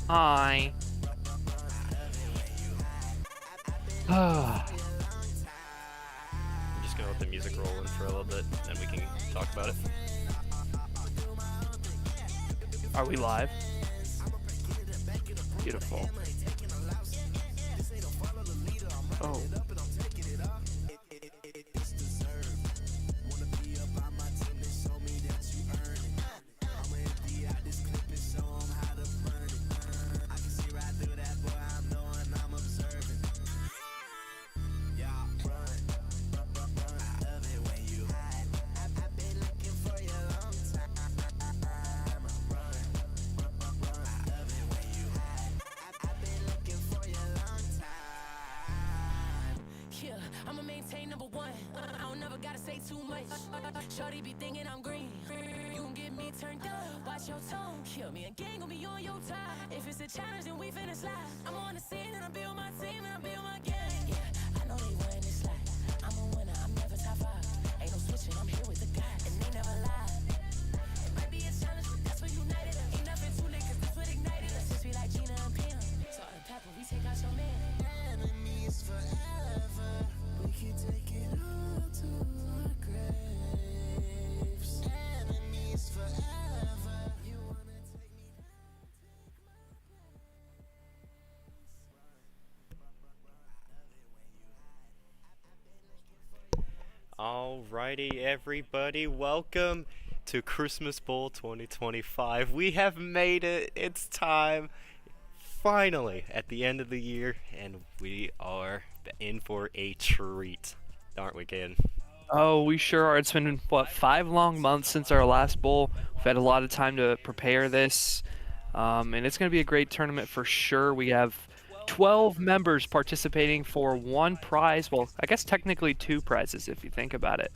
Hi. I'm just gonna let the music roll in for a little bit, and we can talk about it. Are we live? Beautiful. Oh. I'ma maintain number one. I don't never gotta say too much. Shorty be thinking I'm green. You gon' get me turned up. Watch your tone. Kill me. A gang gon' be on your time. If it's a challenge, then we finna slide. I'm on the scene and I build my team and I build my gang. Yeah, I know they running this slide. I'm a winner. I'm never top five. Ain't no switching. I'm here with the guys, and they never lie. It might be a challenge, but that's what united us. Ain't nothing too late, 'cause that's what ignited us. Since we like Gina and Pam. Salt and pepper, we take out your man. Enemies forever. We can take it all to our graves. Enemies forever. You wanna take me down, Alrighty, everybody, welcome to Christmas Bowl 2025. We have made it. It's time. Finally, at the end of the year, and we are in for a treat, aren't we, Caden? Oh, we sure are. It's been, what, 5 long months since our last bowl. We've had a lot of time to prepare this, and it's going to be a great tournament for sure. We have 12 members participating for one prize. Well, I guess technically 2 prizes if you think about it.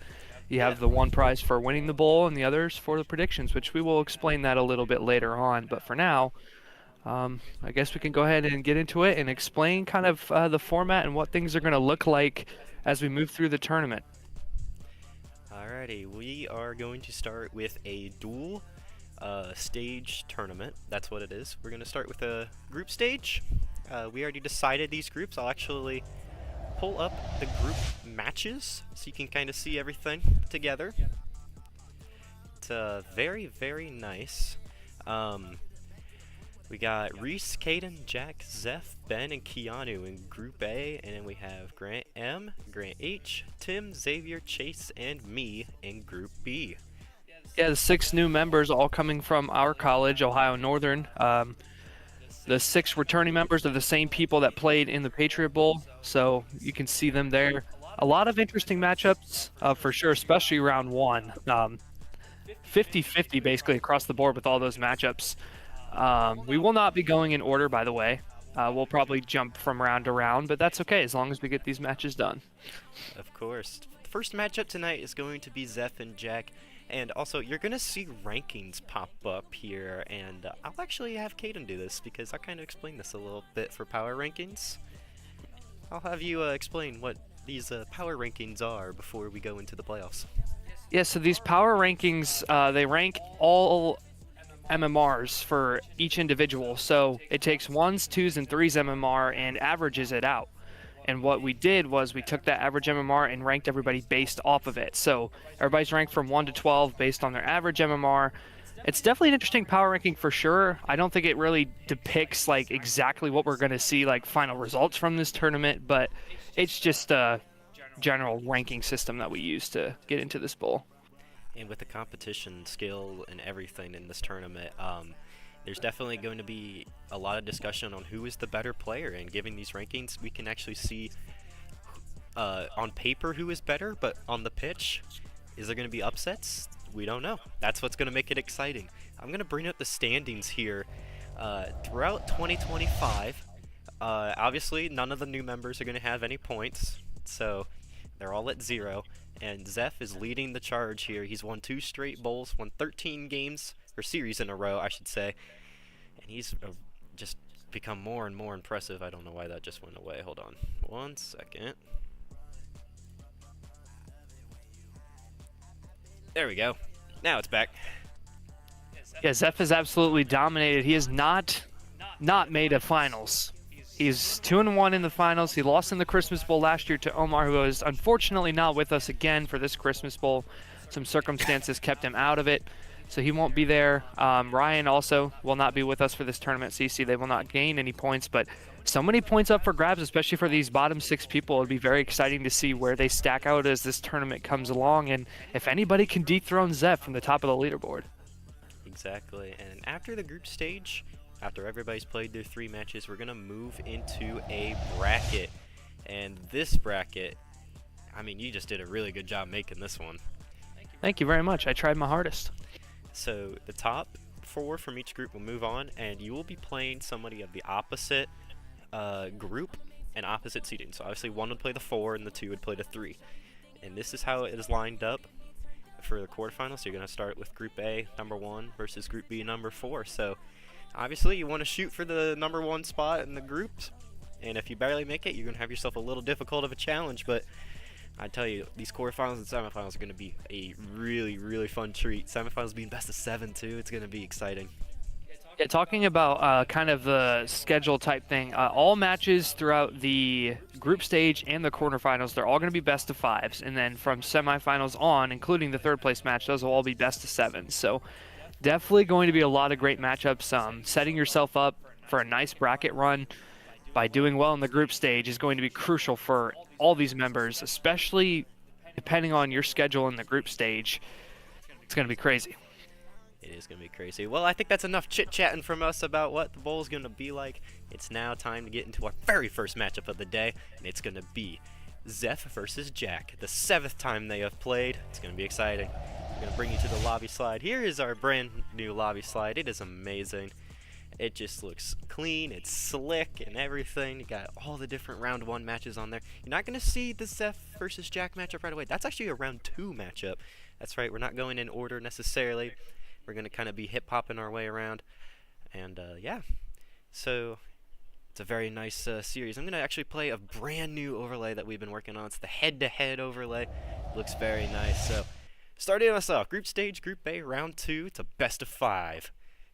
You have the one prize for winning the bowl and the others for the predictions, which we will explain that a little bit later on. But for now, I guess we can go ahead and get into it and explain kind of the format and what things are going to look like as we move through the tournament. Alrighty, we are going to start with a dual stage tournament. That's what it is. We're going to start with a group stage. We already decided these groups. I'll actually pull up the group matches so you can kind of see everything together. It's very, very nice. We got Reese, Caden, Jack, Zeph, Ben, and Keanu in Group A, and then we have Grant M, Grant H, Tim, Xavier, Chase, and me in Group B. Yeah, the 6 new members all coming from our college, Ohio Northern. The 6 returning members are the same people that played in the Patriot Bowl, so you can see them there. A lot of interesting matchups for sure, especially round 1. 50-50 basically across the board with all those matchups. We will not be going in order, by the way. We'll probably jump from round to round, but that's okay as long as we get these matches done. Of course. The first matchup tonight is going to be Zeph and Jack. And also, you're going to see rankings pop up here, and I'll actually have Caden do this because I kind of explained this a little bit for power rankings. I'll have you explain what these power rankings are before we go into the playoffs. Yeah, so these power rankings, they rank all MMRs for each individual. So it takes 1s, 2s, and 3s MMR and averages it out. And what we did was we took that average MMR and ranked everybody based off of it. So everybody's ranked from 1 to 12 based on their average MMR. It's definitely an interesting power ranking for sure. I don't think it really depicts like exactly what we're going to see like final results from this tournament, but it's just a general ranking system that we use to get into this bowl. And with the competition skill and everything in this tournament, there's definitely going to be a lot of discussion on who is the better player, and giving these rankings, we can actually see on paper who is better, but on the pitch, is there going to be upsets? We don't know. That's what's going to make it exciting. I'm going to bring up the standings here. Throughout 2025, obviously none of the new members are going to have any points, so they're all at 0, and Zeph is leading the charge here. He's won 2 straight bowls, won 13 games, or series in a row, I should say. And he's just become more and more impressive. I don't know why that just went away. Hold on 1 second. There we go. Now it's back. Yeah, Zeph has absolutely dominated. He has not not made a finals. He's 2-1 in the finals. He lost in the Christmas Bowl last year to Omar, who is unfortunately not with us again for this Christmas Bowl. Some circumstances kept him out of it, so he won't be there. Ryan also will not be with us for this tournament, CC. They will not gain any points, but so many points up for grabs, especially for these bottom 6 people. It'll be very exciting to see where they stack out as this tournament comes along, and if anybody can dethrone Zeph from the top of the leaderboard. Exactly, and after the group stage, after everybody's played their 3 matches, we're going to move into a bracket. And this bracket, I mean, you just did a really good job making this one. Thank you very much. I tried my hardest. So the top 4 from each group will move on, and you will be playing somebody of the opposite group and opposite seeding. So obviously 1 would play the 4 and the 2 would play the 3. And this is how it is lined up for the quarterfinals. So you're going to start with Group A, number 1, versus Group B, number 4. So obviously, you want to shoot for the number 1 spot in the groups, and if you barely make it, you're going to have yourself a little difficult of a challenge, but I tell you, these quarterfinals and semifinals are going to be a really, really fun treat. Semifinals being best of 7, too. It's going to be exciting. Yeah, talking about kind of the schedule type thing, all matches throughout the group stage and the quarterfinals, they're all going to be best of 5s, and then from semifinals on, including the 3rd place match, those will all be best of 7s. So definitely going to be a lot of great matchups. Setting yourself up for a nice bracket run by doing well in the group stage is going to be crucial for all these members, especially depending on your schedule in the group stage. It's going to be crazy. It is going to be crazy. Well, I think that's enough chit-chatting from us about what the bowl is going to be like. It's now time to get into our very first matchup of the day, and it's going to be Zeph versus Jack. The 7th time they have played. It's going to be exciting. I'm going to bring you to the lobby slide. Here is our brand new lobby slide. It is amazing. It just looks clean, it's slick and everything. You got all the different round 1 matches on there. You're not going to see the Zeph versus Jack matchup right away. That's actually a round 2 matchup. That's right, we're not going in order necessarily. We're going to kind of be hip-hopping our way around. And yeah, so it's a very nice series. I'm going to actually play a brand new overlay that we've been working on. It's the head-to-head overlay. Looks very nice. So starting us off, group stage, Group A, round 2. It's a best of 5.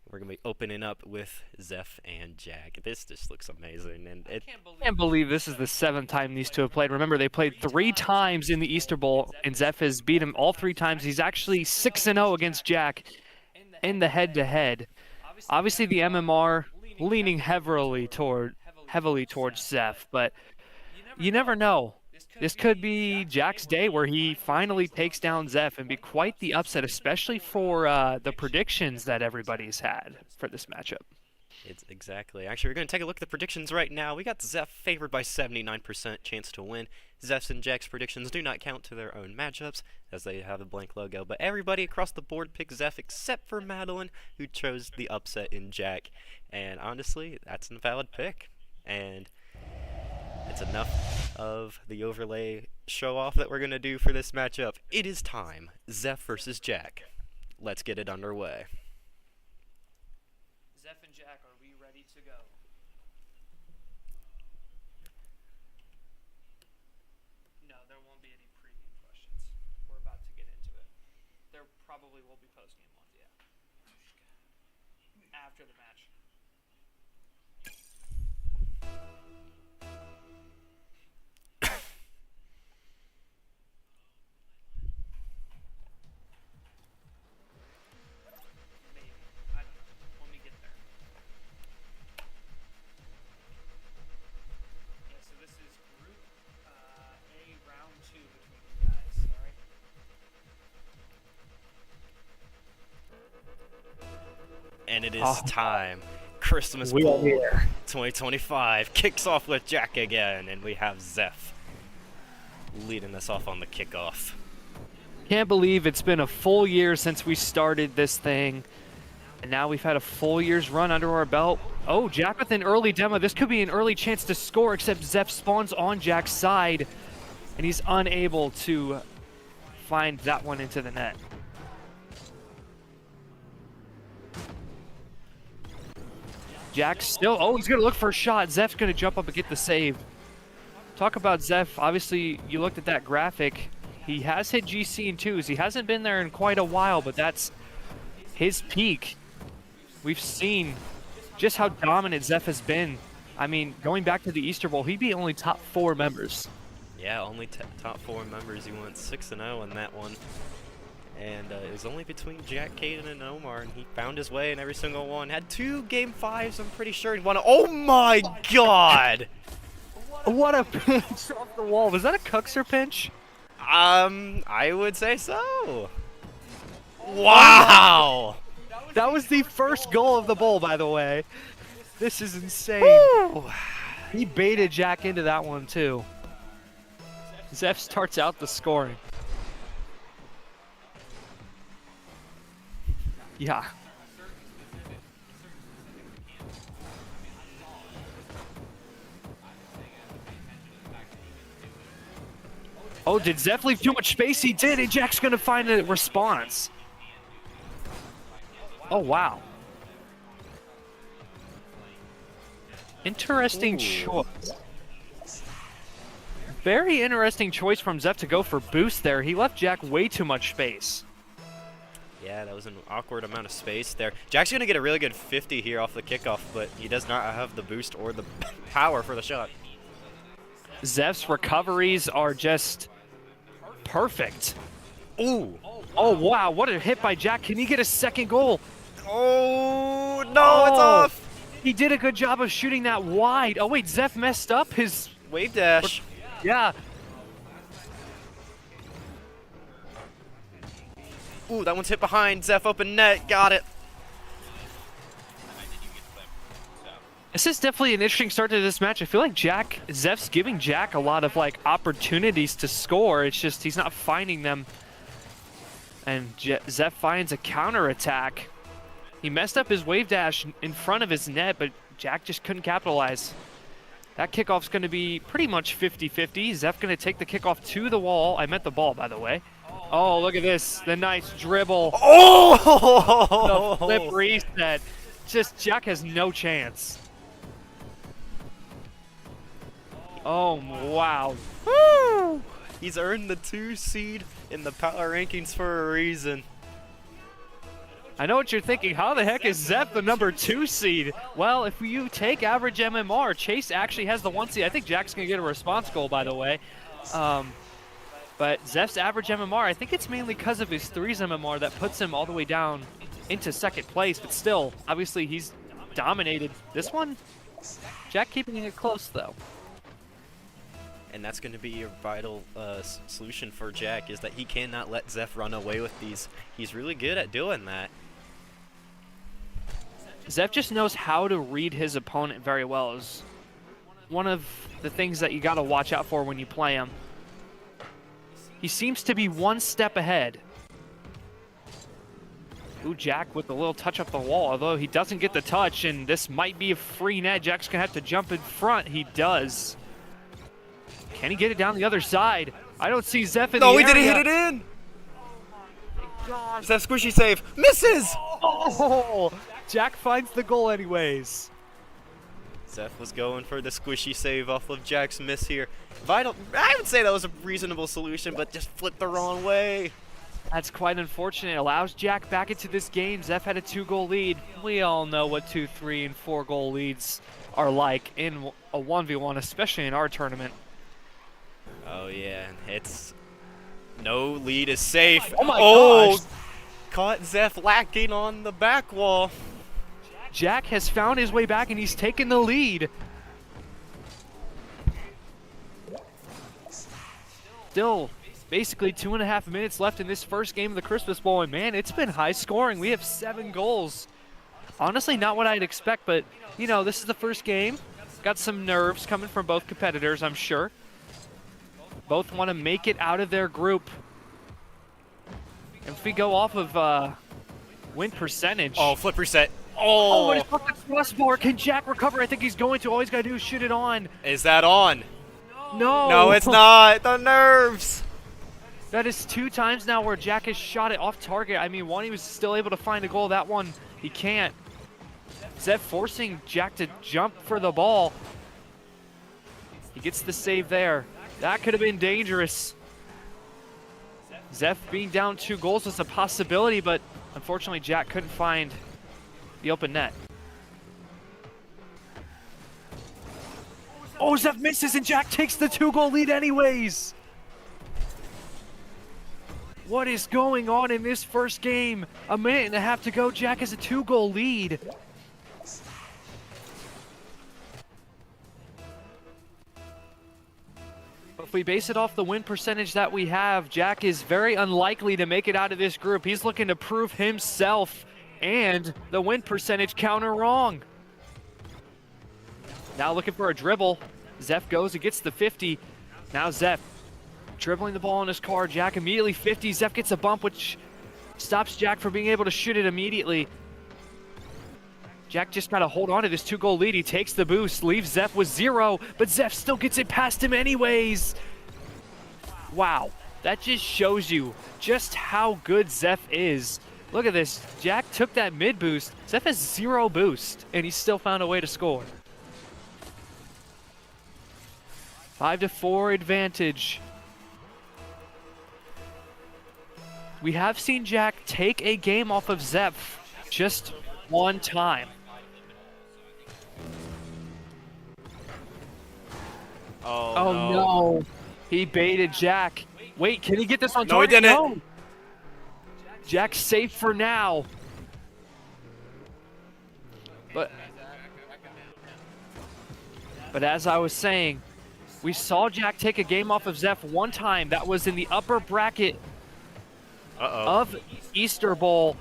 We're going to be opening up with Zeph and Jack. This just looks amazing. And I can't believe this is the 7th time these two have played. Remember, they played 3 times in the Easter Bowl, and Zeph has beat him all 3 times. He's actually 6-0 against Jack in the head-to-head. Obviously, the MMR leaning heavily towards Zeph, but you never know. This could be Jack's day where he finally takes down Zeph and be quite the upset, especially for the predictions that everybody's had for this matchup. It's exactly. Actually, we're going to take a look at the predictions right now. We got Zeph favored by 79% chance to win. Zeph's and Jack's predictions do not count to their own matchups, as they have a blank logo. But everybody across the board picked Zeph except for Madeline, who chose the upset in Jack. And honestly, that's a valid pick. And it's enough of the overlay show-off that we're going to do for this matchup. It is time. Zeph versus Jack. Let's get it underway. Zeph and Jack, are we ready to go? No, there won't be any pregame questions. We're about to get into it. There probably will be postgame ones, yeah. After the match. And it is time. Christmas We Bowl are here. 2025 kicks off with Jack again, and we have Zeph leading us off on the kickoff. Can't believe it's been a full year since we started this thing, and now we've had a full year's run under our belt. Oh, Jack with an early demo. This could be an early chance to score, except Zeph spawns on Jack's side, and he's unable to find that one into the net. Jack still, oh, he's going to look for a shot. Zeph's going to jump up and get the save. Talk about Zeph. Obviously, you looked at that graphic. He has hit GC in 2s. He hasn't been there in quite a while, but that's his peak. We've seen just how dominant Zeph has been. I mean, going back to the Easter Bowl, he beat only top 4 members. Yeah, only top 4 members. He went 6-0 in that one. And it was only between Jack, Caden, and Omar, and he found his way in every single one. Had 2 Game 5s, I'm pretty sure. He won. Oh my god! What a pinch off the wall. Was that a Cuxer pinch? I would say so. Wow! That was the first goal of the bowl, by the way. This is insane. Woo! He baited Jack into that one, too. Zeph starts out the scoring. Yeah. Oh, did Zeph leave too much space? He did, and Jack's gonna find a response. Oh, wow. Interesting choice. Very interesting choice from Zeph to go for boost there. He left Jack way too much space. Yeah, that was an awkward amount of space there. Jack's going to get a really good 50 here off the kickoff, but he does not have the boost or the power for the shot. Zeph's recoveries are just perfect. Ooh. Oh, wow. What a hit by Jack. Can he get a second goal? Oh, no, it's off. He did a good job of shooting that wide. Oh, wait, Zeph messed up his... Wave dash. Yeah. Ooh, that one's hit behind. Zeph open net. Got it. This is definitely an interesting start to this match. I feel like Zeph's giving Jack a lot of like opportunities to score. It's just he's not finding them. And Zeph finds a counter attack. He messed up his wave dash in front of his net, but Jack just couldn't capitalize. That kickoff's going to be pretty much 50-50. Zeph going to take the kickoff to the wall. I meant the ball, by the way. Oh, look at this. The nice dribble. Oh! The flip reset. Just Jack has no chance. Oh, wow. Woo! He's earned the 2 seed in the power rankings for a reason. I know what you're thinking. How the heck is Zeph the number 2 seed? Well, if you take average MMR, Chase actually has the 1 seed. I think Jack's going to get a response goal, by the way. But Zeph's average MMR, I think it's mainly because of his 3's MMR that puts him all the way down into second place. But still, obviously, he's dominated this one. Jack keeping it close, though. And that's going to be a vital solution for Jack, is that he cannot let Zeph run away with these. He's really good at doing that. Zeph just knows how to read his opponent very well. Is one of the things that you got to watch out for when you play him. He seems to be 1 step ahead. Ooh, Jack with a little touch up the wall, although he doesn't get the touch, and this might be a free net. Jack's going to have to jump in front. He does. Can he get it down the other side? I don't see Zeph in the area. No, he didn't hit it in! Zeph squishy save. Misses! Oh! Jack finds the goal anyways. Zeph was going for the squishy save off of Jack's miss here. I would say that was a reasonable solution, but just flipped the wrong way. That's quite unfortunate. It allows Jack back into this game. Zeph had a 2-goal lead. We all know what 2, 3, and 4-goal leads are like in a 1v1, especially in our tournament. Oh yeah, it's no lead is safe. Oh my gosh! Caught Zeph lacking on the back wall. Jack has found his way back and he's taken the lead. Still, basically 2.5 minutes left in this first game of the Christmas Bowl, and man, it's been high scoring. We have 7 goals. Honestly, not what I'd expect, but you know, this is the first game. Got some nerves coming from both competitors, I'm sure. Both want to make it out of their group. If we go off of win percentage. Oh, flip reset. Oh, Oh, it's off the crossbar. Can Jack recover? I think he's going to. All he's got to do is shoot it on. is that on? No. No, it's not. The nerves. That is 2 times now where Jack has shot it off target. I mean, one, he was still able to find a goal. That one, he can't. Zeph forcing Jack to jump for the ball. He gets the save there. That could have been dangerous. Zeph being down 2 goals was a possibility, but unfortunately Jack couldn't find the open net. Oh, Zeph misses and Jack takes the 2-goal lead anyways. What is going on in this first game? A minute and a half to go. Jack has a 2-goal lead. But if we base it off the win percentage that we have, Jack is very unlikely to make it out of this group. He's looking to prove himself and the win percentage counter wrong. Now looking for a dribble. Zeph goes and gets the 50. Now Zeph dribbling the ball in his car. Jack immediately 50. Zeph gets a bump, which stops Jack from being able to shoot it immediately. Jack just got to hold on to this 2-goal lead. He takes the boost, leaves Zeph with 0, but Zeph still gets it past him anyways. Wow, that just shows you just how good Zeph is. Look at this. Jack took that mid boost. Zeph has 0 boost, and he still found a way to score. 5-4 advantage. We have seen Jack take a game off of Zeph just one time. Oh no. He baited Jack. Wait, can he get this on No, he target? didn't. No. Jack's safe for now. But as I was saying, we saw Jack take a game off of Zeph one time. That was in the upper bracket of Easter Bowl,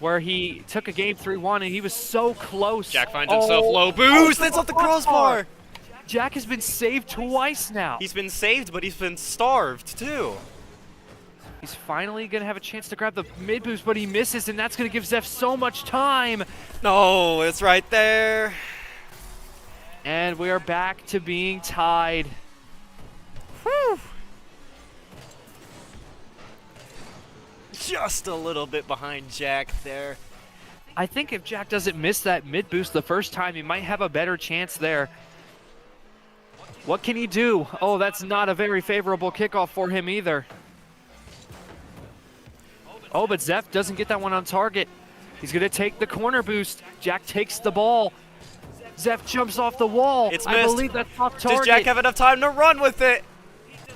where he took a game 3-1, and he was so close. Jack finds himself low boost. That's off the crossbar. Jack has been saved twice now. He's been saved, but he's been starved too. He's finally going to have a chance to grab the mid boost, but he misses, and that's going to give Zeph so much time. No, it's right there. And we are back to being tied. Whew. Just a little bit behind Jack there. I think if Jack doesn't miss that mid boost the first time, he might have a better chance there. What can he do? Oh, that's not a very favorable kickoff for him either. Oh, but Zeph doesn't get that one on target. He's going to take the corner boost. Jack takes the ball. Zeph jumps off the wall. It's I missed. believe that's off target. Does Jack have enough time to run with it?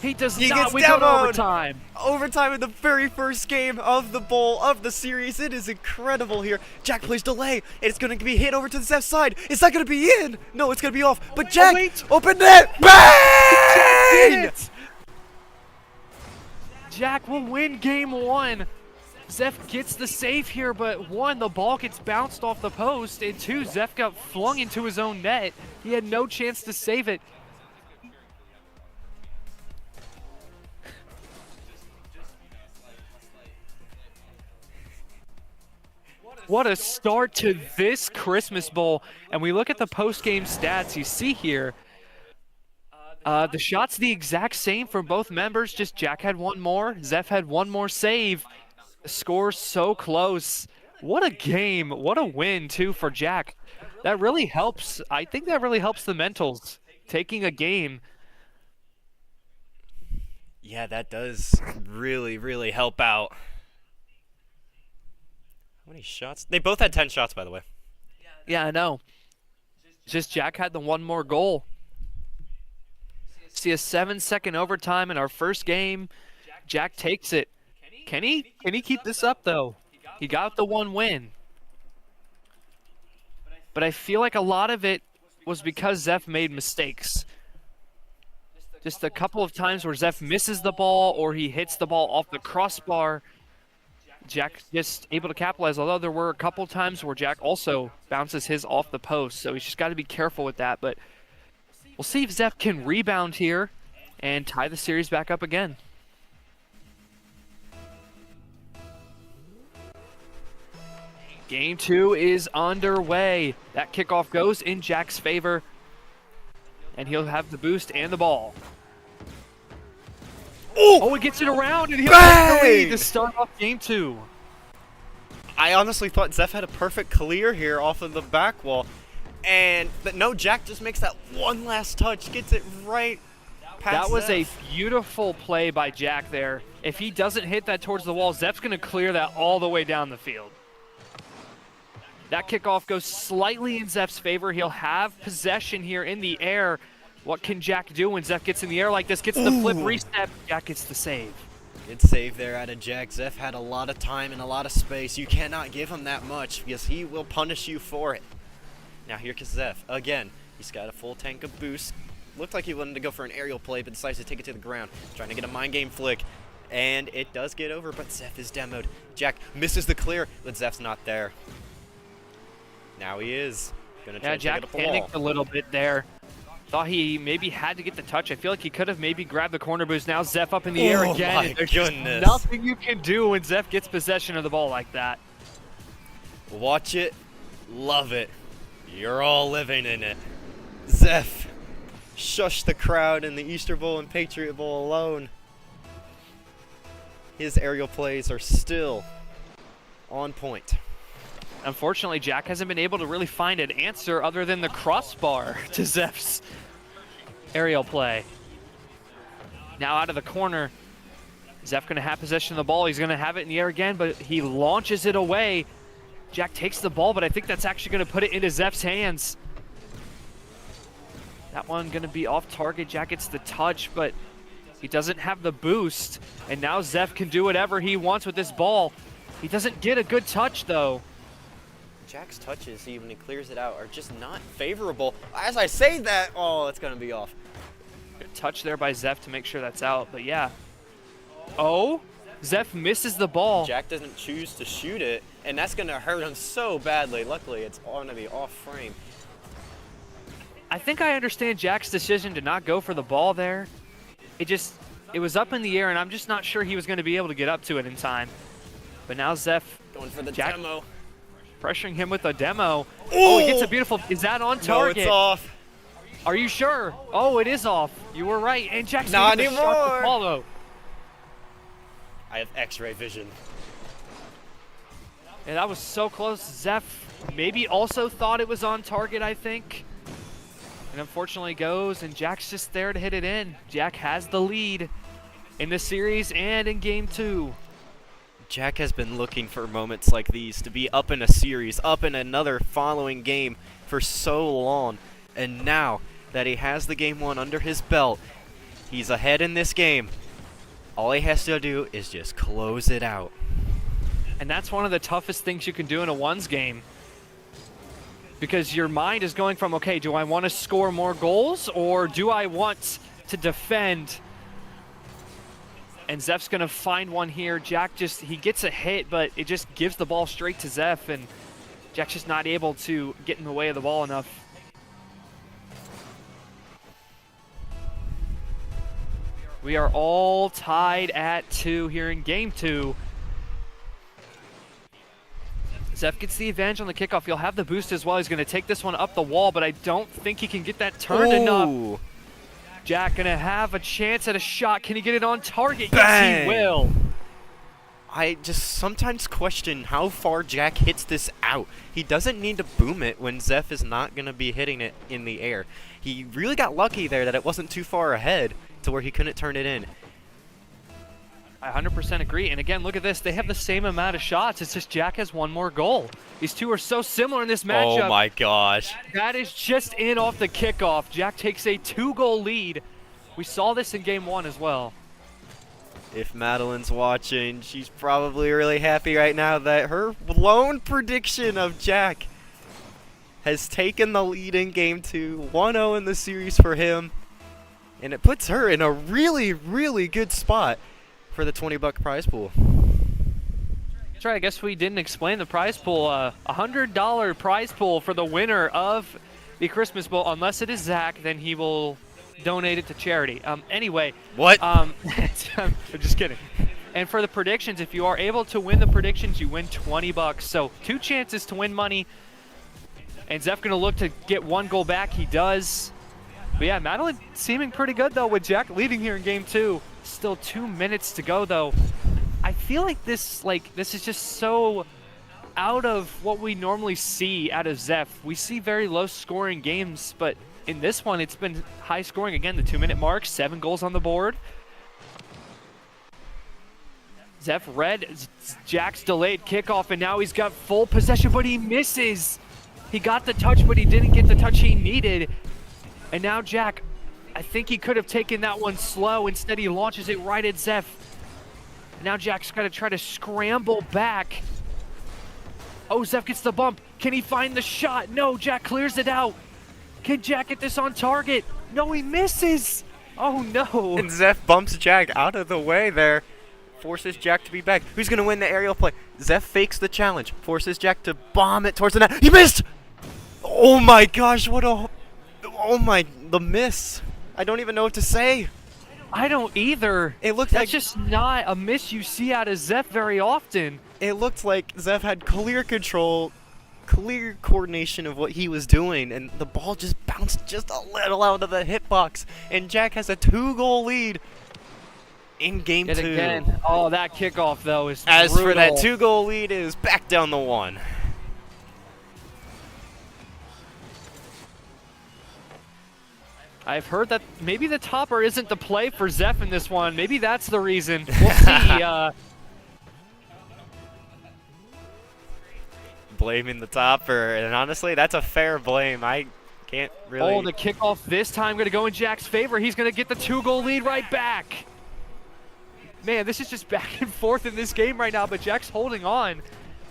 He does He not. gets We go to demoed. overtime. Overtime in the very first game of the bowl of the series. It is incredible here. Jack plays delay. It's going to be hit over to the Zeph side. It's not going to be in. No, it's going to be off. But Jack, open net. Bang! Jack will win game 1. Zeph gets the save here, but 1, the ball gets bounced off the post, and 2, Zeph got flung into his own net. He had no chance to save it. What a start to this Christmas Bowl. And we look at the post-game stats you see here. The shots the exact same from both members, just Jack had 1 more, Zeph had 1 more save. The score so close. What a game. What a win, too, for Jack. That really helps. I think that really helps the mentals, taking a game. Yeah, that does really, really help out. How many shots? They both had 10 shots, by the way. Yeah, I know. Just Jack had the 1 more goal. See a 7-second overtime in our first game. Jack takes it. Can he? Can he keep this up, though? He got the 1 win. But I feel like a lot of it was because Zeph made mistakes. Just a couple of times where Zeph misses the ball or he hits the ball off the crossbar. Jack just able to capitalize, although there were a couple times where Jack also bounces his off the post, so he's just got to be careful with that. But we'll see if Zeph can rebound here and tie the series back up again. Game 2 is underway. That kickoff goes in Jack's favor, and he'll have the boost and the ball. Oh, he gets it around, and he'll take the lead to start off game 2. I honestly thought Zeph had a perfect clear here off of the back wall. But no, Jack just makes that one last touch, gets it right past That was Zeph. a beautiful play by Jack there. If he doesn't hit that towards the wall, Zeph's going to clear that all the way down the field. That kickoff goes slightly in Zeph's favor. He'll have possession here in the air. What can Jack do when Zeph gets in the air like this? Gets the flip reset. Jack gets the save. Good save there out of Jack. Zeph had a lot of time and a lot of space. You cannot give him that much because he will punish you for it. Now here comes Zeph. Again, he's got a full tank of boost. Looked like he wanted to go for an aerial play, but decides to take it to the ground. Trying to get a mind game flick. And it does get over, but Zeph is demoed. Jack misses the clear, but Zeph's not there. Now he is. Gonna try to Jack take it up the wall. panicked a little bit there. Thought he maybe had to get the touch. I feel like he could have maybe grabbed the corner boost. Now Zeph up in the air again. My And there's goodness. just nothing you can do when Zeph gets possession of the ball like that. Watch it. Love it. You're all living in it. Zeph, shush the crowd in the Easter Bowl and Patriot Bowl alone. His aerial plays are still on point. Unfortunately, Jack hasn't been able to really find an answer other than the crossbar to Zeph's aerial play. Now out of the corner, Zeph going to have possession of the ball. He's going to have it in the air again, but he launches it away. Jack takes the ball, but I think that's actually going to put it into Zeph's hands. That one going to be off target. Jack gets the touch, but he doesn't have the boost. And now Zeph can do whatever he wants with this ball. He doesn't get a good touch, though. Jack's touches, even when he clears it out, are just not favorable. As I say that, oh, it's going to be off. Good touch there by Zeph to make sure that's out, but yeah. Oh, Zeph misses the ball. Jack doesn't choose to shoot it, and that's going to hurt him so badly. Luckily, it's going to be off frame. I think I understand Jack's decision to not go for the ball there. It was up in the air, and I'm just not sure he was going to be able to get up to it in time. But now Zeph Going for the Jack demo. pressuring him with a demo. Oh, he gets a beautiful, is that on target? No, it's off. Are you sure? Oh, it is off. You were right. And Jack's Not gonna get the shot to anymore. follow. I have X-ray vision. And that was so close. Zeph maybe also thought it was on target, I think. And unfortunately goes, and Jack's just there to hit it in. Jack has the lead in this series and in game 2. Jack has been looking for moments like these to be up in a series, up in another following game for so long. And now that he has the game 1 under his belt, he's ahead in this game. All he has to do is just close it out. And that's one of the toughest things you can do in a ones game. Because your mind is going from, okay, do I want to score more goals or do I want to defend? And Zeph's going to find one here. Jack he gets a hit, but it just gives the ball straight to Zeph, and Jack's just not able to get in the way of the ball enough. We are all tied at 2 here in game 2. Zeph gets the advantage on the kickoff. He'll have the boost as well. He's going to take this one up the wall, but I don't think he can get that turned enough. Jack going to have a chance at a shot. Can he get it on target? Bang! Yes, he will. I just sometimes question how far Jack hits this out. He doesn't need to boom it when Zeph is not going to be hitting it in the air. He really got lucky there that it wasn't too far ahead to where he couldn't turn it in. I 100% agree. And again, look at this. They have the same amount of shots. It's just Jack has one more goal. These two are so similar in this matchup. Oh my gosh. That is just in off the kickoff. Jack takes a 2-goal lead. We saw this in game 1 as well. If Madeline's watching, she's probably really happy right now that her lone prediction of Jack has taken the lead in game 2. 1-0 in the series for him. And it puts her in a really, really good spot for the $20 prize pool. That's right. I guess we didn't explain the prize pool. $100 prize pool for the winner of the Christmas Bowl. Unless it is Zach, then he will donate it to charity. Anyway. What? I'm just kidding. And for the predictions, if you are able to win the predictions, you win $20. So 2 chances to win money. And Zeph going to look to get 1 goal back. He does. But yeah, Madeline seeming pretty good, though, with Jack leading here in game 2. Still 2 minutes to go, though. I feel like this is just so out of what we normally see out of Zeph. We see very low-scoring games, but in this one, it's been high-scoring. Again, the 2-minute mark, 7 goals on the board. Zeph read Jack's delayed kickoff, and now he's got full possession, but he misses. He got the touch, but he didn't get the touch he needed. And now Jack I think he could have taken that one slow. Instead, he launches it right at Zeph. Now Jack's got to try to scramble back. Oh, Zeph gets the bump. Can he find the shot? No, Jack clears it out. Can Jack get this on target? No, he misses. Oh, no. And Zeph bumps Jack out of the way there. Forces Jack to be back. Who's going to win the aerial play? Zeph fakes the challenge. Forces Jack to bomb it towards the net. He missed! Oh my gosh, what a... Oh my... The miss. I don't even know what to say. I don't either. It looked That's like... just not a miss you see out of Zeph very often. It looked like Zeph had clear control, clear coordination of what he was doing, and the ball just bounced just a little out of the hitbox, and Jack has a 2-goal lead in game 2. Again. Oh, that kickoff, though, is As brutal. for that 2-goal lead, it is back down the 1. I've heard that maybe the topper isn't the play for Zeph in this one. Maybe that's the reason. We'll see. Blaming the topper, and honestly, that's a fair blame. I can't really... Oh, the kickoff this time going to go in Jack's favor. He's going to get the 2-goal lead right back. Man, this is just back and forth in this game right now, but Jack's holding on.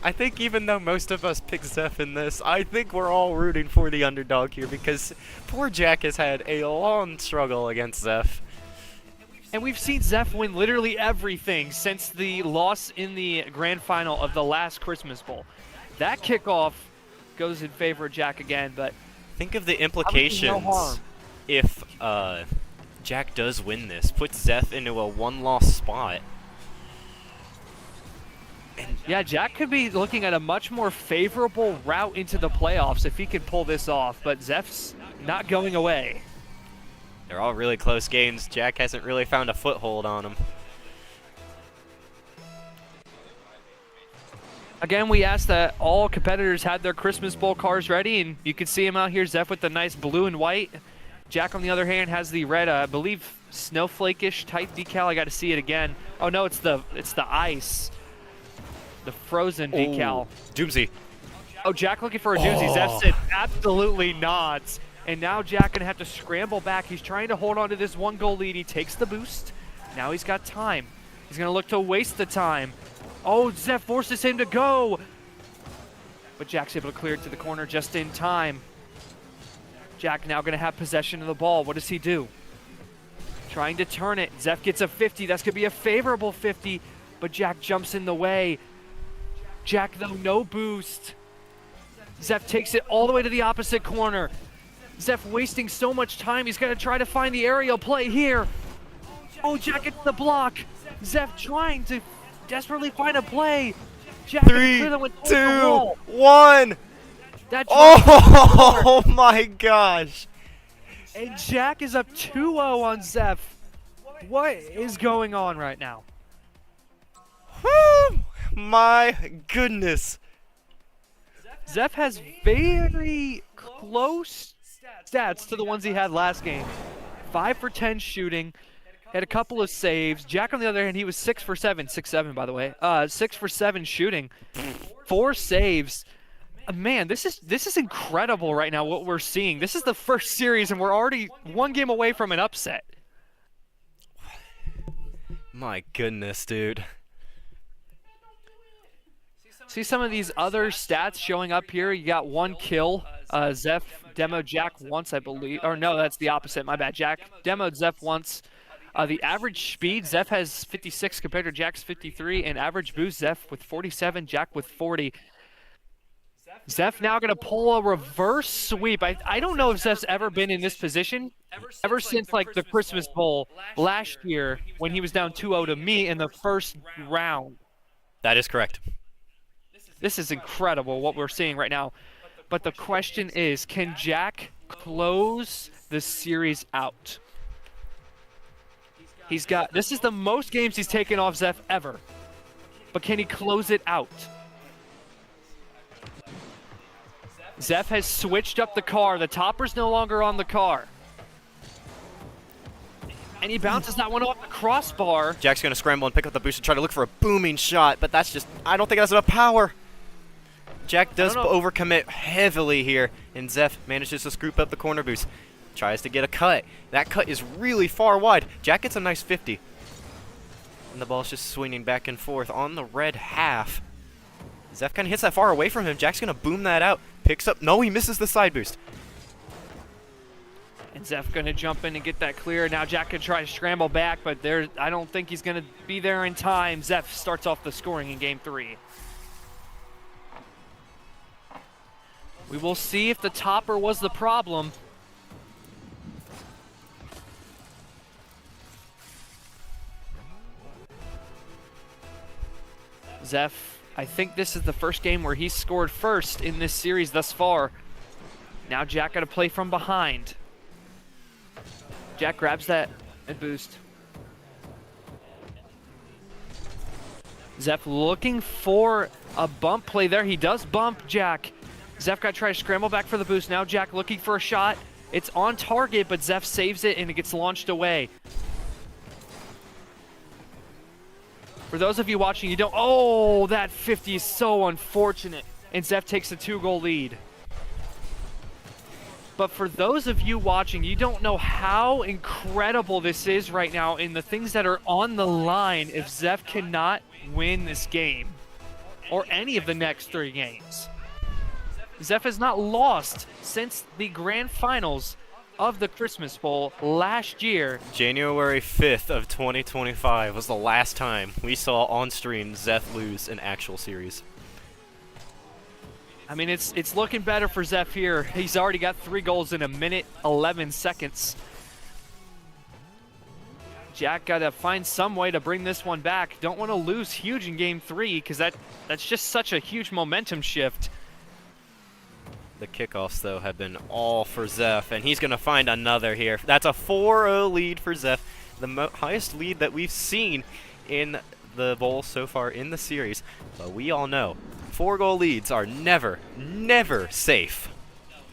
I think even though most of us pick Zeph in this, I think we're all rooting for the underdog here because poor Jack has had a long struggle against Zeph. And we've seen Zeph win literally everything since the loss in the grand final of the last Christmas Bowl. That kickoff goes in favor of Jack again, but think of the implications no harm. if Jack does win this. Puts Zeph into a 1-loss spot. Yeah, Jack could be looking at a much more favorable route into the playoffs if he could pull this off, but Zeph's not going away. They're all really close games. Jack hasn't really found a foothold on them. Again, we asked that all competitors had their Christmas Bowl cars ready, and you can see him out here, Zeph with the nice blue and white. Jack, on the other hand, has the red, I believe, snowflake-ish type decal. I got to see it again. Oh, no, it's the ice. The frozen decal. Doomsy. Oh, Jack looking for a doozy. Zeph said absolutely not. And now Jack going to have to scramble back. He's trying to hold on to this 1-goal lead. He takes the boost. Now he's got time. He's going to look to waste the time. Oh, Zeph forces him to go. But Jack's able to clear it to the corner just in time. Jack now going to have possession of the ball. What does he do? Trying to turn it. Zeph gets a 50. That's going to be a favorable 50. But Jack jumps in the way. Jack, though, no boost. Zeph takes it all the way to the opposite corner. Zeph wasting so much time. He's going to try to find the aerial play here. Oh, Jack gets the block. Zeph trying to desperately find a play. Jack 3, 2, 1. Oh my gosh. And Jack is up 2-0 on Zeph. What is going on right now? Whew, my goodness. Zeph has very close stats to the ones he had last game. 5 for 10 shooting. Had a couple of saves. Jack, on the other hand, he was 6 for 7. 6-7, by the way. 6 for 7 shooting. 4 saves. Man, this is incredible right now what we're seeing. This is the first series, and we're already 1 game away from an upset. My goodness, dude. See some of these other stats showing up here. You got 1 kill. Zeph demoed Jack once, I believe. Or no, that's the opposite. My bad. Jack demoed Zeph once. The average speed, Zeph has 56 compared to Jack's 53. And average boost, Zeph with 47, Jack with 40. Zeph now going to pull a reverse sweep. I don't know if Zeph's ever been in this position ever since like the Christmas Bowl last year when he was down 2-0 to me in the first round. That is correct. This is incredible what we're seeing right now. But the question is, can Jack close the series out? This is the most games he's taken off Zeph ever. But can he close it out? Zeph has switched up the car. The topper's no longer on the car. And he bounces that one off the crossbar. Jack's going to scramble and pick up the boost and try to look for a booming shot, but that's just, I don't think that's enough power. Jack does overcommit heavily here, and Zeph manages to scoop up the corner boost. tries to get a cut. That cut is really far wide. Jack gets a nice 50. And the ball's just swinging back and forth on the red half. Zeph kind of hits that far away from him. Jack's going to boom that out. Picks up. No, he misses the side boost. And Zeph going to jump in and get that clear. Now Jack can try to scramble back, but I don't think he's going to be there in time. Zeph starts off the scoring in game 3. We will see if the topper was the problem. Zeph, I think this is the first game where he's scored first in this series thus far. Now Jack got to play from behind. Jack grabs that and boost. Zeph looking for a bump play there. He does bump Jack. Zeph got to try to scramble back for the boost. Now Jack looking for a shot. It's on target, but Zeph saves it and it gets launched away. For those of you watching, you don't, oh, that 50 is so unfortunate. And Zeph takes a 2-goal lead. But for those of you watching, you don't know how incredible this is right now in the things that are on the line if Zeph cannot win this game or any of the next 3 games. Zeph has not lost since the grand finals of the Christmas Bowl last year. January 5th of 2025 was the last time we saw on stream Zeph lose an actual series. I mean, it's looking better for Zeph here. He's already got 3 goals in 1:11 seconds. Jack got to find some way to bring this one back. Don't want to lose huge in game 3 because that's just such a huge momentum shift. The kickoffs, though, have been all for Zeph, and he's going to find another here. That's a 4-0 lead for Zeph, the highest lead that we've seen in the bowl so far in the series. But we all know 4-goal leads are never, never safe.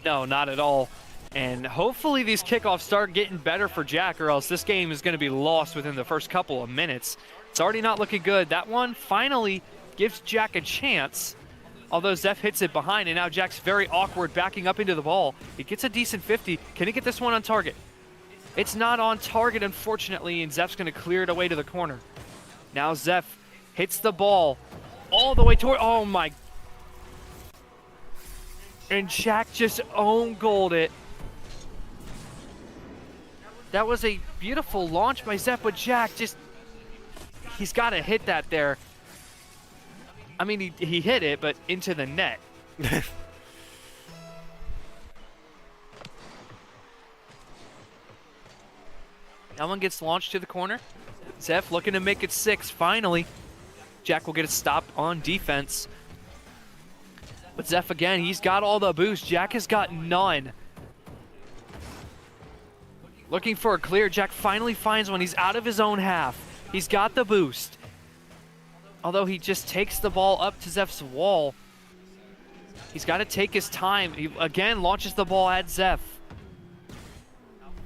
No, not at all. And hopefully these kickoffs start getting better for Jack, or else this game is going to be lost within the first couple of minutes. It's already not looking good. That one finally gives Jack a chance. Although Zeph hits it behind, and now Jack's very awkward backing up into the ball. He gets a decent 50. Can he get this one on target? It's not on target, unfortunately, and Zeph's going to clear it away to the corner. Now Zeph hits the ball all the way toward, oh my. And Jack just own goaled it. That was a beautiful launch by Zeph, but Jack just, he's got to hit that there. I mean, he hit it, but into the net. That one gets launched to the corner. Zeph looking to make it 6, finally. Jack will get a stop on defense. But Zeph, again, he's got all the boost. Jack has got none. Looking for a clear. Jack finally finds one. He's out of his own half. He's got the boost. Although he just takes the ball up to Zeph's wall. He's got to take his time. He, again, launches the ball at Zeph.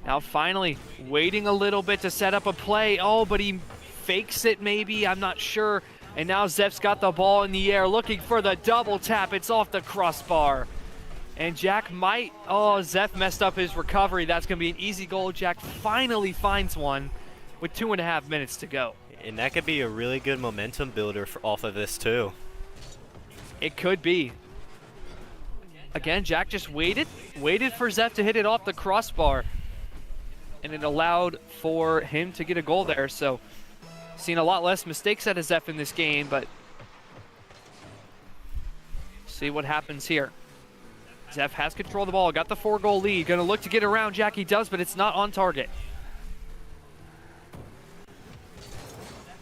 Now finally, waiting a little bit to set up a play. Oh, but he fakes it maybe. I'm not sure. And now Zeph's got the ball in the air, looking for the double tap. It's off the crossbar. And Jack might, oh, Zeph messed up his recovery. That's going to be an easy goal. Jack finally finds one with 2.5 minutes to go. And that could be a really good momentum builder off of this, too. It could be. Again, Jack just waited for Zeph to hit it off the crossbar. And it allowed for him to get a goal there. So, seen a lot less mistakes out of Zeph in this game, but see what happens here. Zeph has control of the ball, got the 4-goal lead. Gonna look to get around Jack, he does, but it's not on target.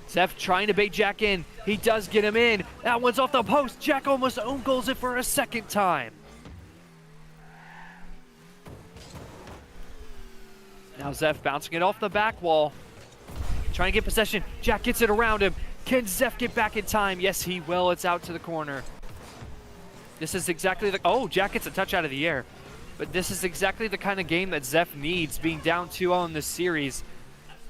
Zeph trying to bait Jack in. He does get him in. That one's off the post. Jack almost own goals it for a second time. Now Zeph bouncing it off the back wall. Trying to get possession. Jack gets it around him. Can Zeph get back in time? Yes, he will. It's out to the corner. This is exactly the... Oh, Jack gets a touch out of the air. But this is exactly the kind of game that Zeph needs, being down 2-0 in this series.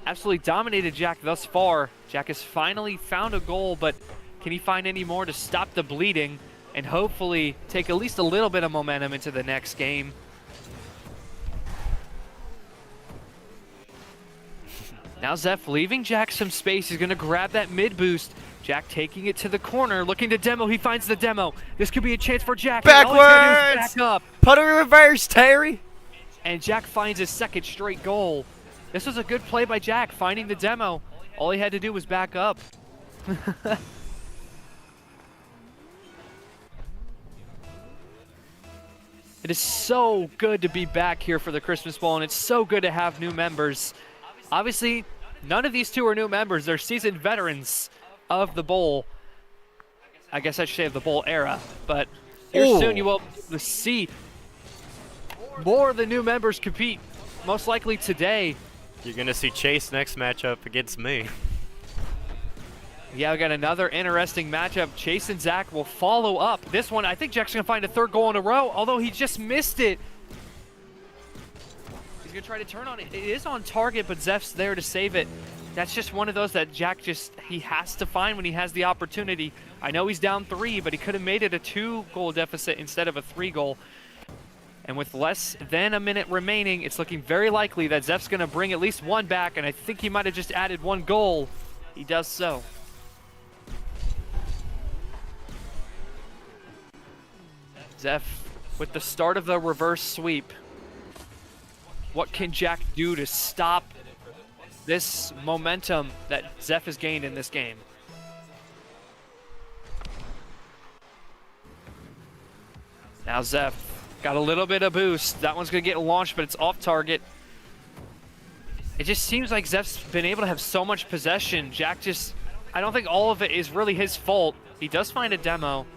Absolutely dominated Jack thus far. Jack has finally found a goal, but can he find any more to stop the bleeding and hopefully take at least a little bit of momentum into the next game? Now Zeph leaving Jack some space. He's going to grab that mid boost. Jack taking it to the corner, looking to demo. He finds the demo. This could be a chance for Jack. All he's gotta do is back up. Put it in reverse, Terry! And Jack finds his second straight goal. This was a good play by Jack, finding the demo. All he had to do was back up. It is so good to be back here for the Christmas Bowl, and it's so good to have new members. Obviously, none of these two are new members. They're seasoned veterans of the Bowl. I guess I should say of the Bowl era, but here soon you will see more of the new members compete, most likely today. You're going to see Chase next matchup against me. Yeah, we got another interesting matchup. Chase and Zach will follow up. This one, I think Jack's going to find a third goal in a row, although he just missed it. He's going to try to turn on it. It is on target, but Zeph's there to save it. That's just one of those that Jack he has to find when he has the opportunity. I know he's down 3, but he could have made it a 2-goal deficit instead of a 3-goal. And with less than a minute remaining, it's looking very likely that Zeph's going to bring at least one back, and I think he might have just added 1 goal. He does so. Zeph with the start of the reverse sweep. What can Jack do to stop this momentum that Zeph has gained in this game? Now Zeph got a little bit of boost. That one's going to get launched, but it's off target. It just seems like Zeph's been able to have so much possession. Jack I don't think all of it is really his fault. He does find a demo.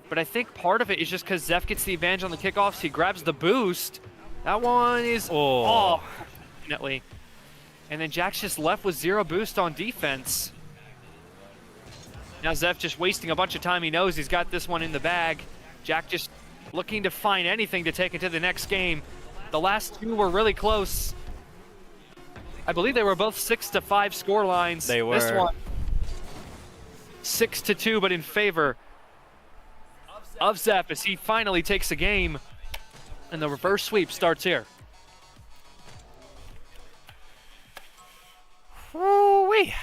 But I think part of it is just because Zeph gets the advantage on the kickoffs. He grabs the boost. That one is off, unfortunately. And then Jack's just left with 0 boost on defense. Now Zeph just wasting a bunch of time. He knows he's got this one in the bag. Jack just looking to find anything to take it to the next game. The last 2 were really close. I believe they were both 6-5 score lines. They were. This one 6-2, but in favor of Zeph as he finally takes a game, and the reverse sweep starts here. Woo-wee.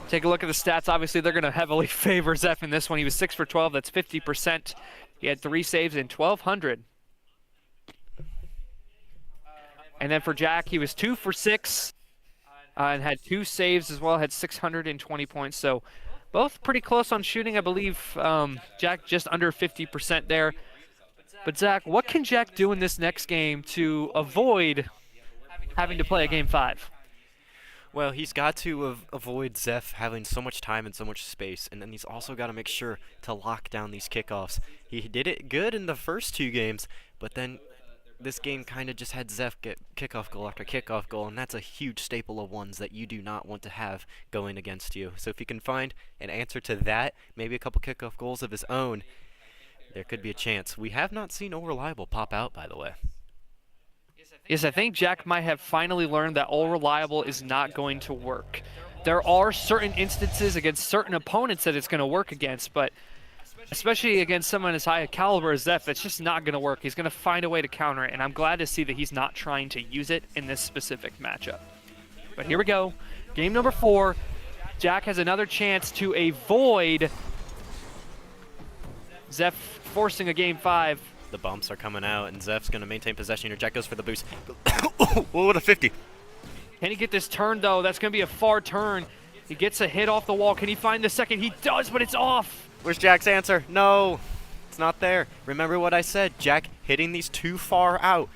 Take a look at the stats. Obviously, they're going to heavily favor Zeph in this one. He was 6 for 12. That's 50%. He had 3 saves in 1,200. And then for Jack, he was 2 for 6 and had 2 saves as well. Had 620 points. So both pretty close on shooting, I believe. Jack just under 50% there. But Zach, what can Jack do in this next game to avoid having to play a game 5? Well, he's got to avoid Zeph having so much time and so much space, and then he's also got to make sure to lock down these kickoffs. He did it good in the first 2 games, but then this game kind of just had Zeph get kickoff goal after kickoff goal, and that's a huge staple of ones that you do not want to have going against you. So if you can find an answer to that, maybe a couple kickoff goals of his own, there could be a chance. We have not seen All Reliable pop out, by the way. Yes, I think Jack might have finally learned that All Reliable is not going to work. There are certain instances against certain opponents that it's going to work against, but especially against someone as high a caliber as Zeph, it's just not going to work. He's going to find a way to counter it, and I'm glad to see that he's not trying to use it in this specific matchup. But here we go. Game number 4. Jack has another chance to avoid Zeph forcing a game 5. The bumps are coming out, and Zeph's going to maintain possession here. Jack goes for the boost. Oh, what a 50. Can he get this turn, though? That's going to be a far turn. He gets a hit off the wall. Can he find the second? He does, but it's off. Where's Jack's answer? No, it's not there. Remember what I said, Jack hitting these too far out.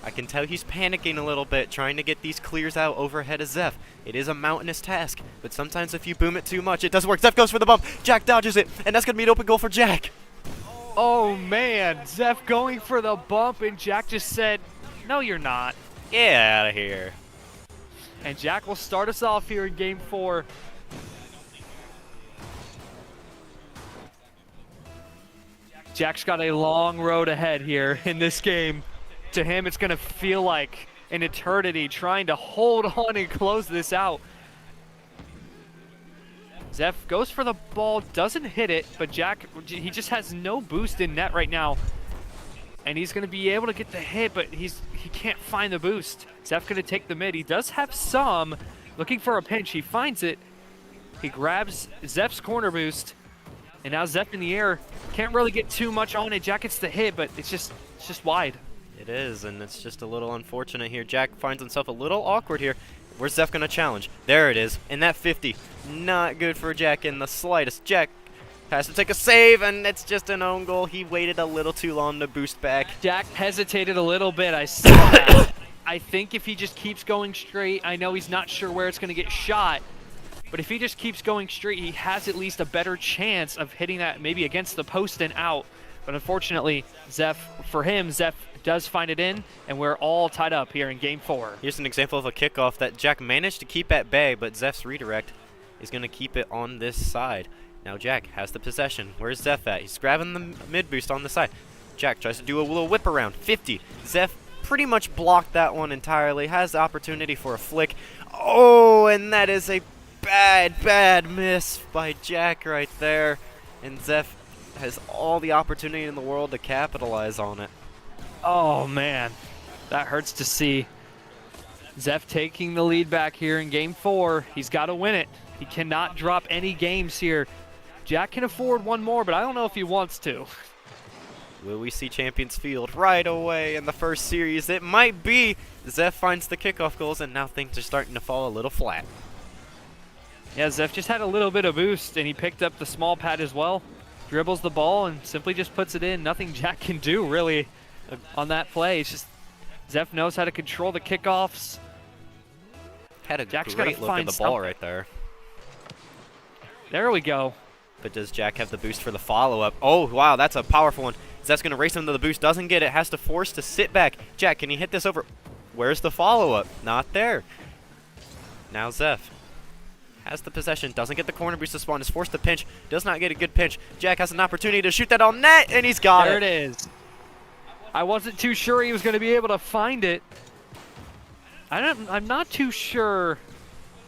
I can tell he's panicking a little bit, trying to get these clears out overhead of Zeph. It is a mountainous task, but sometimes if you boom it too much, it does work. Zeph goes for the bump. Jack dodges it, and that's going to be an open goal for Jack. Oh, man. Zeph going for the bump, and Jack just said, no, you're not. Get out of here. And Jack will start us off here in game 4. Jack's got a long road ahead here in this game. To him, it's going to feel like an eternity trying to hold on and close this out. Zeph goes for the ball, doesn't hit it, but Jack, he just has no boost in net right now. and he's going to be able to get the hit, but he can't find the boost. Zeph going to take the mid. He does have some. Looking for a pinch. He finds it. He grabs Zeph's corner boost, and now Zeph in the air. Can't really get too much on it. Jack gets the hit, but it's just wide. It is, and it's just a little unfortunate here. Jack finds himself a little awkward here. Where's Zeph going to challenge? There it is. And that 50. Not good for Jack in the slightest. Jack has to take a save, and it's just an own goal. He waited a little too long to boost back. Jack hesitated a little bit. I saw that. I think if he just keeps going straight, I know he's not sure where it's going to get shot, but if he just keeps going straight, he has at least a better chance of hitting that maybe against the post and out. But unfortunately, Zeph does find it in, and we're all tied up here in Game 4. Here's an example of a kickoff that Jack managed to keep at bay, but Zeph's redirect is going to keep it on this side. Now Jack has the possession. Where's Zeph at? He's grabbing the mid boost on the side. Jack tries to do a little whip around. 50. Zeph pretty much blocked that one entirely. Has the opportunity for a flick. Oh, and that is a bad miss by Jack right there. And Zeph has all the opportunity in the world to capitalize on it. Oh, man. That hurts to see. Zeph taking the lead back here in Game 4. He's got to win it. He cannot drop any games here. Jack can afford one more, but I don't know if he wants to. Will we see Champions Field right away in the first series? It might be. Zeph finds the kickoff goals, and now things are starting to fall a little flat. Yeah, Zeph just had a little bit of boost, and he picked up the small pad as well. Dribbles the ball and simply just puts it in. Nothing Jack can do, really, on that play. It's just Zeph knows how to control the kickoffs. Had a Jack's great look at the ball right there. There we go. But does Jack have the boost for the follow-up? Oh, wow, that's a powerful one. Zeph's going to race him to the boost. Doesn't get it. Has to force to sit back. Jack, can he hit this over? Where's the follow-up? Not there. Now Zeph has the possession. Doesn't get the corner boost to spawn. Is forced to pinch. Does not get a good pinch. Jack has an opportunity to shoot that on net, and he's got it. There it is. I wasn't too sure he was going to be able to find it. I'm not too sure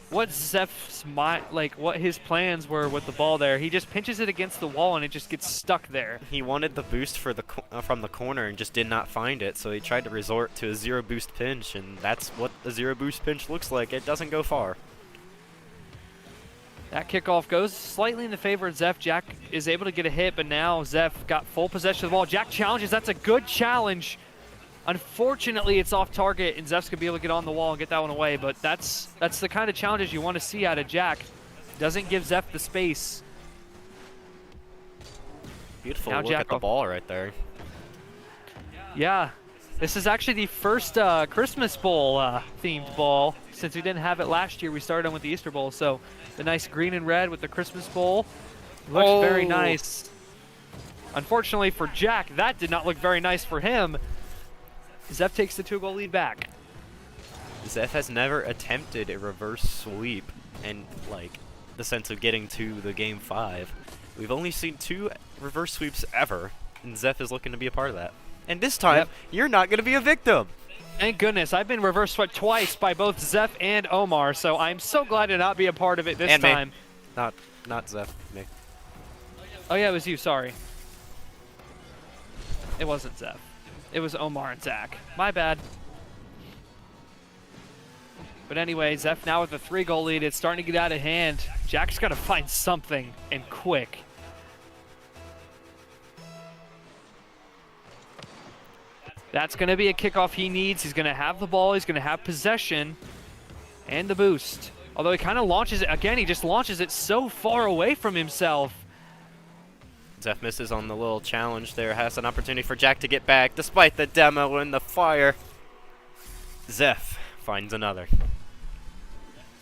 what Zeph's what his plans were with the ball there. He just pinches it against the wall and it just gets stuck there. He wanted the boost for the from the corner and just did not find it, so he tried to resort to a zero boost pinch, and that's what a zero boost pinch looks like. It doesn't go far. That kickoff goes slightly in the favor of Zeph. Jack is able to get a hit, but now Zeph got full possession of the ball. Jack challenges. That's a good challenge. Unfortunately, it's off target, and Zeph's gonna be able to get on the wall and get that one away. But that's the kind of challenges you want to see out of Jack. Doesn't give Zeph the space. Beautiful now look Jack at the ball right there. Yeah, this is actually the first Christmas Bowl themed ball. Since we didn't have it last year, we started on with the Easter Bowl. So the nice green and red with the Christmas Bowl looks very nice. Unfortunately for Jack, that did not look very nice for him. Zeph takes the 2-goal lead back. Zeph has never attempted a reverse sweep in the sense of getting to the Game 5. We've only seen 2 reverse sweeps ever, and Zeph is looking to be a part of that. And this time, you're not going to be a victim. Thank goodness. I've been reverse swept twice by both Zeph and Omar, so I'm so glad to not be a part of it this time. Me. Not Zeph, me. Oh yeah, it was you, sorry. It wasn't Zeph. It was Omar and Zach. My bad. But anyway, Zeph now with a 3-goal lead. It's starting to get out of hand. Jack's got to find something, and quick. That's going to be a kickoff he needs. He's going to have the ball. He's going to have possession and the boost. Although he kind of launches it. Again, he just launches it so far away from himself. Zeph misses on the little challenge there. Has an opportunity for Jack to get back despite the demo and the fire. Zeph finds another.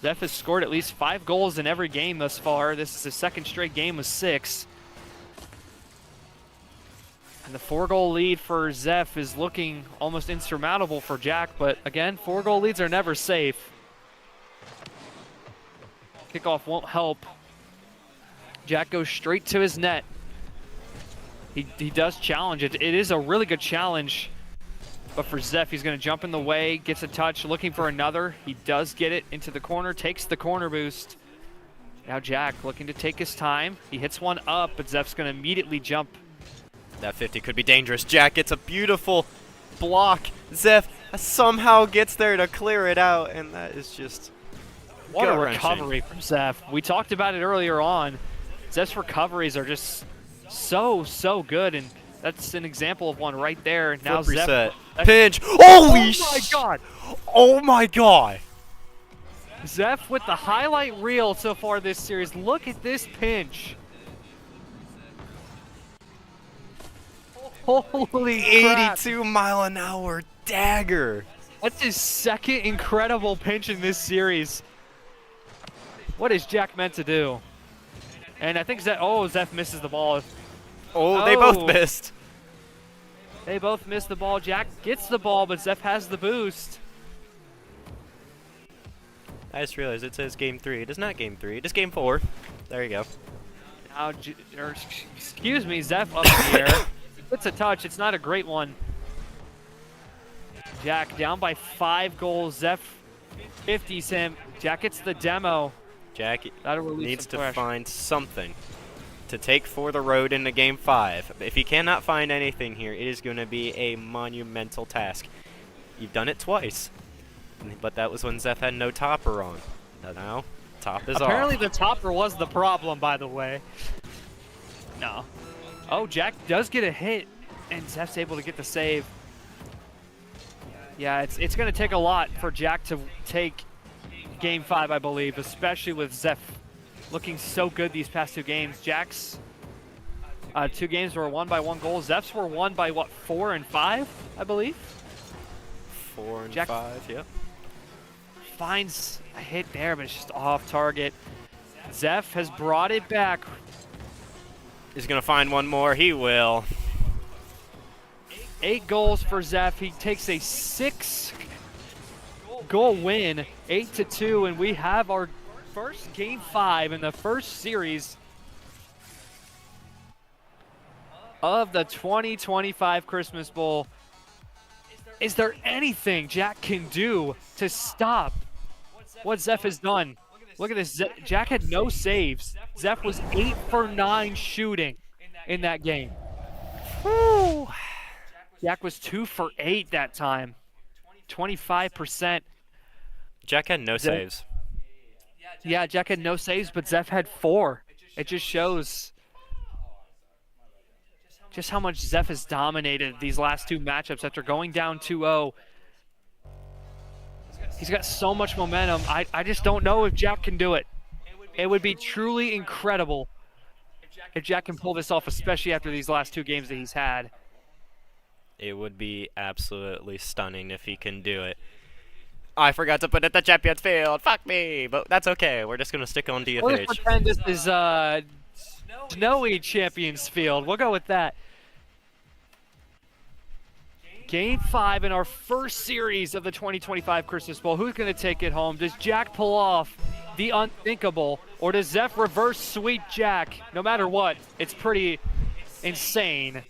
Zeph has scored at least 5 goals in every game thus far. This is his second straight game with 6. And the 4-goal lead for Zeph is looking almost insurmountable for Jack, but again, 4-goal leads are never safe. Kickoff won't help. Jack goes straight to his net. He does challenge it. It is a really good challenge. But for Zeph, he's going to jump in the way, gets a touch, looking for another. He does get it into the corner, takes the corner boost. Now Jack looking to take his time. He hits one up, but Zeph's going to immediately jump That 50 could be dangerous. Jack gets a beautiful block. Zeph somehow gets there to clear it out, and that is just What a gut-wrenching. recovery from Zeph. We talked about it earlier on. Zeph's recoveries are just so good, and that's an example of one right there. Now Flip reset. Zeph, Pinch. Holy oh my god! Oh my god! Zeph with the highlight reel so far this series. Look at this pinch. Holy crap. 82-mile-an-hour dagger. That's his second incredible pinch in this series. What is Jack meant to do? And I think Zeph misses the ball. Oh, they both Oh. missed. They both missed the ball. Jack gets the ball, but Zeph has the boost. I just realized it says game 3. It is not game 3. It is game 4. There you go. Now, excuse me, Zeph up in the air. It's a touch. It's not a great one. Jack down by 5 goals. Zeph 50s him. Jack gets the demo. Jack That'll relieve needs some to pressure. find something to take for the road into game 5. If he cannot find anything here, it is going to be a monumental task. You've done it twice, but that was when Zeph had no topper on. Now, top is Apparently off. the topper was the problem, by the way. No. Oh, Jack does get a hit, and Zeph's able to get the save. Yeah, it's going to take a lot for Jack to take game 5, I believe, especially with Zeph looking so good these past 2 games. Jack's 2 games were won by 1 goal. Zeph's were won by, what, 4 and 5, I believe? 4 and Jack 5, yep. Finds a hit there, but it's just off target. Zeph has brought it back. He's going to find one more. He will. 8 goals for Zeph. He takes a 6-goal win, 8-2, and we have our first game 5 in the first series of the 2025 Christmas Bowl. Is there anything Jack can do to stop what Zeph has done? Look at this. Jack had no saves. Zeph was 8 for 9 shooting in that game. Woo. Jack was 2 for 8 that time. 25%. Jack had no Zeph- saves. Yeah, Jack had no saves, but Zeph had 4. It just shows just how much Zeph has dominated these last 2 matchups after going down 2-0. He's got so much momentum. I just don't know if Jack can do it. It would be truly incredible if Jack can pull this off, especially after these last 2 games that he's had. It would be absolutely stunning if he can do it. I forgot to put it at the Champions Field. Fuck me. But that's okay. We're just going to stick on Let's DFH. pretend this is snowy Champions Field. We'll go with that. Game 5 in our first series of the 2025 Christmas Bowl. Who's going to take it home? Does Jack pull off the unthinkable, or does Zeph reverse sweep Jack? No matter what, it's pretty insane.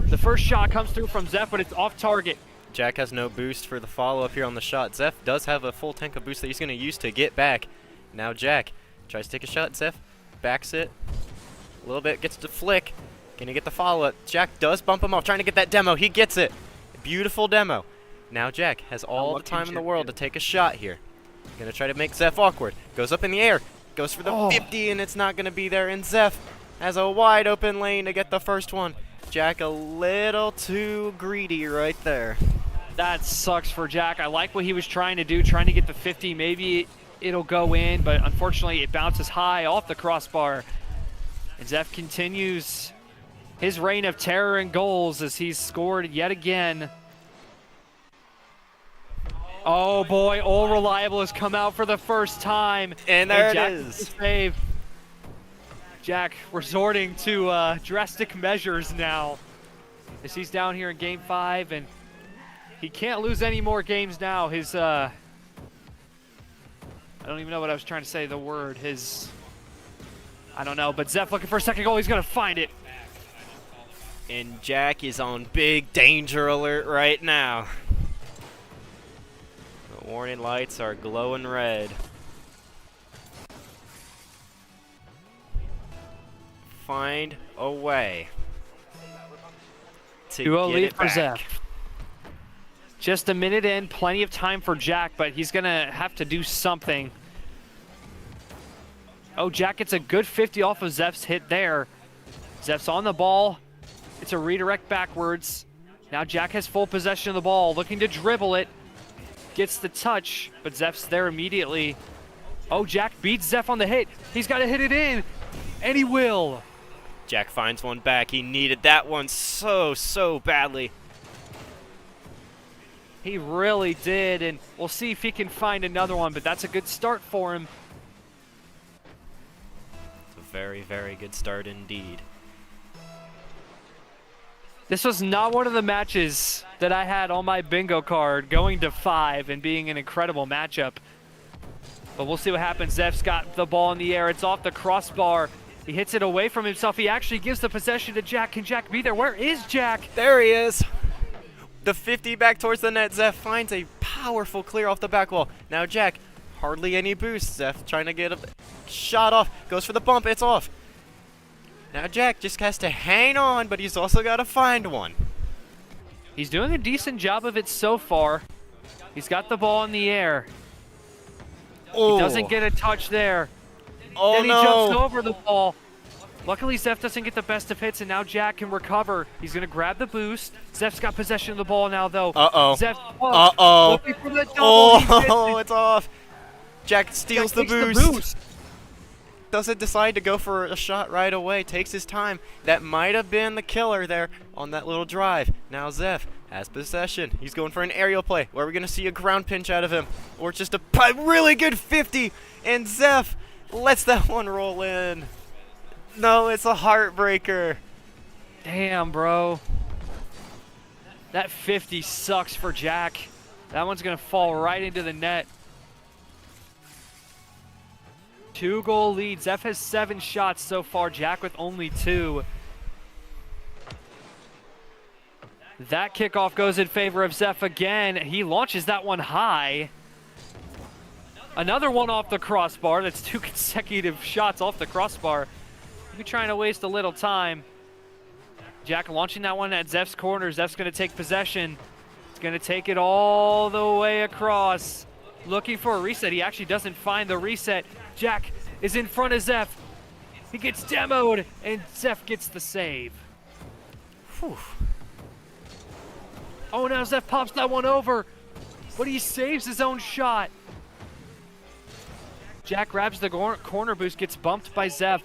The first shot comes through from Zeph, but it's off target. Jack has no boost for the follow-up here on the shot. Zeph does have a full tank of boost that he's going to use to get back. Now Jack tries to take a shot. Zeph backs it a little bit, gets the flick. Can he get the follow-up? Jack does bump him off, trying to get that demo. He gets it. Beautiful demo. Now Jack has all the time in the world to take a shot here. Going to try to make Zeph awkward. Goes up in the air. Goes for the 50, and it's not going to be there. And Zeph has a wide open lane to get the first one. Jack a little too greedy right there. That sucks for Jack. I like what he was trying to do, trying to get the 50. Maybe it'll go in, but unfortunately it bounces high off the crossbar. And Zeph continues his reign of terror and goals as he's scored yet again. Oh boy, All Reliable has come out for the first time. And there Jack it with the is. save. Jack resorting to drastic measures now as he's down here in game 5, and he can't lose any more games now. His I don't even know what I was trying to say, the word. I don't know, but Zeph looking for a second goal. He's going to find it. And Jack is on big danger alert right now. The warning lights are glowing red. find a way to 2-0 get lead it for back. Zeph. Just a minute in, plenty of time for Jack, but he's gonna have to do something. Oh, Jack gets a good 50 off of Zeph's hit there. Zeph's on the ball. It's a redirect backwards. Now Jack has full possession of the ball, looking to dribble it. Gets the touch, but Zeph's there immediately. Oh, Jack beats Zeph on the hit. He's got to hit it in, and he will. Jack finds one back. He needed that one so badly. He really did, and we'll see if he can find another one, but that's a good start for him. It's a very good start indeed. This was not one of the matches that I had on my bingo card, going to 5 and being an incredible matchup. But we'll see what happens. Zeph's got the ball in the air. It's off the crossbar. He hits it away from himself. He actually gives the possession to Jack. Can Jack be there? Where is Jack? There he is. The 50 back towards the net. Zeph finds a powerful clear off the back wall. Now Jack, hardly any boost. Zeph trying to get a shot off. Goes for the bump. It's off. Now Jack just has to hang on, but he's also got to find one. He's doing a decent job of it so far. He's got the ball in the air. Oh. He doesn't get a touch there. Oh Then he no. jumps over the ball. Luckily, Zeph doesn't get the best of hits, and now Jack can recover. He's going to grab the boost. Zeph's got possession of the ball now, though. Uh-oh. Zeph, Uh-oh. looking for the double. He missed Oh, it. it's off. Jack steals Jack the takes boost. Doesn't decide to go for a shot right away. Takes his time. That might have been the killer there on that little drive. Now Zeph has possession. He's going for an aerial play. Where are we going to see a ground pinch out of him? Or just a really good 50. And Zeph lets that one roll in. No, it's a heartbreaker. Damn, bro. That 50 sucks for Jack. That one's going to fall right into the net. 2-goal lead. Zeph has 7 shots so far. Jack with only 2. That kickoff goes in favor of Zeph again. He launches that one high. Another one off the crossbar. That's 2 consecutive shots off the crossbar. Maybe trying to waste a little time. Jack launching that one at Zeph's corner. Zeph's going to take possession. He's going to take it all the way across. Looking for a reset. He actually doesn't find the reset. Jack is in front of Zeph. He gets demoed, and Zeph gets the save. Whew. Oh, now Zeph pops that one over, but he saves his own shot. Jack grabs the corner boost, gets bumped by Zeph.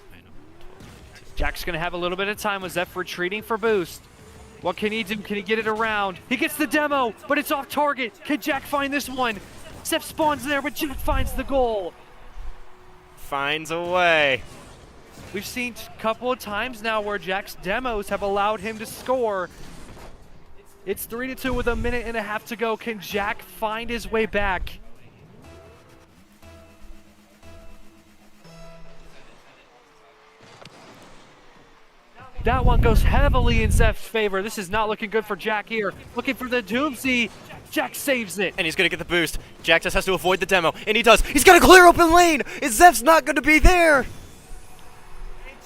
Jack's going to have a little bit of time with Zeph retreating for boost. What can he do? Can he get it around? He gets the demo, but it's off target. Can Jack find this one? Zeph spawns there, but Jack finds the goal. Finds a way. We've seen a couple of times now where Jack's demos have allowed him to score. It's 3-2 with a minute and a half to go. Can Jack find his way back? That one goes heavily in Zeph's favor. This is not looking good for Jack here. Looking for the doomsday. Jack saves it. And he's going to get the boost. Jack just has to avoid the demo. And he does. He's got a clear open lane. And Zeph's not going to be there.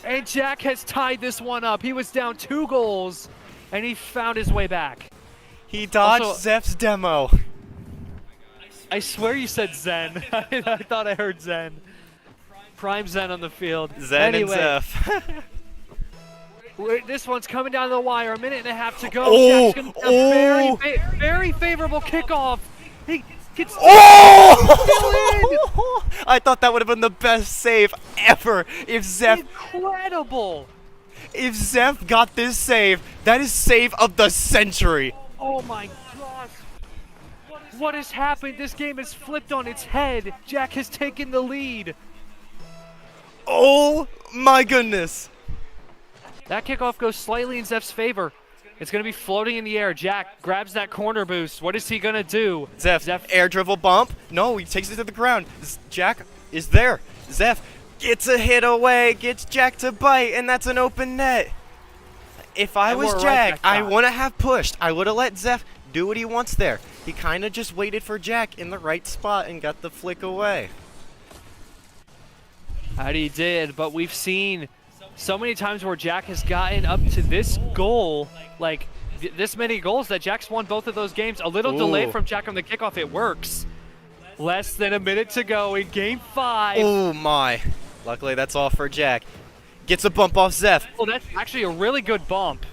And Jack has tied this one up. He was down 2 goals, and he found his way back. He dodged Also- Zeph's demo. I swear you said Zen. I thought I heard Zen. Prime Zen on the field. Zen anyway, and Zeph. This one's coming down to the wire. A minute and a half to go. Oh, Jack's gonna have very favorable kickoff. He gets Oh! I thought that would have been the best save ever. If Zeph incredible. got this save, that is save of the century. Oh my gosh. What has happened? This game has flipped on its head. Jack has taken the lead. Oh my goodness. That kickoff goes slightly in Zeph's favor. It's going to be floating in the air. Jack grabs that corner boost. What is he going to do? Zeph, air dribble bump. No, he takes it to the ground. Jack is there. Zeph gets a hit away, gets Jack to bite, and that's an open net. If I And was we're right Jack, back I on. wouldn't have pushed. I would have let Zeph do what he wants there. He kind of just waited for Jack in the right spot and got the flick away. He did, but we've seen so many times where Jack has gotten up to this goal, like this many goals that Jack's won both of those games. A little delayed Ooh. from Jack on the kickoff, it works. Less than a minute to go in game 5. Oh my. Luckily that's all for Jack. Gets a bump off Zeph, Well, that's actually a really good bump.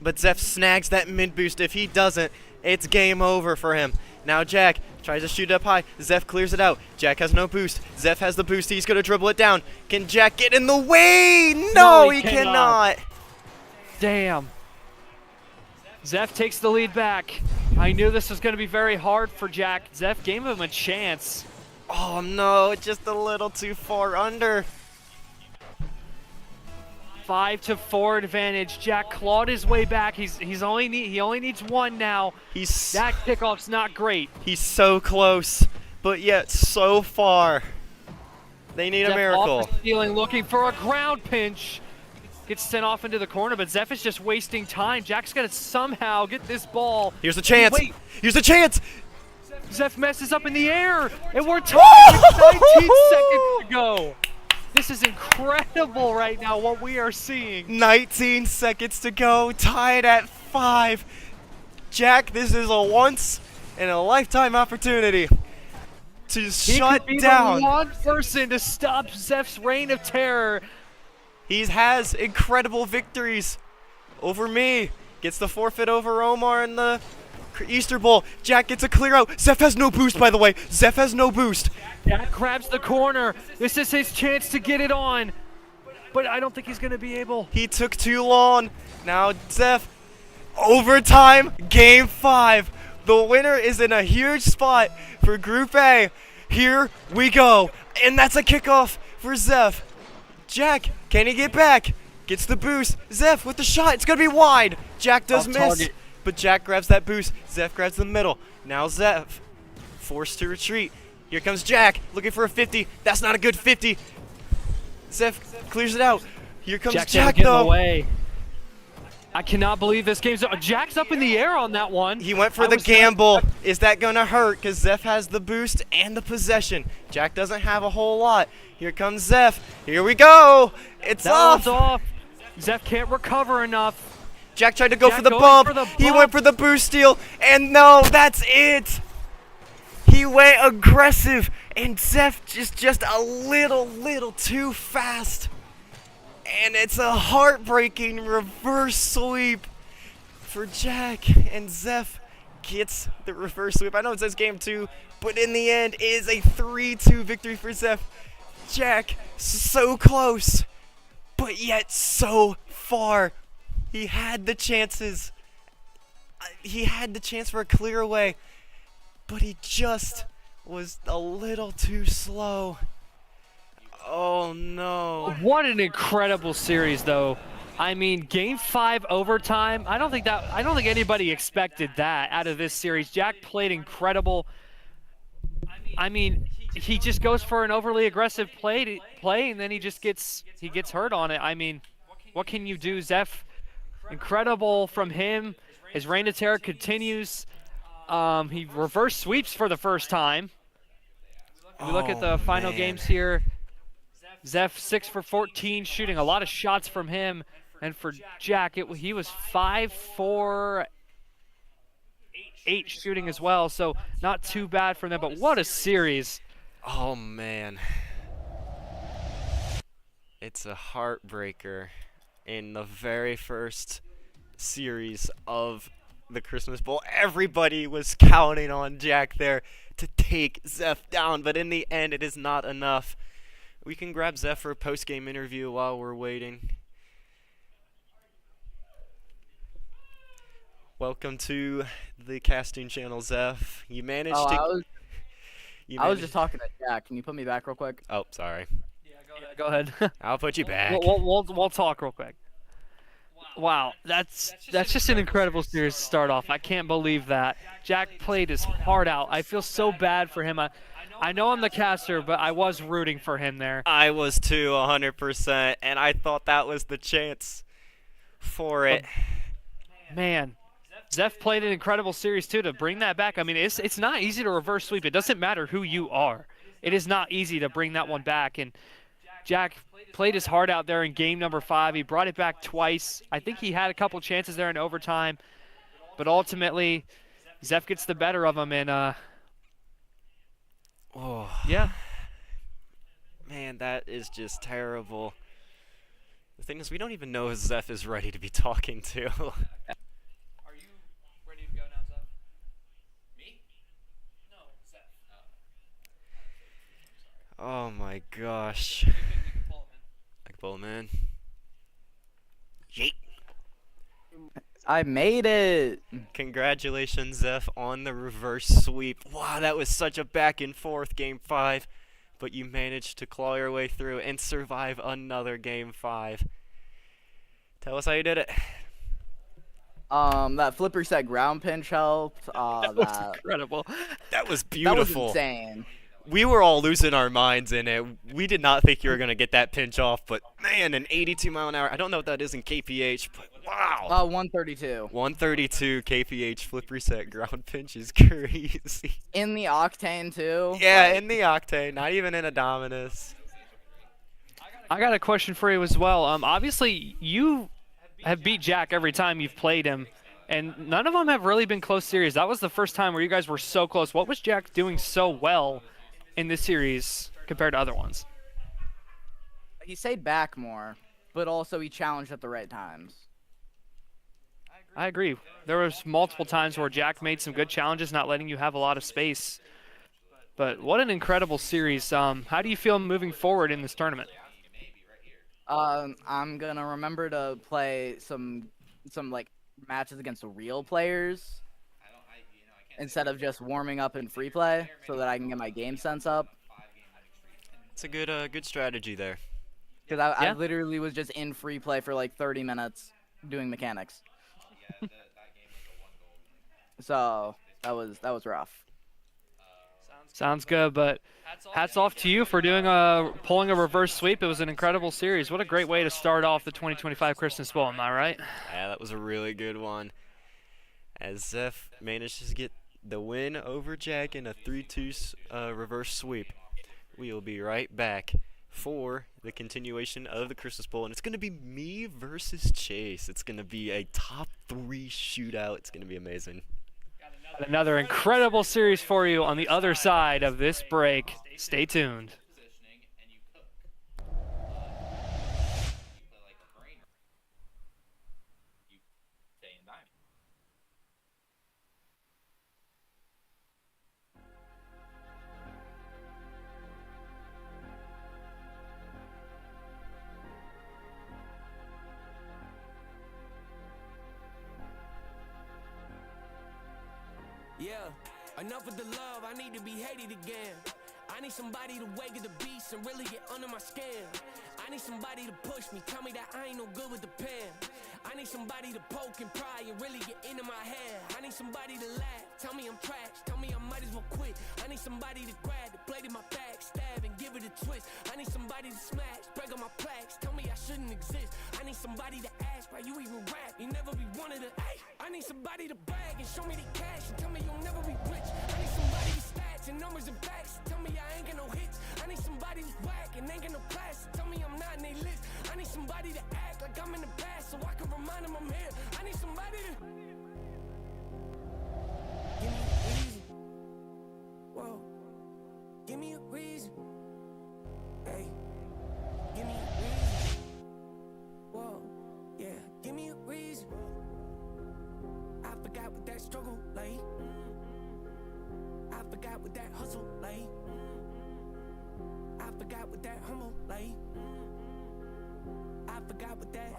but Zeph snags that mid boost. If he doesn't, it's game over for him. Now Jack tries to shoot up high. Zeph clears it out. Jack has no boost. Zeph has the boost. He's going to dribble it down. Can Jack get in the way? No, he cannot. Damn. Zeph takes the lead back. I knew this was going to be very hard for Jack. Zeph gave him a chance. Oh no, just a little too far under. 5-4 advantage. Jack clawed his way back. He only needs one now. That kickoff's not great. He's so close, but yet so far. They need a Zeph miracle. off the ceiling, looking for a ground pinch. Gets sent off into the corner, but Zeph is just wasting time. Jack's got to somehow get this ball. Here's a chance. Wait. Here's a chance. Zeph messes up in the air, and we're tied with 19 seconds to go. This is incredible right now, what we are seeing. 19 seconds to go, tied at 5. Jack, this is a once in a lifetime opportunity to He shut could be down. the one person to stop Zeph's reign of terror. He has incredible victories over me. Gets the forfeit over Omar in the Easter Bowl. Jack gets a clear out. Zeph has no boost, by the way. Zeph has no boost. Jack grabs the corner. This is his chance to get it on. But I don't think he's going to be able. He took too long. Now Zeph, overtime, game 5. The winner is in a huge spot for Group A. Here we go. And that's a kickoff for Zeph. Jack, can he get back? Gets the boost. Zeph with the shot. It's going to be wide. Jack does Off miss. target. But Jack grabs that boost. Zeph grabs the middle. Now Zeph forced to retreat. Here comes Jack looking for a 50. That's not a good 50. Zeph clears it out. Here comes Jack getting though. away. I cannot believe this game's Jack's up in the air on that one. He went for the gamble. Is that going to hurt? Because Zeph has the boost and the possession. Jack doesn't have a whole lot. Here comes Zeph. Here we go. It's That off. one's off. Zeph can't recover enough. Jack tried to go Jack for the going bump. for the He bump. went for the boost steal. And no, that's it. He went aggressive. And Zeph just a little too fast. And it's a heartbreaking reverse sweep for Jack. And Zeph gets the reverse sweep. I know it says game 2, but in the end, it is a 3-2 victory for Zeph. Jack, so close, but yet so far. He had the chances. He had the chance for a clear away, but he just was a little too slow. Oh no. What an incredible series, though. I mean, game 5 overtime. I don't think anybody expected that out of this series. Jack played incredible. I mean, he just goes for an overly aggressive play, and then he gets hurt on it. I mean, what can you do, Zeph? Incredible from him. His reign of terror continues. He reverse sweeps for the first time. We look at the final games here. Zeph 6 for 14, shooting a lot of shots from him, and for Jack, he was 5 for 8 shooting as well. So not too bad for them. But what a series! Oh man, it's a heartbreaker in the very first series of the Christmas Bowl. Everybody was counting on Jack there to take Zeph down, but in the end, it is not enough. We can grab Zeph for a post-game interview while we're waiting. Welcome to the casting channel, Zeph. You managed to. I was just talking to Jack. Can you put me back real quick? Oh, sorry. Yeah, go ahead. I'll put you back. We'll talk real quick. Wow, that's just an incredible series to start off. I can't believe that. Jack played his heart out. I feel so bad for him. I know I'm the caster, but I was rooting for him there. I was too, 100%, and I thought that was the chance for it. Man, Zeph played an incredible series too to bring that back. I mean, it's not easy to reverse sweep. It doesn't matter who you are. It is not easy to bring that one back, and Jack played his heart out there in game number 5. He brought it back twice. I think he had a couple chances there in overtime, but ultimately, Zeph gets the better of him, and yeah. Man, that is just terrible. The thing is, we don't even know if Zeph is ready to be talking to. Are you ready to go now, Zeph? Me? No, Zeph. Oh my gosh. I can pull him in. Yeet. I made it. Congratulations, Zeph, on the reverse sweep. Wow, that was such a back and forth game 5. But you managed to claw your way through and survive another game 5. Tell us how you did it. That flip reset ground pinch helped. That was incredible. That was That beautiful. was insane. We were all losing our minds in it. We did not think you were going to get that pinch off, but man, an 82 mile an hour. I don't know what that is in kph, but wow. 132. 132 kph flip reset ground pinch is crazy. In the octane too. Yeah, in the octane, not even in a Dominus. I got a question for you as well. Obviously, you have beat Jack every time you've played him, and none of them have really been close series. That was the first time where you guys were so close. What was Jack doing so well in this series compared to other ones? He stayed back more, but also he challenged at the right times. I agree. There was multiple times where Jack made some good challenges, not letting you have a lot of space. But what an incredible series. How do you feel moving forward in this tournament? I'm gonna remember to play some like matches against real players instead of just warming up in free play, so that I can get my game sense up. It's a good strategy there. Because I literally was just in free play for like 30 minutes doing mechanics. So that was rough. Sounds good, but hats off to you for pulling a reverse sweep. It was an incredible series. What a great way to start off the 2025 Christmas Bowl, am I right? Yeah, that was a really good one. As Zeph manages to get the win over Jack in a 3-2 reverse sweep. We will be right back for the continuation of the Christmas Bowl, and it's going to be me versus Chase. It's going to be a top 3 shootout. It's going to be amazing. Another incredible series for you on the other side of this break. Stay tuned. Yeah, enough with the love, I need to be hated again. I need somebody to wake at the beast and really get under my skin. I need somebody to push me, tell me that I ain't no good with the pen. I need somebody to poke and pry and really get into my head. I need somebody to laugh, tell me I'm trash, tell me I might as well quit. I need somebody to grab the blade in my back, stab and give it a twist. I need somebody to smash, break on my plaques, tell me I shouldn't exist. I need somebody to ask why you even rap, you never be one of the I need somebody to brag and show me the cash and tell me you'll never be rich. I need somebody with stats and numbers and facts, tell me I ain't got no hits. I need somebody who's whack and ain't got no class, tell me I'm not in they list. I need somebody to act like I'm in the past so I can remind them I'm here. I need somebody to give me a reason. Whoa, give me a reason. Hey, give me a reason. Whoa, yeah, give me a reason. I forgot what that struggle like. I forgot what that hustle like. I forgot what that humble like. I forgot what that.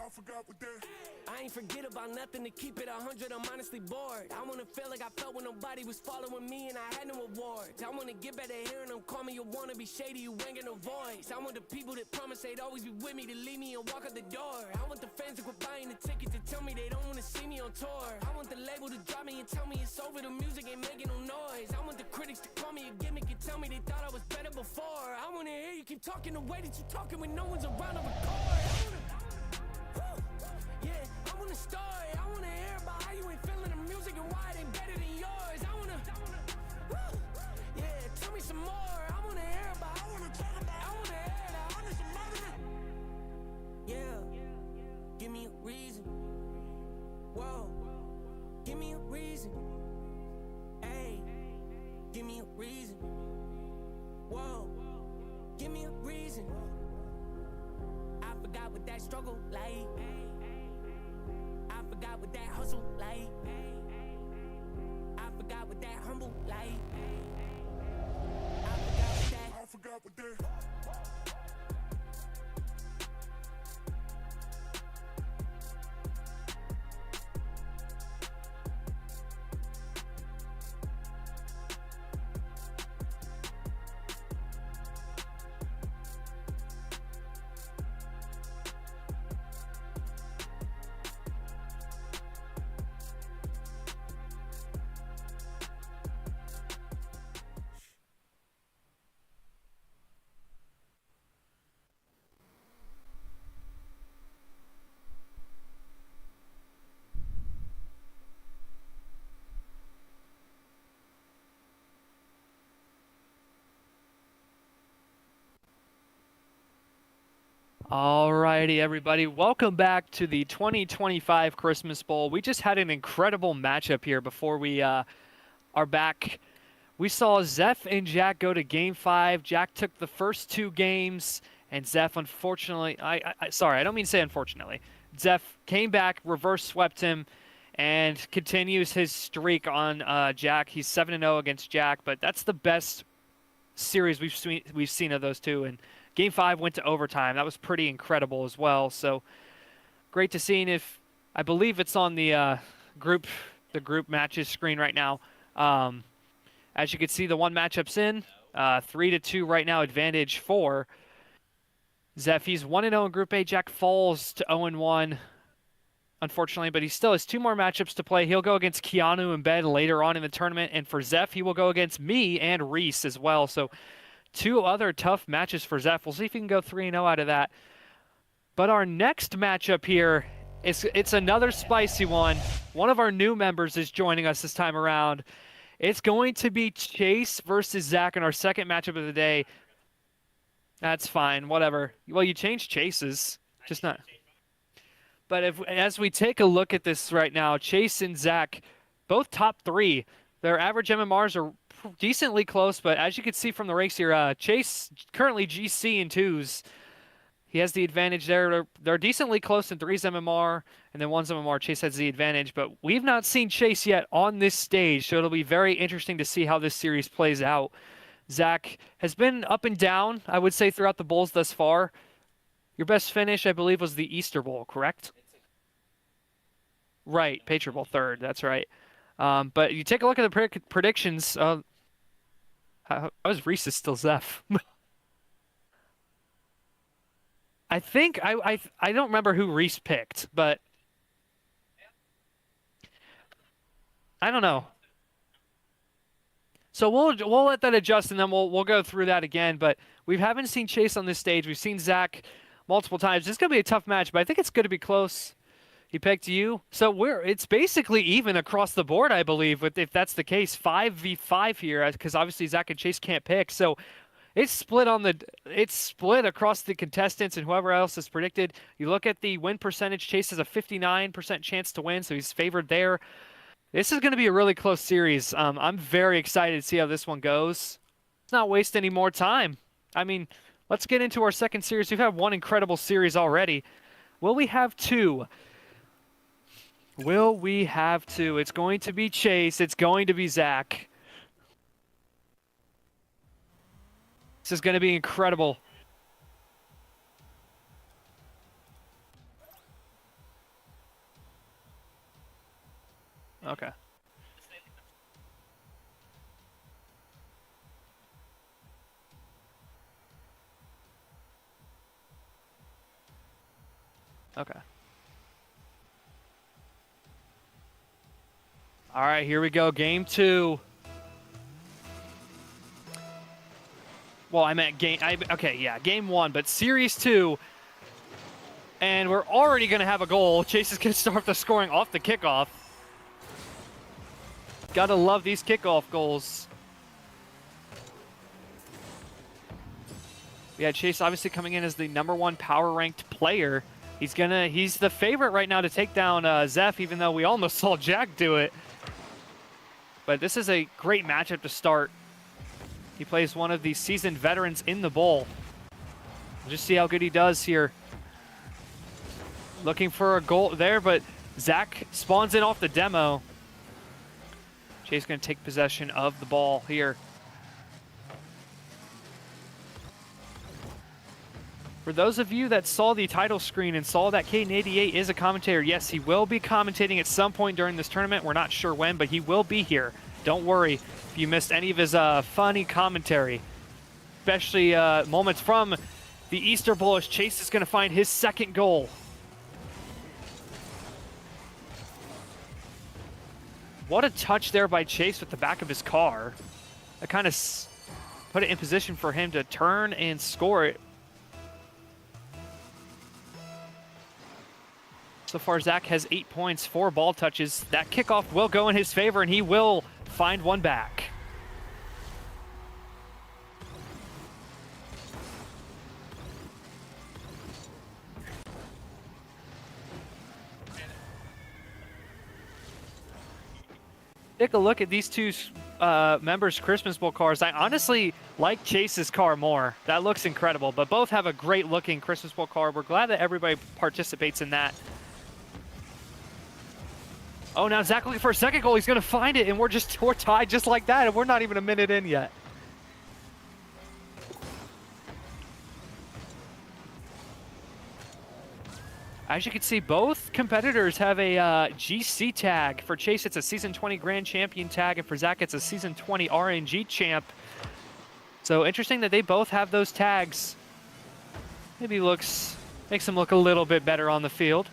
I ain't forget about nothing to keep it 100. I'm honestly bored. I wanna feel like I felt when nobody was following me and I had no awards. I wanna get better hearing them call me. You wanna be shady, you ain't got no voice. I want the people that promise they'd always be with me to leave me and walk out the door. I want the fans to quit buying the ticket to tell me they don't wanna see me on tour. I want the label to drop me and tell me it's over. The music ain't making no noise. I want the critics to call me a gimmick and tell me they thought I was better before. I wanna hear you keep talking the way that you talking when no one's around to record. Yeah, I wanna start. I wanna hear about how you ain't feeling the music and why it ain't better than yours. I wanna, yeah, tell me some more. I wanna hear about. I wanna hear that. I need somebody to Give me a reason. Hey, give me a reason. Whoa, give me a reason. I forgot what that struggle like. I forgot what that hustle like. I forgot what that humble like. I forgot what that. Alrighty, everybody. Welcome back to the 2025 Christmas Bowl. We just had an incredible matchup here before we are back. We saw Zeph and Jack go to Game 5. Jack took the first 2 games, and Zeph, unfortunately, sorry, I don't mean to say unfortunately. Zeph came back, reverse swept him, and continues his streak on Jack. He's 7-0 against Jack, but that's the best series we've seen of those two. And Game 5 went to overtime. That was pretty incredible as well. So great to see. And if I believe it's on the group matches screen right now. As you can see, the one matchup's in 3-2 right now, advantage for Zeph. He's 1-0 in Group A. Jack falls to 0-1, unfortunately, but he still has 2 more matchups to play. He'll go against Keanu and Ben later on in the tournament, and for Zeph, he will go against me and Reese as well. So 2 other tough matches for Zeph. We'll see if he can go 3-0 out of that. But our next matchup here, it's another spicy one. One of our new members is joining us this time around. It's going to be Chase versus Zach in our second matchup of the day. That's fine, whatever. Well, you changed Chase's, just not. But as we take a look at this right now, Chase and Zach, both top 3. Their average MMRs are decently close, but as you can see from the race here, Chase currently GC in 2s. He has the advantage there. They're decently close in 3's MMR, and then 1's MMR. Chase has the advantage, but we've not seen Chase yet on this stage, so it'll be very interesting to see how this series plays out. Zach has been up and down, I would say, throughout the bowls thus far. Your best finish, I believe, was the Easter Bowl, correct? Right, Patriot Bowl 3rd, that's right. But you take a look at the predictions. How is Reese still Zeph? I think I don't remember who Reese picked, but I don't know. So we'll let that adjust, and then we'll go through that again. But we haven't seen Chase on this stage. We've seen Zach multiple times. This is gonna be a tough match, but I think it's gonna be close. He picked you, so it's basically even across the board, I believe. If that's the case, 5v5 here, because obviously Zach and Chase can't pick. So it's split across the contestants and whoever else is predicted. You look at the win percentage. Chase has a 59% chance to win, so he's favored there. This is going to be a really close series. I'm very excited to see how this one goes. Let's not waste any more time. I mean, let's get into our second series. We've had one incredible series already. Will we have 2? Will we have 2? It's going to be Chase. It's going to be Zach. This is going to be incredible. Okay. Okay. All right, here we go. Game 2. Well, I meant game. Game 1, but Series 2. And we're already going to have a goal. Chase is going to start the scoring off the kickoff. Gotta love these kickoff goals. Yeah, Chase obviously coming in as the #1 power ranked player He's the favorite right now to take down Zeph, even though we almost saw Jack do it. But this is a great matchup to start. He plays one of the seasoned veterans in the bowl. We'll just see how good he does here. Looking for a goal there, but Zach spawns in off the demo. Chase going to take possession of the ball here. For those of you that saw the title screen and saw that Caden88 is a commentator, yes, he will be commentating at some point during this tournament. We're not sure when, but he will be here. Don't worry if you missed any of his funny commentary, especially moments from the Easter Bowl as Chase is going to find his second goal. What a touch there by Chase with the back of his car. That kind of put it in position for him to turn and score it. So far, Zach has 8 points, 4 ball touches. That kickoff will go in his favor, and he will find one back. Take a look at these two members' Christmas Bowl cars. I honestly like Chase's car more. That looks incredible, but both have a great-looking Christmas Bowl car. We're glad that everybody participates in that. Oh, now Zach looking for a second goal. He's going to find it, and we're tied just like that, and we're not even a minute in yet. As you can see, both competitors have a GC tag. For Chase, it's a Season 20 Grand Champion tag, and for Zach, it's a Season 20 RNG Champ. So interesting that they both have those tags. Maybe makes them look a little bit better on the field.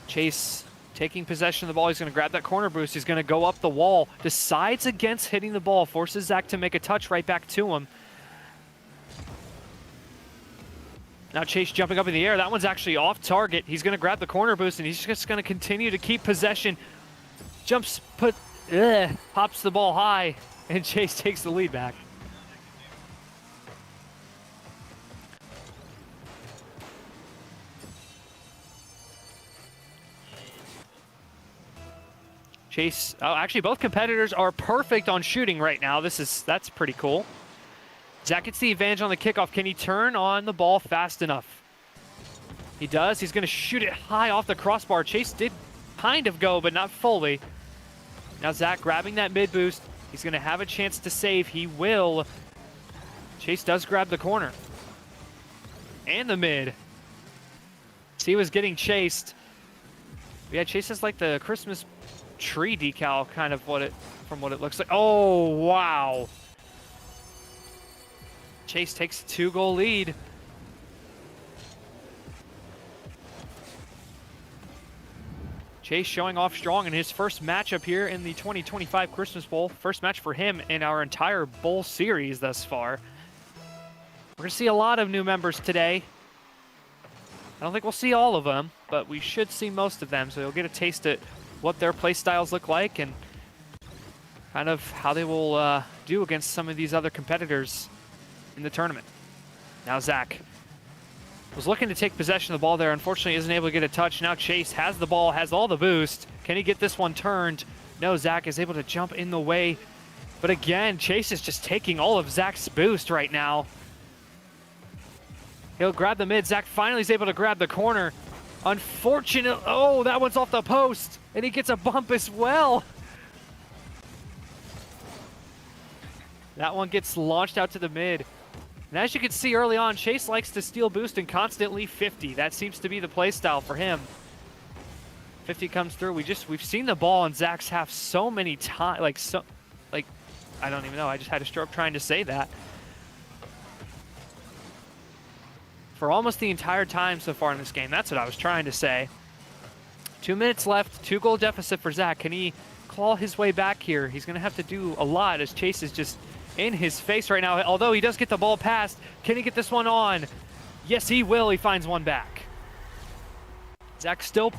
Chase taking possession of the ball. He's going to grab that corner boost. He's going to go up the wall. Decides against hitting the ball. Forces Zach to make a touch right back to him. Now Chase jumping up in the air. That one's actually off target. He's going to grab the corner boost, and he's just going to continue to keep possession. Pops the ball high, and Chase takes the lead back. Chase, actually both competitors are perfect on shooting right now. That's pretty cool. Zach gets the advantage on the kickoff. Can he turn on the ball fast enough? He does. He's going to shoot it high off the crossbar. Chase did kind of go, but not fully. Now Zach grabbing that mid boost. He's going to have a chance to save. He will. Chase does grab the corner. And the mid. So he was getting chased. Yeah, Chase is like the Christmas tree decal, kind of from what it looks like. Oh, wow. Chase takes a 2-goal lead. Chase showing off strong in his first matchup here in the 2025 Christmas Bowl. First match for him in our entire bowl series thus far. We're going to see a lot of new members today. I don't think we'll see all of them, but we should see most of them, so you'll get a taste at what their play styles look like and kind of how they will do against some of these other competitors in the tournament. Now Zach was looking to take possession of the ball there. Unfortunately, isn't able to get a touch. Now Chase has the ball, has all the boost. Can he get this one turned? No, Zach is able to jump in the way. But again, Chase is just taking all of Zach's boost right now. He'll grab the mid. Zach finally is able to grab the corner. Unfortunate. Oh, that one's off the post. And he gets a bump as well. That one gets launched out to the mid. And as you can see early on, Chase likes to steal boost and constantly 50. That seems to be the play style for him. 50 comes through. We've seen the ball in Zach's half so many times. I don't even know. I just had a stroke trying to say that. For almost the entire time so far in this game. That's what I was trying to say. 2 minutes left, 2-goal deficit for Zach. Can he claw his way back here? He's going to have to do a lot as Chase is just in his face right now. Although he does get the ball passed, can he get this one on? Yes, he will. He finds one back. Zach still...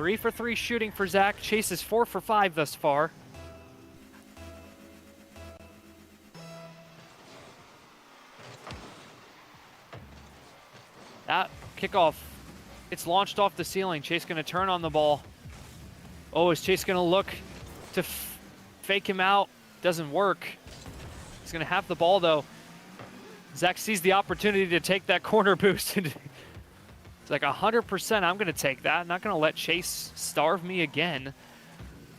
3 for 3 shooting for Zach. Chase is 4 for 5 thus far. That kickoff, it's launched off the ceiling. Chase going to turn on the ball. Oh, is Chase going to look to fake him out? Doesn't work. He's going to have the ball, though. Zach sees the opportunity to take that corner boost. It's like 100%. I'm going to take that. Not going to let Chase starve me again.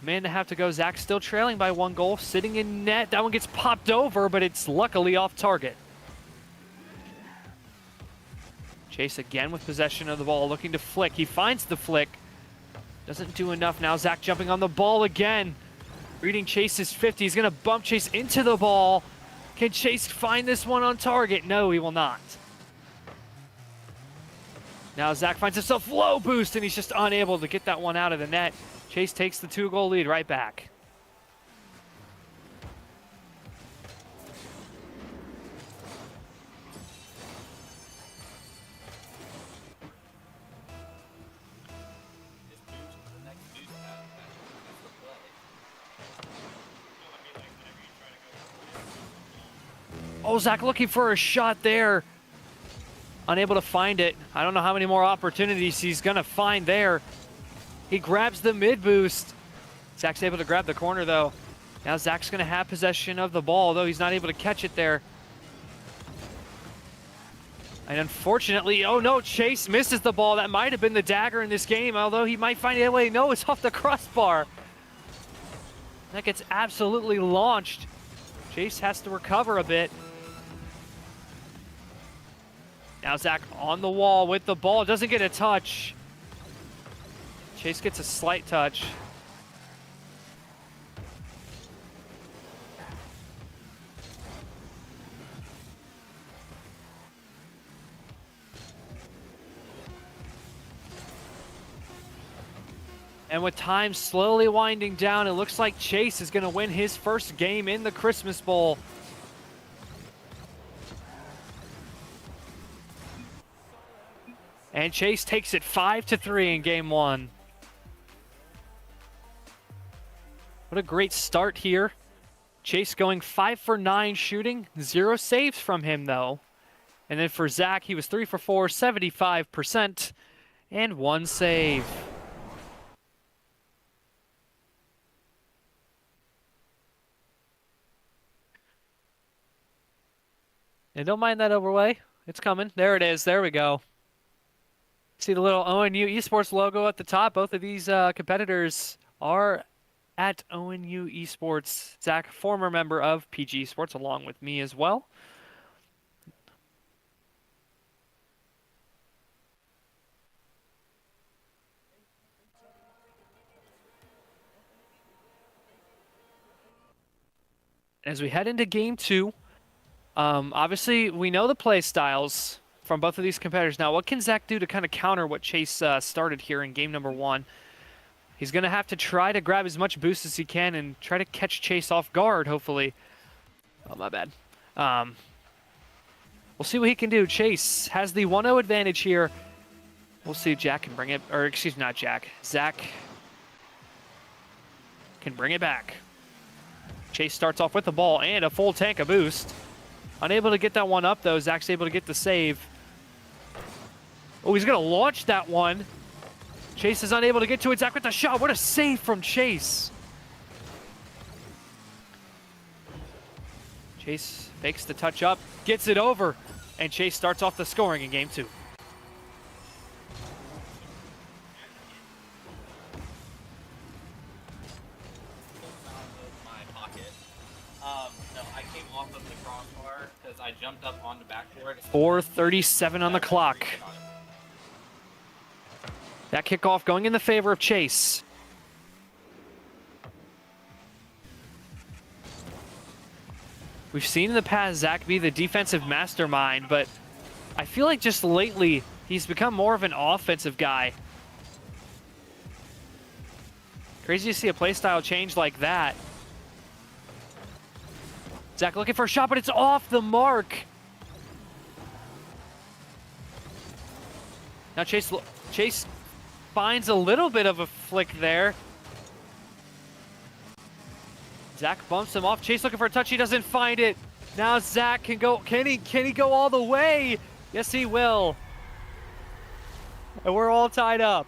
Man to have to go. Zach still trailing by 1 goal. Sitting in net. That one gets popped over, but it's luckily off target. Chase again with possession of the ball, looking to flick. He finds the flick. Doesn't do enough now. Zach jumping on the ball again. Reading Chase's 50. He's going to bump Chase into the ball. Can Chase find this one on target? No, he will not. Now Zach finds himself low boost, and he's just unable to get that one out of the net. Chase takes the 2-goal lead right back. Oh, Zach looking for a shot there. Unable to find it. I don't know how many more opportunities he's going to find there. He grabs the mid boost. Zach's able to grab the corner, though. Now Zach's going to have possession of the ball, though he's not able to catch it there. And unfortunately, oh no, Chase misses the ball. That might have been the dagger in this game, although he might find it anyway. No, it's off the crossbar. That gets absolutely launched. Chase has to recover a bit. Now Zach on the wall with the ball. Doesn't get a touch. Chase gets a slight touch. And with time slowly winding down, it looks like Chase is going to win his first game in the Christmas Bowl. And Chase takes it 5-3 in game 1. What a great start here. Chase going 5 for 9 shooting. 0 saves from him, though. And then for Zach, he was 3 for 4, 75%, and 1 save. And don't mind that overlay. It's coming. There it is. There we go. See the little ONU Esports logo at the top. Both of these competitors are at ONU Esports. Zach, former member of PG Sports, along with me as well. As we head into game 2, obviously we know the play styles from both of these competitors. Now, what can Zach do to kind of counter what Chase started here in game number 1? He's going to have to try to grab as much boost as he can and try to catch Chase off guard, hopefully. Oh, my bad. We'll see what he can do. Chase has the 1-0 advantage here. We'll see if Jack can bring it, or excuse me, not Jack. Zach can bring it back. Chase starts off with the ball and a full tank of boost. Unable to get that one up, though. Zach's able to get the save. Oh, he's going to launch that one. Chase is unable to get to it. Zach with the shot. What a save from Chase. Chase fakes the touch up, gets it over, and Chase starts off the scoring in game 2. I jumped up on the backboard. 4:37 on the clock. That kickoff going in the favor of Chase. We've seen in the past Zach be the defensive mastermind, but I feel like just lately he's become more of an offensive guy. Crazy to see a playstyle change like that. Zach looking for a shot, but it's off the mark. Now Chase finds a little bit of a flick there. Zach bumps him off. Chase looking for a touch. He doesn't find it. Now Zach can go. Can he go all the way? Yes, he will. And we're all tied up.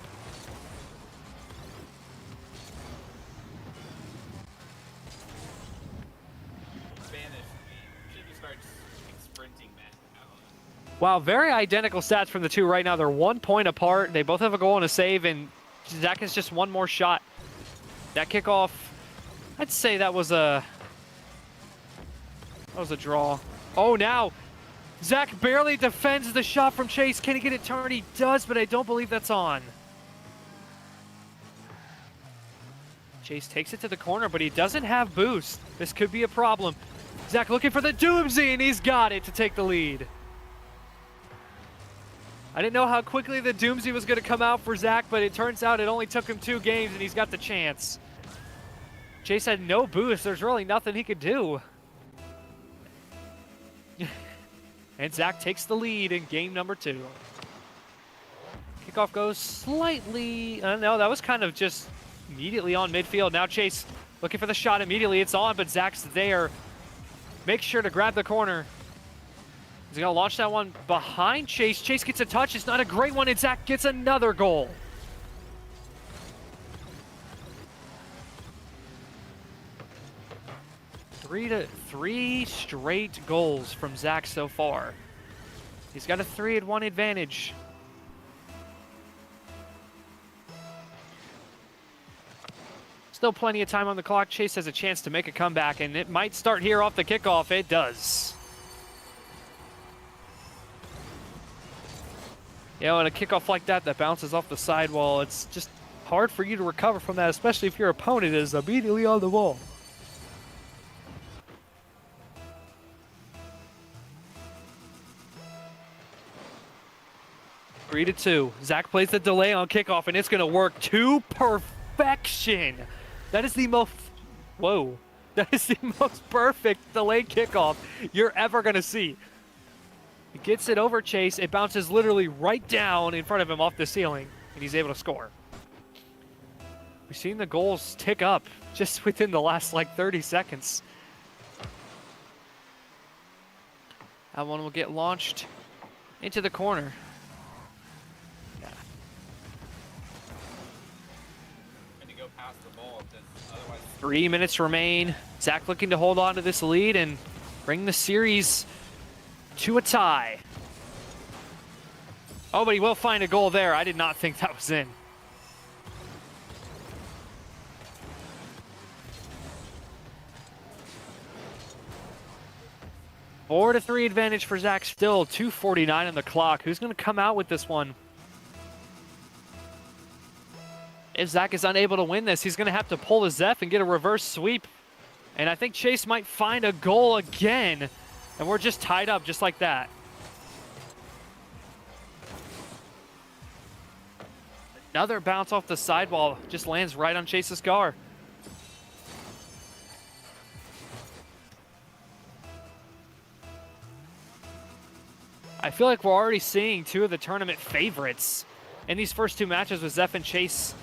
Wow, very identical stats from the two right now. They're 1 point apart. They both have a goal and a save, and Zach has just one more shot. That kickoff, I'd say that was a draw. Oh, now Zach barely defends the shot from Chase. Can he get it turned? He does, but I don't believe that's on. Chase takes it to the corner, but he doesn't have boost. This could be a problem. Zach looking for the Doomsday, and he's got it to take the lead. I didn't know how quickly the Doomsday was going to come out for Zach, but it turns out it only took him 2 games, and he's got the chance. Chase had no boost. There's really nothing he could do. And Zach takes the lead in game number 2. Kickoff goes slightly... no, that was kind of just immediately on midfield. Now Chase looking for the shot immediately. It's on, but Zach's there. Make sure to grab the corner. He's going to launch that one behind Chase. Chase gets a touch. It's not a great one, and Zach gets another goal. Three straight goals from Zach so far. He's got a 3-1 advantage. Still plenty of time on the clock. Chase has a chance to make a comeback, and it might start here off the kickoff. It does. You know, in a kickoff like that bounces off the sidewall, it's just hard for you to recover from that, especially if your opponent is immediately on the ball. Three to 2. Zach plays the delay on kickoff, and it's going to work to perfection. That is the most... Whoa. That is the most perfect delayed kickoff you're ever going to see. He gets it over Chase. It bounces literally right down in front of him off the ceiling, and he's able to score. We've seen the goals tick up just within the last, 30 seconds. That one will get launched into the corner. Yeah. 3 minutes remain. Zach looking to hold on to this lead and bring the series to a tie. Oh, but he will find a goal there. I did not think that was in. Four to 3 advantage for Zach still. 2:49 on the clock. Who's going to come out with this one? If Zach is unable to win this, he's going to have to pull the Zeph and get a reverse sweep. And I think Chase might find a goal again. And we're just tied up just like that. Another bounce off the sidewall. Just lands right on Chase's car. I feel like we're already seeing 2 of the tournament favorites in these first 2 matches, with Zeph and Chase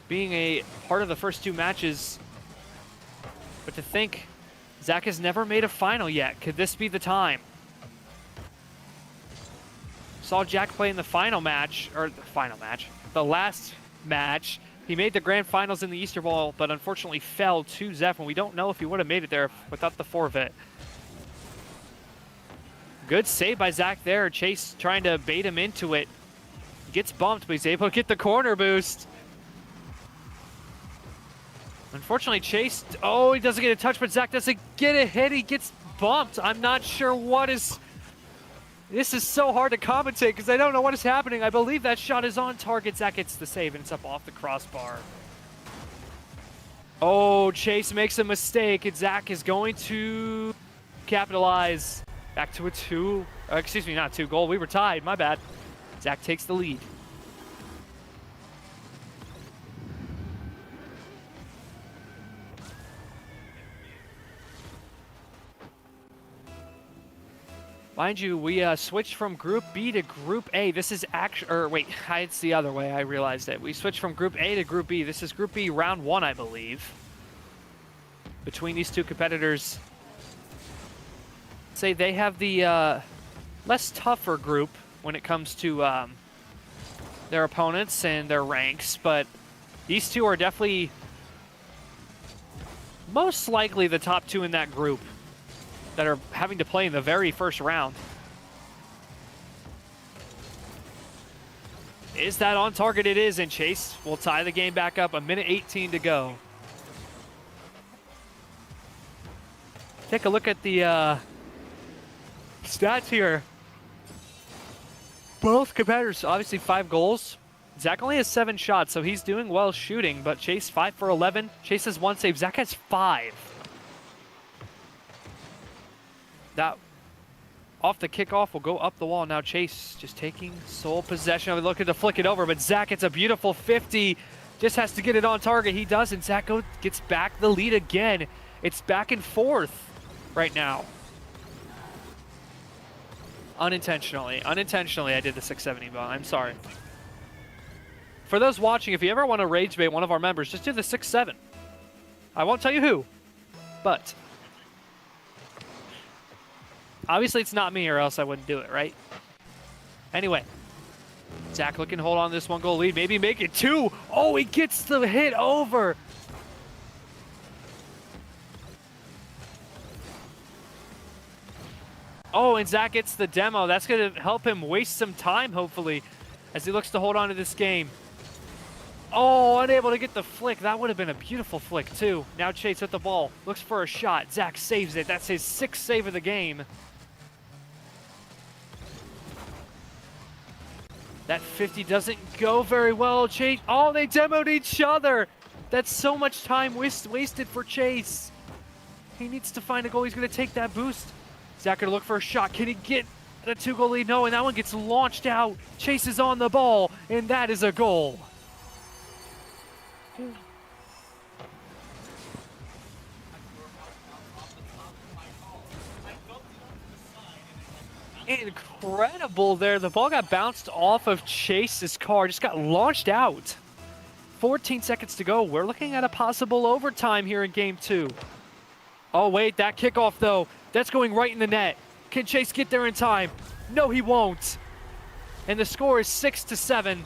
being a part of the first 2 matches. But to think Zach has never made a final yet. Could this be the time? Saw Jack play in the final match, or the last match. He made the grand finals in the Easter Bowl, but unfortunately fell to Zeph, and we don't know if he would have made it there without the forfeit. Good save by Zach there. Chase trying to bait him into it. Gets bumped, but he's able to get the corner boost. Unfortunately, Chase, he doesn't get a touch, but Zach doesn't get a hit. He gets bumped. I'm not sure what is... This is so hard to commentate because I don't know what is happening. I believe that shot is on target. Zach gets the save, and it's up off the crossbar. Oh, Chase makes a mistake, and Zach is going to capitalize. Back to a 2, excuse me, not 2 goal. We were tied, my bad. Zach takes the lead. Mind you, we switched from Group B to Group A. This is actually, or wait, it's the other way. I realized it. We switched from Group A to Group B. This is Group B round 1, I believe. Between these two competitors, say they have the less tougher group when it comes to their opponents and their ranks, but these two are definitely most likely the top 2 in that group that are having to play in the very first round. Is that on target? It is, and Chase will tie the game back up. 1:18 to go. Take a look at the stats here. Both competitors, obviously 5 goals. Zach only has 7 shots, so he's doing well shooting, but Chase 5 for 11. Chase has 1 save. Zach has 5. That off the kickoff will go up the wall. Now Chase just taking sole possession of it, looking to flick it over, but Zach gets a beautiful 50. Just has to get it on target. He does, and Zach gets back the lead again. It's back and forth right now. Unintentionally I did the 670 ball. I'm sorry. For those watching, if you ever want to rage bait one of our members, just do the 6-7. I won't tell you who, but obviously it's not me or else I wouldn't do it, right? Anyway, Zach looking to hold on to this 1-goal lead, maybe make it 2. Oh, he gets the hit over. Oh, and Zach gets the demo. That's going to help him waste some time, hopefully, as he looks to hold on to this game. Oh, unable to get the flick. That would have been a beautiful flick, too. Now Chase at the ball. Looks for a shot. Zach saves it. That's his 6th save of the game. That 50 doesn't go very well. Chase. Oh, they demoed each other. That's so much time wasted for Chase. He needs to find a goal. He's going to take that boost. Zach going to look for a shot. Can he get the 2-goal lead? No, and that one gets launched out. Chase is on the ball, and that is a goal. Incredible there. The ball got bounced off of Chase's car, just got launched out. 14 seconds to go. We're looking at a possible overtime here in game 2. Oh, wait, that kickoff, though. That's going right in the net. Can Chase get there in time? No, he won't. And the score is 6-7.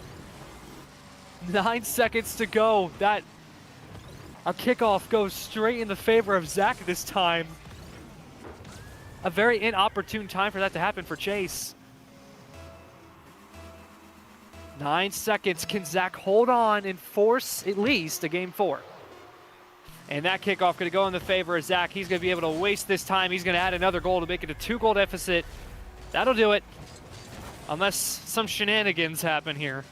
9 seconds to go. A kickoff goes straight in the favor of Zach this time. A very inopportune time for that to happen for Chase. 9 seconds. Can Zach hold on and force at least a game 4? And that kickoff going to go in the favor of Zach. He's going to be able to waste this time. He's going to add another goal to make it a 2-goal deficit. That'll do it. Unless some shenanigans happen here.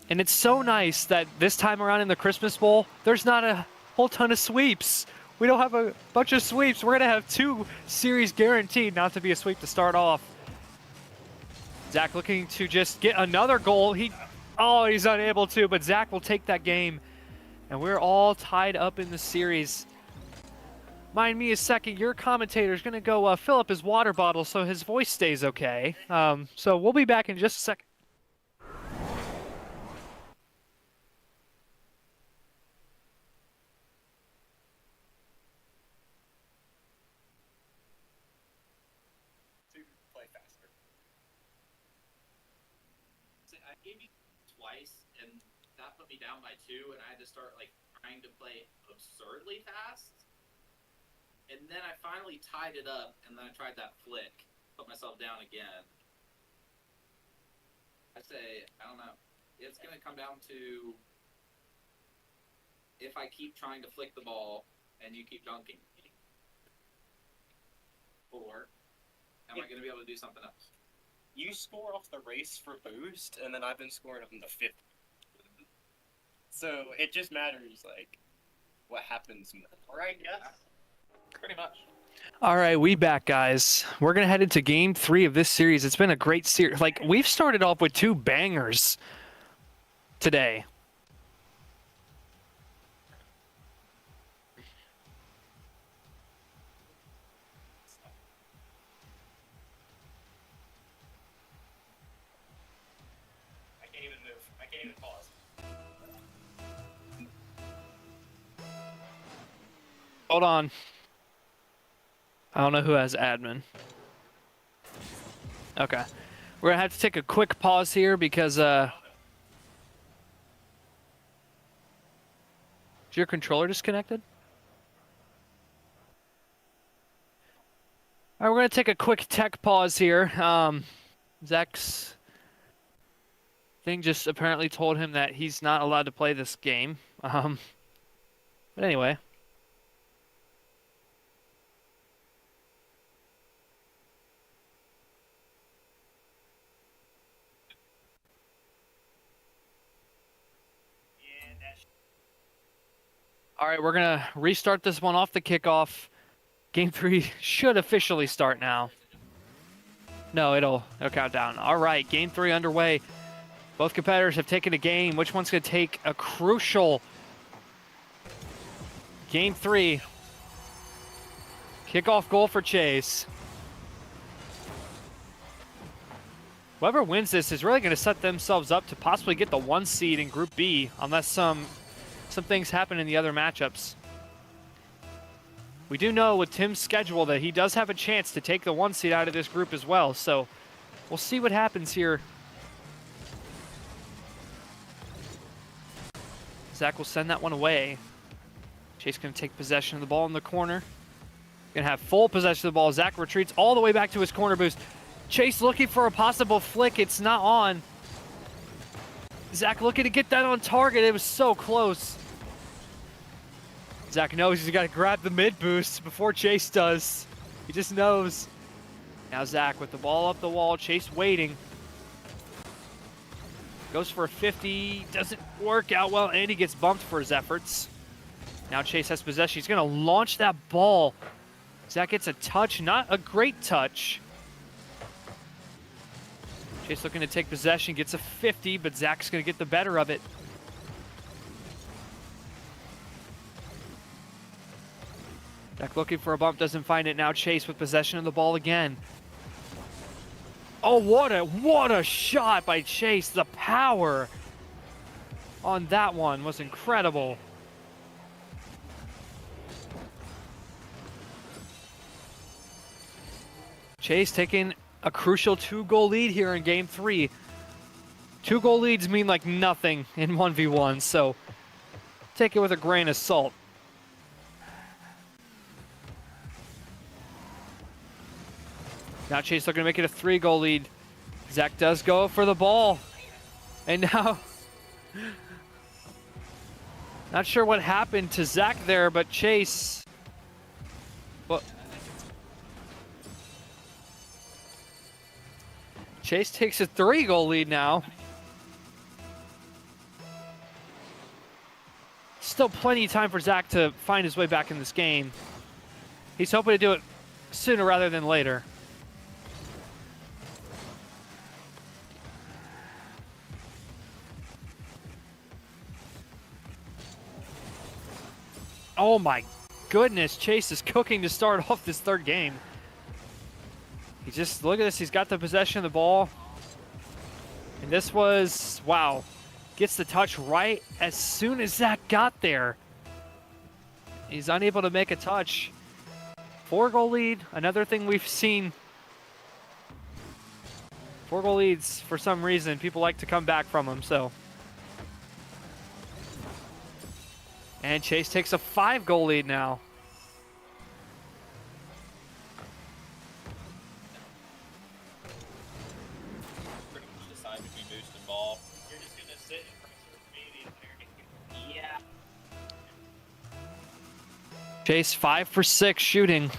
And it's so nice that this time around in the Christmas Bowl, there's not a whole ton of sweeps. We don't have a bunch of sweeps. We're going to have 2 series guaranteed not to be a sweep to start off. Zach looking to just get another goal. He's unable to, but Zach will take that game. And we're all tied up in the series. Mind me a second, your commentator is going to go fill up his water bottle so his voice stays okay. So we'll be back in just a second. I gave you twice, and that put me down by 2, and I had to start trying to play absurdly fast. And then I finally tied it up, and then I tried that flick, put myself down again. I say, I don't know. It's gonna come down to if I keep trying to flick the ball and you keep dunking me, or am I gonna be able to do something else? You score off the race for boost, and then I've been scoring on the 50. So it just matters, what happens more, I guess. Pretty much. All right, we back, guys. We're going to head into game 3 of this series. It's been a great series. We've started off with 2 bangers. today. I can't even move. I can't even pause. Hold on. I don't know who has admin. Okay. We're going to have to take a quick pause here because, is your controller disconnected? All right, we're going to take a quick tech pause here. Zach's thing just apparently told him that he's not allowed to play this game. But anyway. All right, we're going to restart this one off the kickoff. Game 3 should officially start now. No, it'll count down. All right, Game 3 underway. Both competitors have taken a game. Which one's going to take a crucial Game 3? Kickoff goal for Chase. Whoever wins this is really going to set themselves up to possibly get the 1 seed in Group B, unless some things happen in the other matchups. We do know with Tim's schedule that he does have a chance to take the 1 seed out of this group as well, so we'll see what happens here. Zach will send that one away. Chase going to take possession of the ball in the corner. Going to have full possession of the ball. Zach retreats all the way back to his corner boost. Chase looking for a possible flick. It's not on. Zach looking to get that on target. It was so close. Zach knows he's got to grab the mid boost before Chase does. He just knows. Now Zach with the ball up the wall. Chase waiting. Goes for a 50. Doesn't work out well, and he gets bumped for his efforts. Now Chase has possession. He's going to launch that ball. Zach gets a touch. Not a great touch. Chase looking to take possession. Gets a 50, but Zach's going to get the better of it. Zach looking for a bump, doesn't find it. Now Chase with possession of the ball again. Oh, what a shot by Chase. The power on that one was incredible. Chase taking a crucial 2-goal lead here in Game 3. 2-goal leads mean like nothing in 1v1, so take it with a grain of salt. Now Chase looking to make it a 3-goal lead. Zach does go for the ball. And now, not sure what happened to Zach there, but Chase, well, Chase takes a 3-goal lead now. Still plenty of time for Zach to find his way back in this game. He's hoping to do it sooner rather than later. Oh my goodness, Chase is cooking to start off this 3rd game. He just, look at this, he's got the possession of the ball. And this was, wow, gets the touch right as soon as Zach got there. He's unable to make a touch. 4-goal lead, another thing we've seen. 4-goal leads, for some reason, people like to come back from them, so. And Chase takes a 5-goal lead now. Pretty much decide if you boost the ball. You're just gonna sit and press your speed. Yeah. Chase 5 for 6 shooting.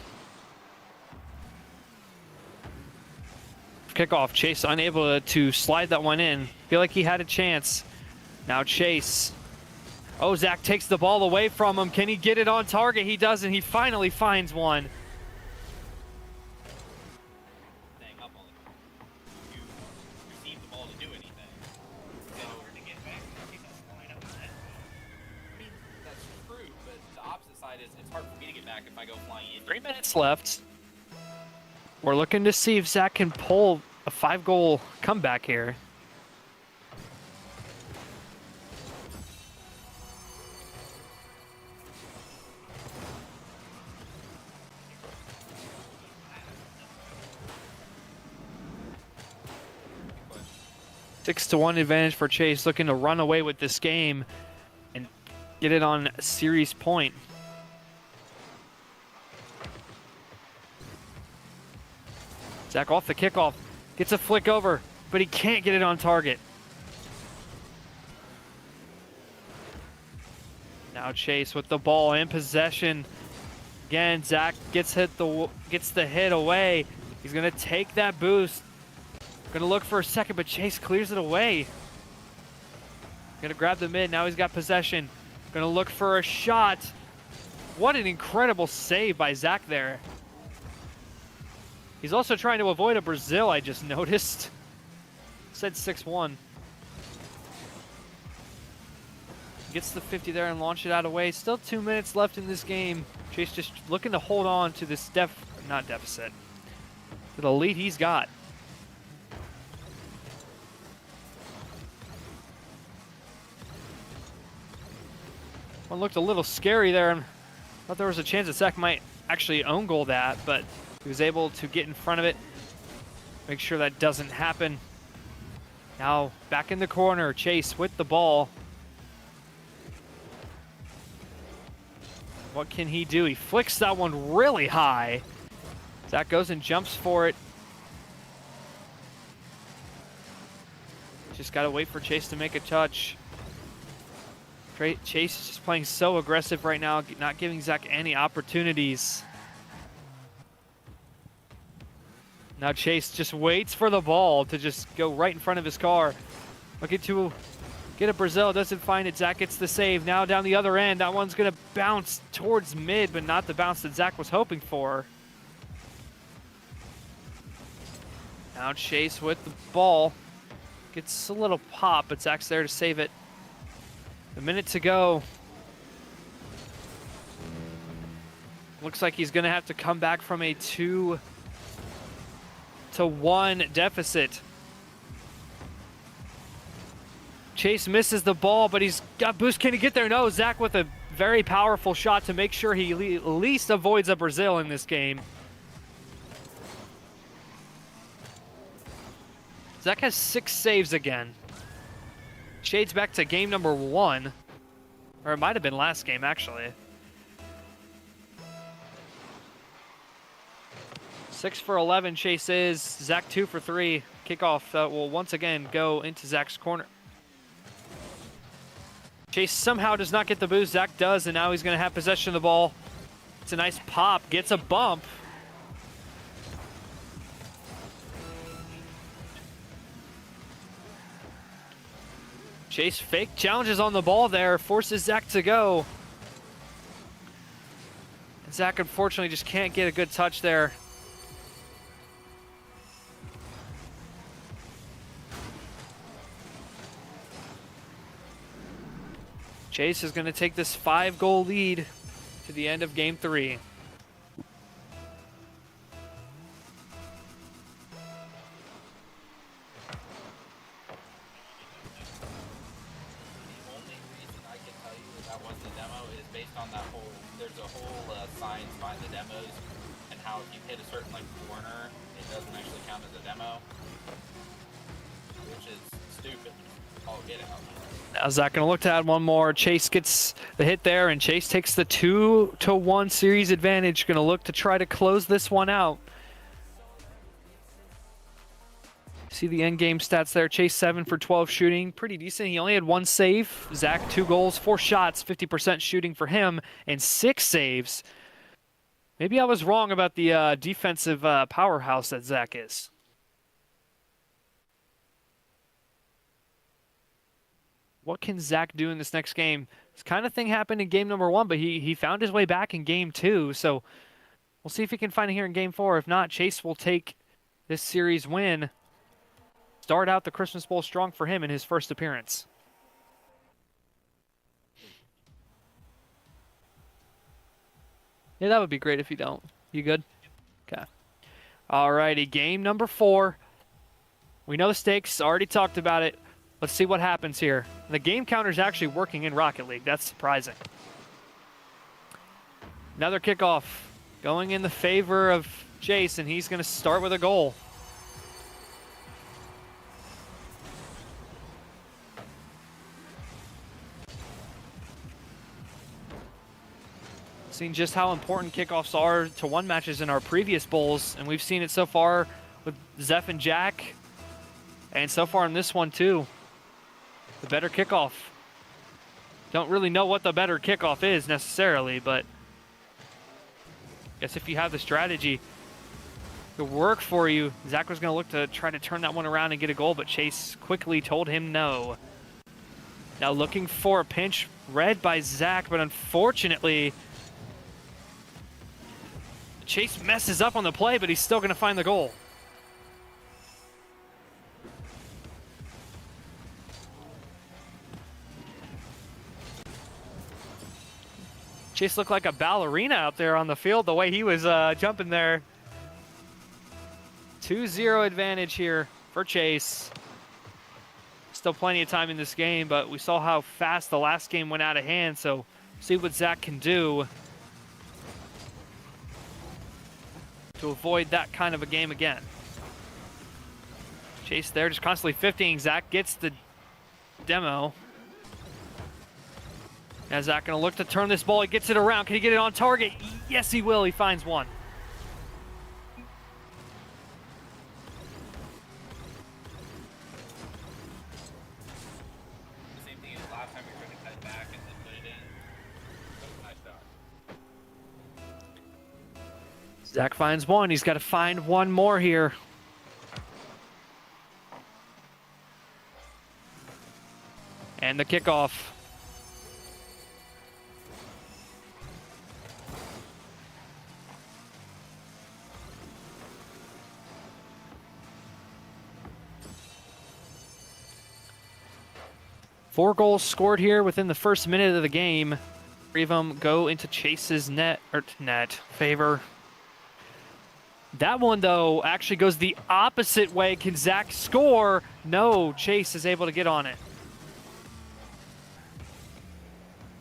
Kickoff, Chase unable to slide that one in. Feel like he had a chance. Now Chase. Oh, Zach takes the ball away from him. Can he get it on target? He doesn't. He finally finds one. Staying up on it. You receive the ball to do anything. In order to get back to the 3 minutes left. We're looking to see if Zach can pull a 5-goal comeback here. Six to 1 advantage for Chase, looking to run away with this game and get it on series point. Zach off the kickoff, gets a flick over, but he can't get it on target. Now Chase with the ball in possession. Again, Zach gets the hit away. He's gonna take that boost. Gonna look for a second, but Chase clears it away. Gonna grab the mid, now he's got possession. Gonna look for a shot. What an incredible save by Zach there. He's also trying to avoid a Brazil, I just noticed. Said 6-1. Gets the 50 there and launch it out away. Still 2 minutes left in this game. Chase just looking to hold on to this not deficit, to the lead he's got. One looked a little scary there, and thought there was a chance that Zach might actually own goal that, but he was able to get in front of it, make sure that doesn't happen. Now back in the corner, Chase with the ball. What can he do? He flicks that one really high. Zach goes and jumps for it. Just gotta wait for Chase to make a touch. Chase is just playing so aggressive right now, not giving Zach any opportunities. Now Chase just waits for the ball to just go right in front of his car. Looking to get a Brazil, doesn't find it. Zach gets the save. Now down the other end, that one's gonna bounce towards mid, but not the bounce that Zach was hoping for. Now Chase with the ball. Gets a little pop, but Zach's there to save it. A minute to go. Looks like he's gonna have to come back from a 2-1 deficit. Chase misses the ball, but he's got boost. Can he get there? No, Zach with a very powerful shot to make sure he at least avoids a Brazil in this game. Zach has 6 saves again. Shades back to game number 1. Or it might have been last game, actually. 6 for 11, Chase is. Zach 2 for 3. Kickoff will once again go into Zach's corner. Chase somehow does not get the boost. Zach does, and now he's going to have possession of the ball. It's a nice pop. Gets a bump. Chase fake challenges on the ball there, forces Zach to go. And Zach unfortunately just can't get a good touch there. Chase is going to take this 5-goal lead to the end of game 3. Now Zach gonna look to add one more. Chase gets the hit there, and Chase takes the 2-1 series advantage. Gonna look to try to close this one out. See the end game stats there. Chase 7 for 12 shooting, pretty decent. He only had 1 save. Zach 2 goals, 4 shots, 50% shooting for him, and 6 saves. Maybe I was wrong about the defensive powerhouse that Zach is. What can Zach do in this next game? This kind of thing happened in game number 1, but he found his way back in game 2. So we'll see if he can find it here in game 4. If not, Chase will take this series win. Start out the Christmas Bowl strong for him in his first appearance. Yeah, that would be great if you don't. You good? Okay. Alrighty, game number 4. We know the stakes, already talked about it. Let's see what happens here. The game counter is actually working in Rocket League. That's surprising. Another kickoff going in the favor of Chase, and he's going to start with a goal. Seen just how important kickoffs are to one matches in our previous bowls, and we've seen it so far with Zeph and Jack, and so far in this one too. The better kickoff. Don't really know what the better kickoff is necessarily, but I guess if you have the strategy to work for you, Zach was going to look to try to turn that one around and get a goal, but Chase quickly told him no. Now looking for a pinch read by Zach, but unfortunately Chase messes up on the play, but he's still going to find the goal. Chase looked like a ballerina out there on the field, the way he was jumping there. 2-0 advantage here for Chase. Still plenty of time in this game, but we saw how fast the last game went out of hand, so see what Zach can do to avoid that kind of a game again. Chase there just constantly 50ing. Zach gets the demo. Now Zach gonna look to turn this ball. He gets it around. Can he get it on target? Yes, he will. He finds one. The same thing as last time we were going to cut it back and then put it in. That was a nice shot. Zach finds one. He's got to find one more here. And the kickoff. Four goals scored here within the first minute of the game. 3 of them go into Chase's favor. That one, though, actually goes the opposite way. Can Zach score? No, Chase is able to get on it.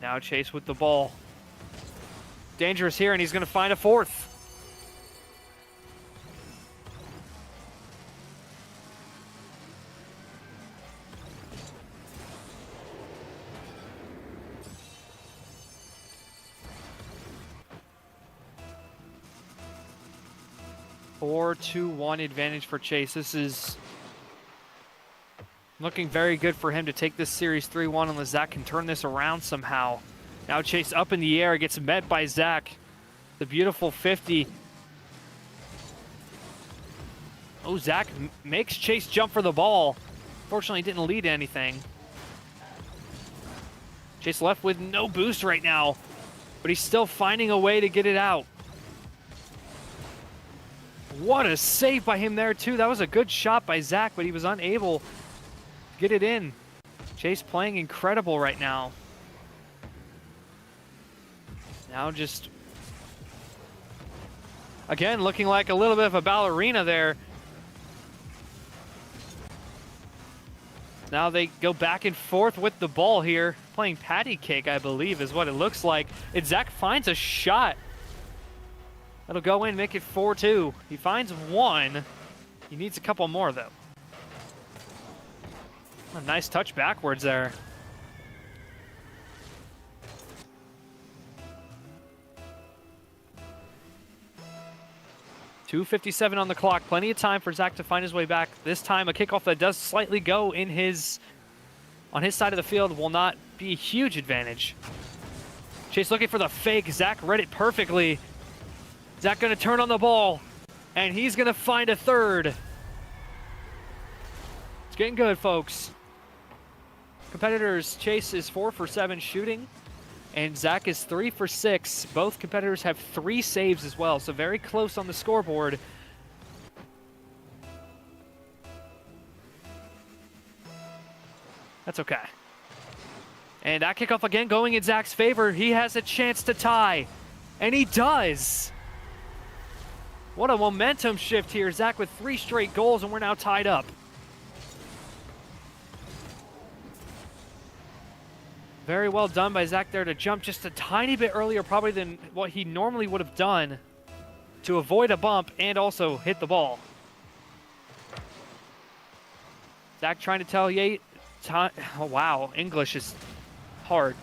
Now Chase with the ball. Dangerous here, and he's going to find a 4th. Four, 2-1 advantage for Chase. This is looking very good for him to take this series 3-1 unless Zach can turn this around somehow. Now Chase up in the air, gets met by Zach. The beautiful 50. Oh, Zach makes Chase jump for the ball. Fortunately, didn't lead to anything. Chase left with no boost right now, but he's still finding a way to get it out. What a save by him there, too. That was a good shot by Zach, but he was unable to get it in. Chase playing incredible right now. Now just, again, looking like a little bit of a ballerina there. Now they go back and forth with the ball here. Playing patty cake, I believe, is what it looks like. And Zach finds a shot. That'll go in, make it 4-2. He finds one. He needs a couple more, though. A nice touch backwards there. .257 on the clock. Plenty of time for Zach to find his way back. This time, a kickoff that does slightly go in on his side of the field will not be a huge advantage. Chase looking for the fake. Zach read it perfectly. Zach going to turn on the ball, and he's going to find a 3rd. It's getting good, folks. Competitors, Chase is 4 for 7 shooting, and Zach is 3 for 6. Both competitors have 3 saves as well, so very close on the scoreboard. That's okay. And that kickoff again going in Zach's favor. He has a chance to tie, and he does. What a momentum shift here. Zach with 3 straight goals, and we're now tied up. Very well done by Zach there to jump just a tiny bit earlier probably than what he normally would have done to avoid a bump and also hit the ball. Zach trying to tell Yate, oh wow, English is hard.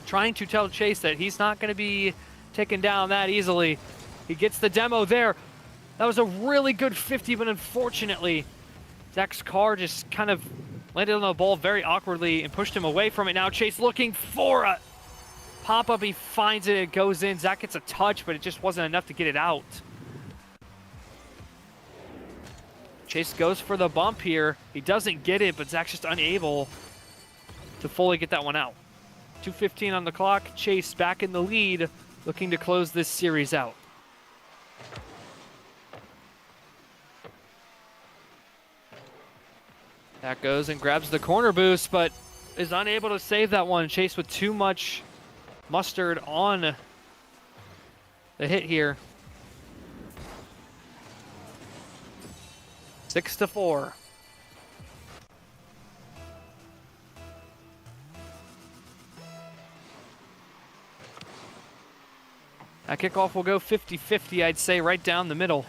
Trying to tell Chase that he's not going to be taken down that easily. He gets the demo there. That was a really good 50, but unfortunately, Zach's car just kind of landed on the ball very awkwardly and pushed him away from it. Now Chase looking for a pop-up. He finds it. It goes in. Zach gets a touch, but it just wasn't enough to get it out. Chase goes for the bump here. He doesn't get it, but Zach's just unable to fully get that one out. 2:15 on the clock. Chase back in the lead, looking to close this series out. That goes and grabs the corner boost, but is unable to save that one. Chase with too much mustard on the hit here. 6-4. That kickoff will go 50-50, I'd say, right down the middle.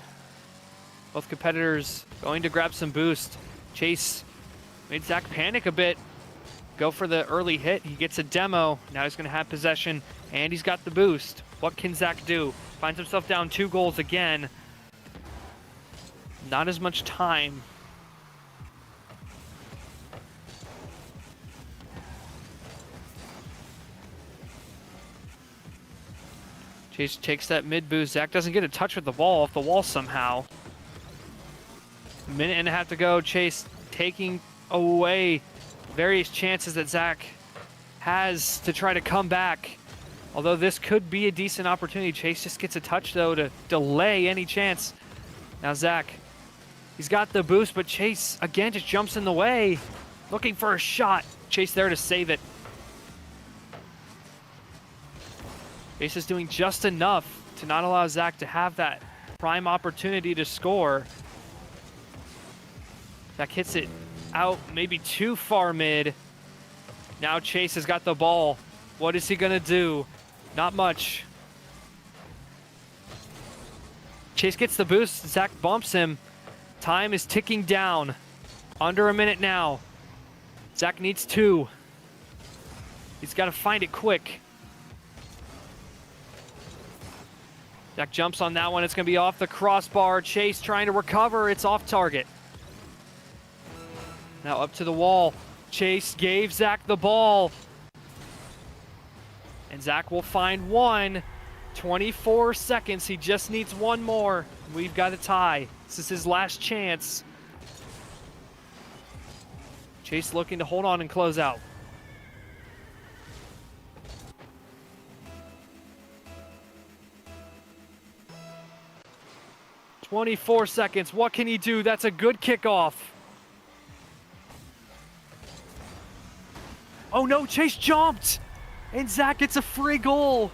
Both competitors going to grab some boost. Chase made Zach panic a bit. Go for the early hit. He gets a demo. Now he's going to have possession, and he's got the boost. What can Zach do? Finds himself down 2 goals again. Not as much time. Chase takes that mid boost. Zach doesn't get a touch with the ball off the wall somehow. A minute and a half to go. Chase taking away various chances that Zach has to try to come back. Although this could be a decent opportunity. Chase just gets a touch, though, to delay any chance. Now Zach, he's got the boost, but Chase, again, just jumps in the way. Looking for a shot. Chase there to save it. Chase is doing just enough to not allow Zach to have that prime opportunity to score. Zach hits it out maybe too far mid. Now Chase has got the ball. What is he gonna do? Not much. Chase gets the boost. Zach bumps him. Time is ticking down. Under a minute now. Zach needs 2. He's got to find it quick. Zach jumps on that one. It's going to be off the crossbar. Chase trying to recover. It's off target. Now up to the wall. Chase gave Zach the ball. And Zach will find one. 24 seconds. He just needs one more. We've got a tie. This is his last chance. Chase looking to hold on and close out. "24 seconds. What can he do? That's a good kickoff. Oh no, Chase jumped! And Zach gets a free goal.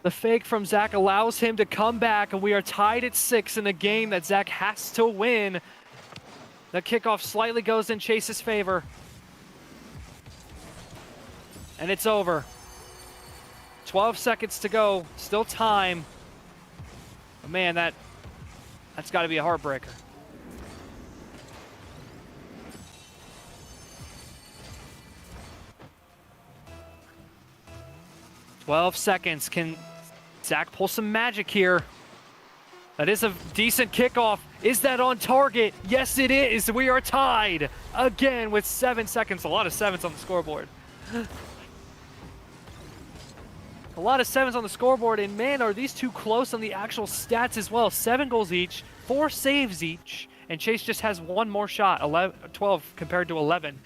The fake from Zach allows him to come back, and we are tied at 6 in a game that Zach has to win. The kickoff slightly goes in Chase's favor. And it's over. 12 seconds to go. Still time. But man, that's got to be a heartbreaker. "12 seconds. Can Zach pull some magic here? That is a decent kickoff. Is that on target? Yes, it is. We are tied again with 7 seconds. A lot of 7s on the scoreboard. A lot of 7s on the scoreboard, and man, are these two close on the actual stats as well. 7 goals each, 4 saves each, and Chase just has one more shot, 12 compared to 11.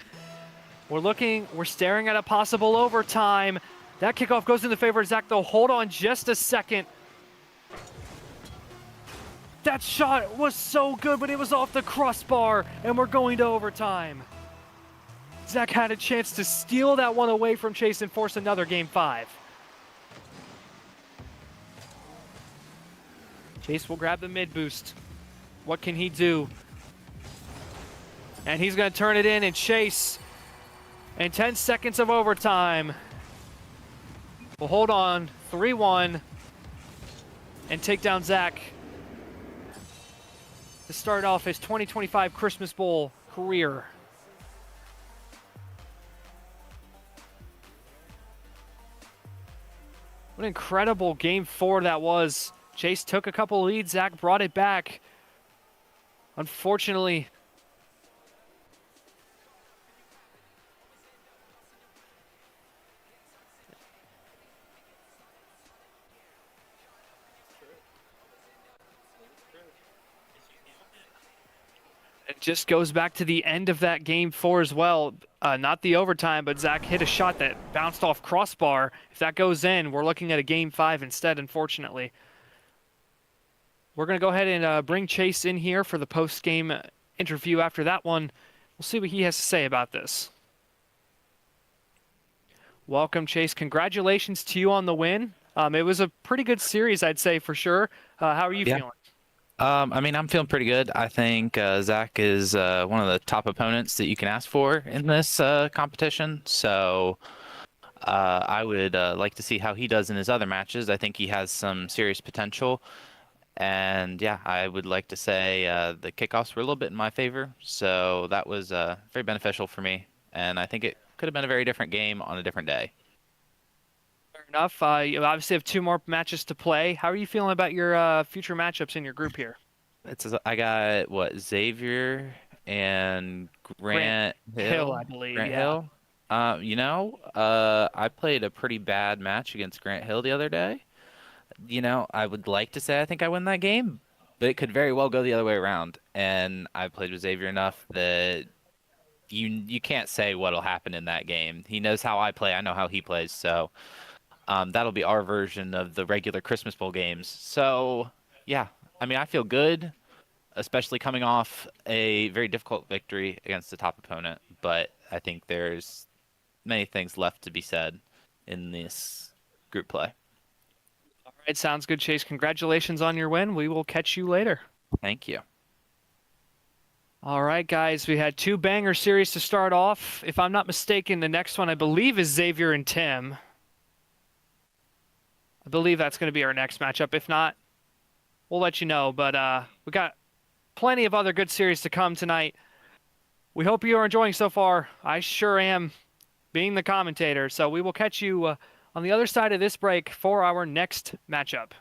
We're staring at a possible overtime. That kickoff goes in the favor of Zach, though. Hold on just a second. That shot was so good, but it was off the crossbar, and we're going to overtime. Zach had a chance to steal that one away from Chase and force another game 5. Chase will grab the mid boost. What can he do? And he's going to turn it in, and Chase, in 10 seconds of overtime, will hold on 3-1 and take down Zach to start off his 2025 Christmas Bowl career. What an incredible game 4 that was. Chase took a couple leads, Zach brought it back. Unfortunately, it just goes back to the end of that game 4 as well. Not the overtime, but Zach hit a shot that bounced off crossbar. If that goes in, we're looking at a game 5 instead, unfortunately. We're going to go ahead and bring Chase in here for the post-game interview after that one. We'll see what he has to say about this. Welcome, Chase. Congratulations to you on the win. It was a pretty good series, I'd say, for sure. How are you feeling? I mean, I'm feeling pretty good. I think Zach is one of the top opponents that you can ask for in this competition. So I would like to see how he does in his other matches. I think he has some serious potential. And yeah, I would like to say the kickoffs were a little bit in my favor. So that was very beneficial for me. And I think it could have been a very different game on a different day. Fair enough. You obviously have 2 more matches to play. How are you feeling about your future matchups in your group here? I got Xavier and Grant Hill, I believe. Grant yeah. Hill. I played a pretty bad match against Grant Hill the other day. I would like to say I think I win that game, but it could very well go the other way around. And I played with Xavier enough that you can't say what'll happen in that game. He knows how I play. I know how he plays. So that'll be our version of the regular Christmas Bowl games. So yeah, I mean, I feel good, especially coming off a very difficult victory against the top opponent. But I think there's many things left to be said in this group play. All right, sounds good, Chase. Congratulations on your win. We will catch you later. Thank you. All right, guys, we had 2 banger series to start off. If I'm not mistaken, the next one I believe is Xavier and Tim. I believe that's going to be our next matchup. If not, we'll let you know. But we got plenty of other good series to come tonight. We hope you are enjoying so far. I sure am, being the commentator. So we will catch you on the other side of this break for our next matchup.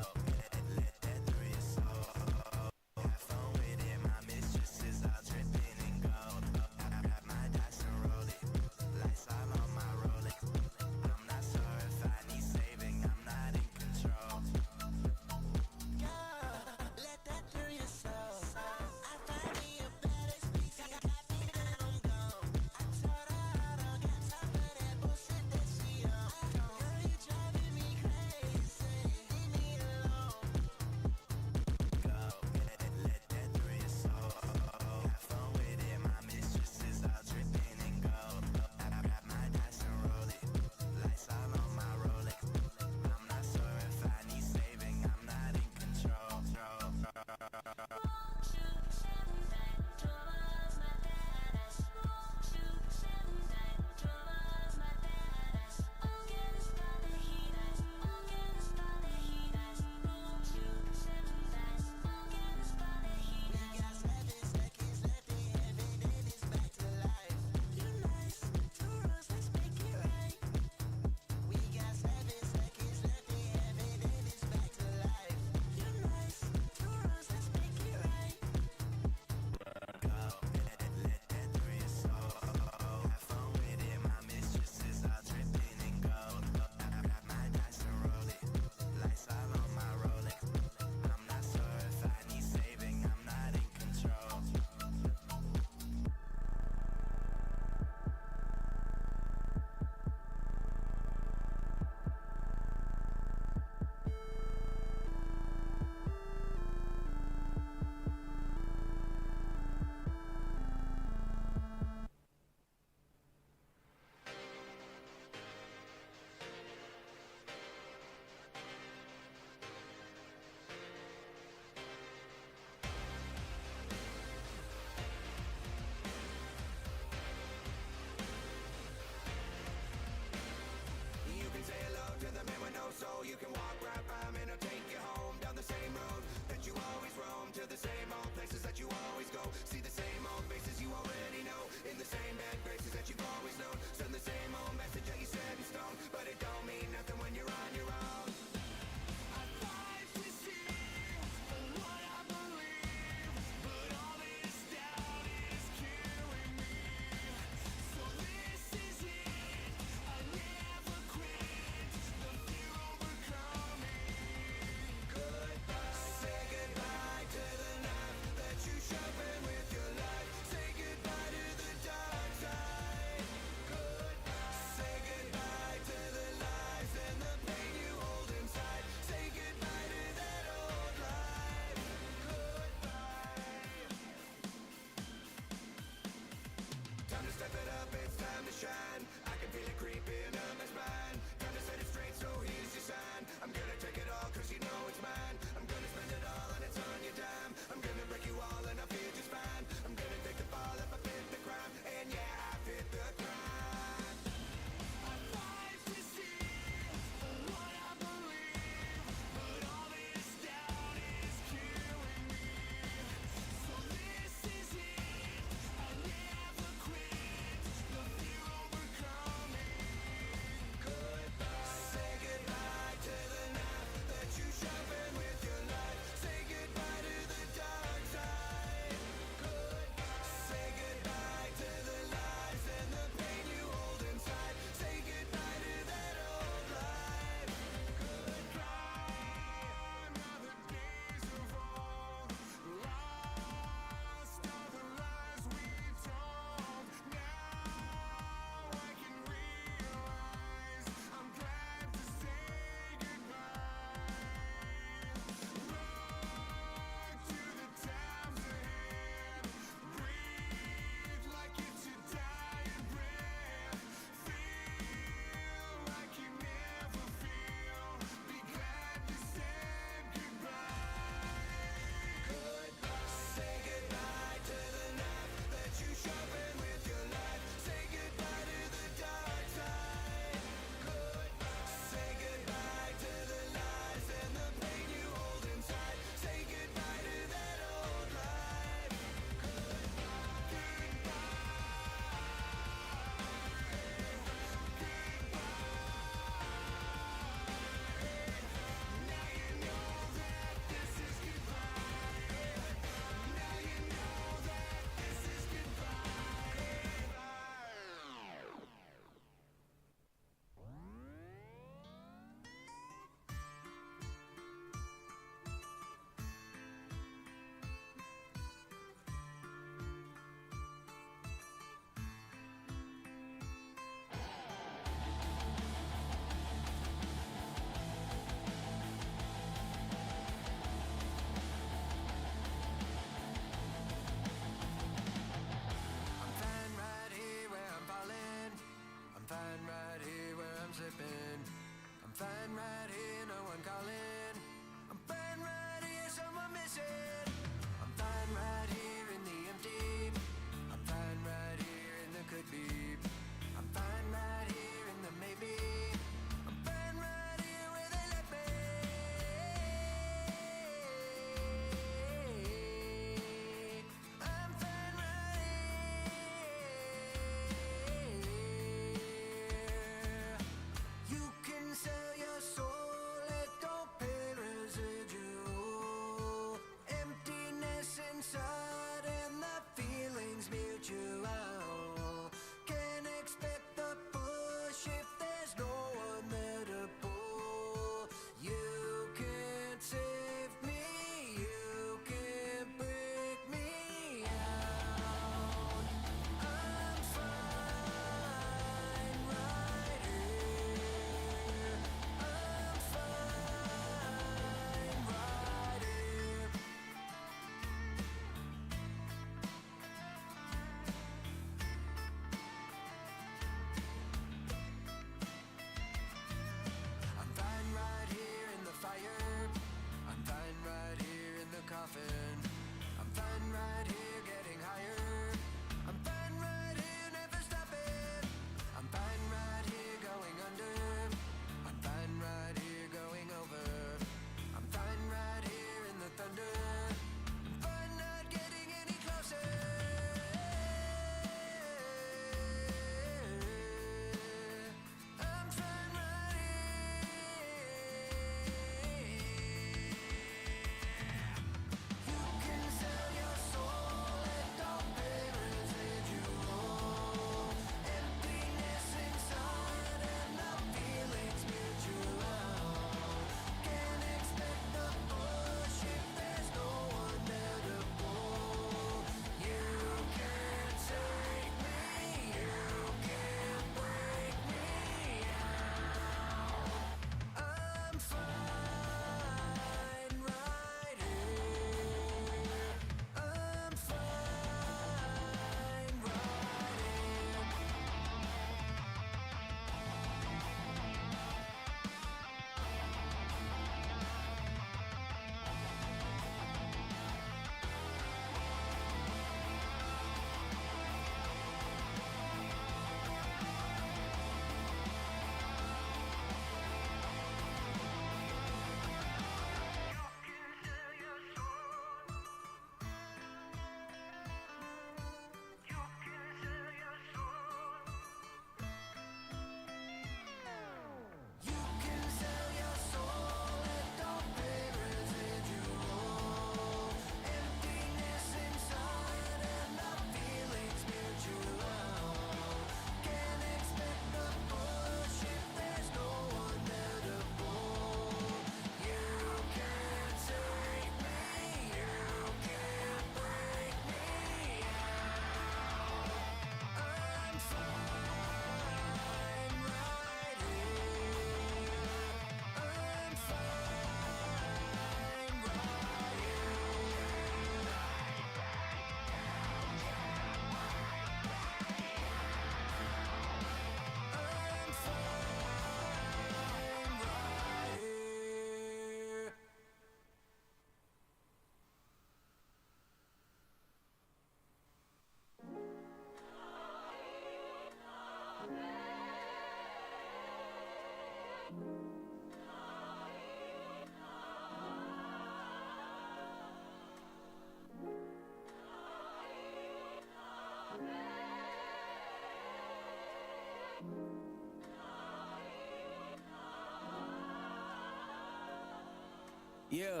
Yeah,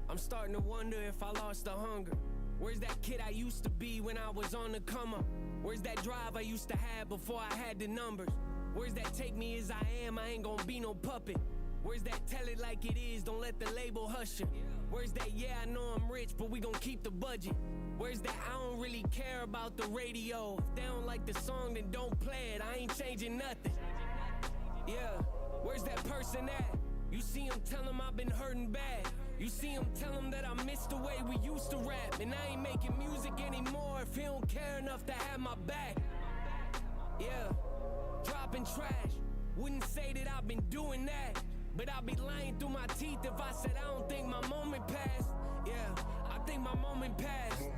I'm starting to wonder if I lost the hunger. Where's that kid I used to be when I was on the come up? Where's that drive I used to have before I had the numbers? Where's that take me as I am, I ain't gonna be no puppet? Where's that tell it like it is, don't let the label hush you? Where's that yeah, I know I'm rich, but we gon' keep the budget? Where's that I don't really care about the radio? If they don't like the song, then don't play it, I ain't changing nothing. Yeah, where's that person at? You see him, tell him I've been hurting bad. You see him, tell him that I missed the way we used to rap. And I ain't making music anymore if he don't care enough to have my back. Yeah, dropping trash. Wouldn't say that I've been doing that, but I'll be lying through my teeth if I said I don't think my moment passed. Yeah, I think my moment passed. Am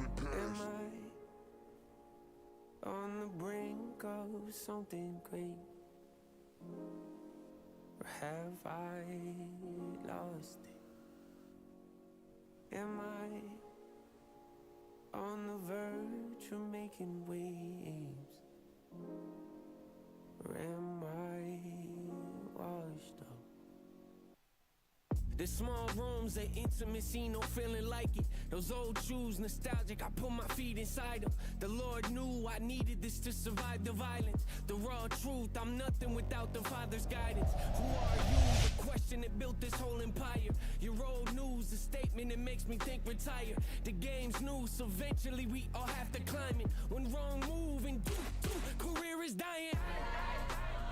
I on the brink of something great? Or have I lost it? Am I on the verge of making waves? Or am I washed up? The small rooms, the intimacy, no feeling like it. Those old shoes, nostalgic, I put my feet inside them. The Lord knew I needed this to survive the violence. The raw truth, I'm nothing without the Father's guidance. Who are you? The question that built this whole empire. Your old news, a statement that makes me think retire. The game's new, so eventually we all have to climb it. One wrong move and career is dying.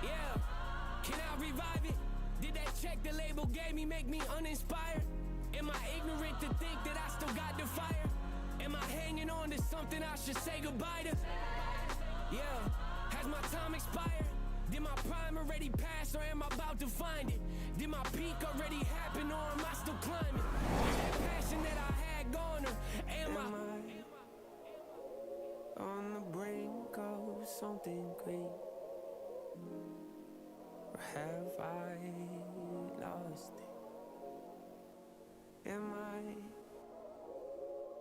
Yeah, can I revive it? Did that check the label gave me make me uninspired? Am I ignorant to think that I still got the fire? Am I hanging on to something I should say goodbye to? Yeah, has my time expired? Did my prime already pass or am I about to find it? Did my peak already happen or am I still climbing? Is that passion that I had gone or am I on the brink of something great? Or have I lost it? Am I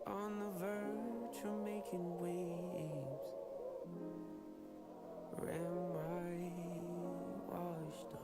on the verge of making waves? Or am I washed up?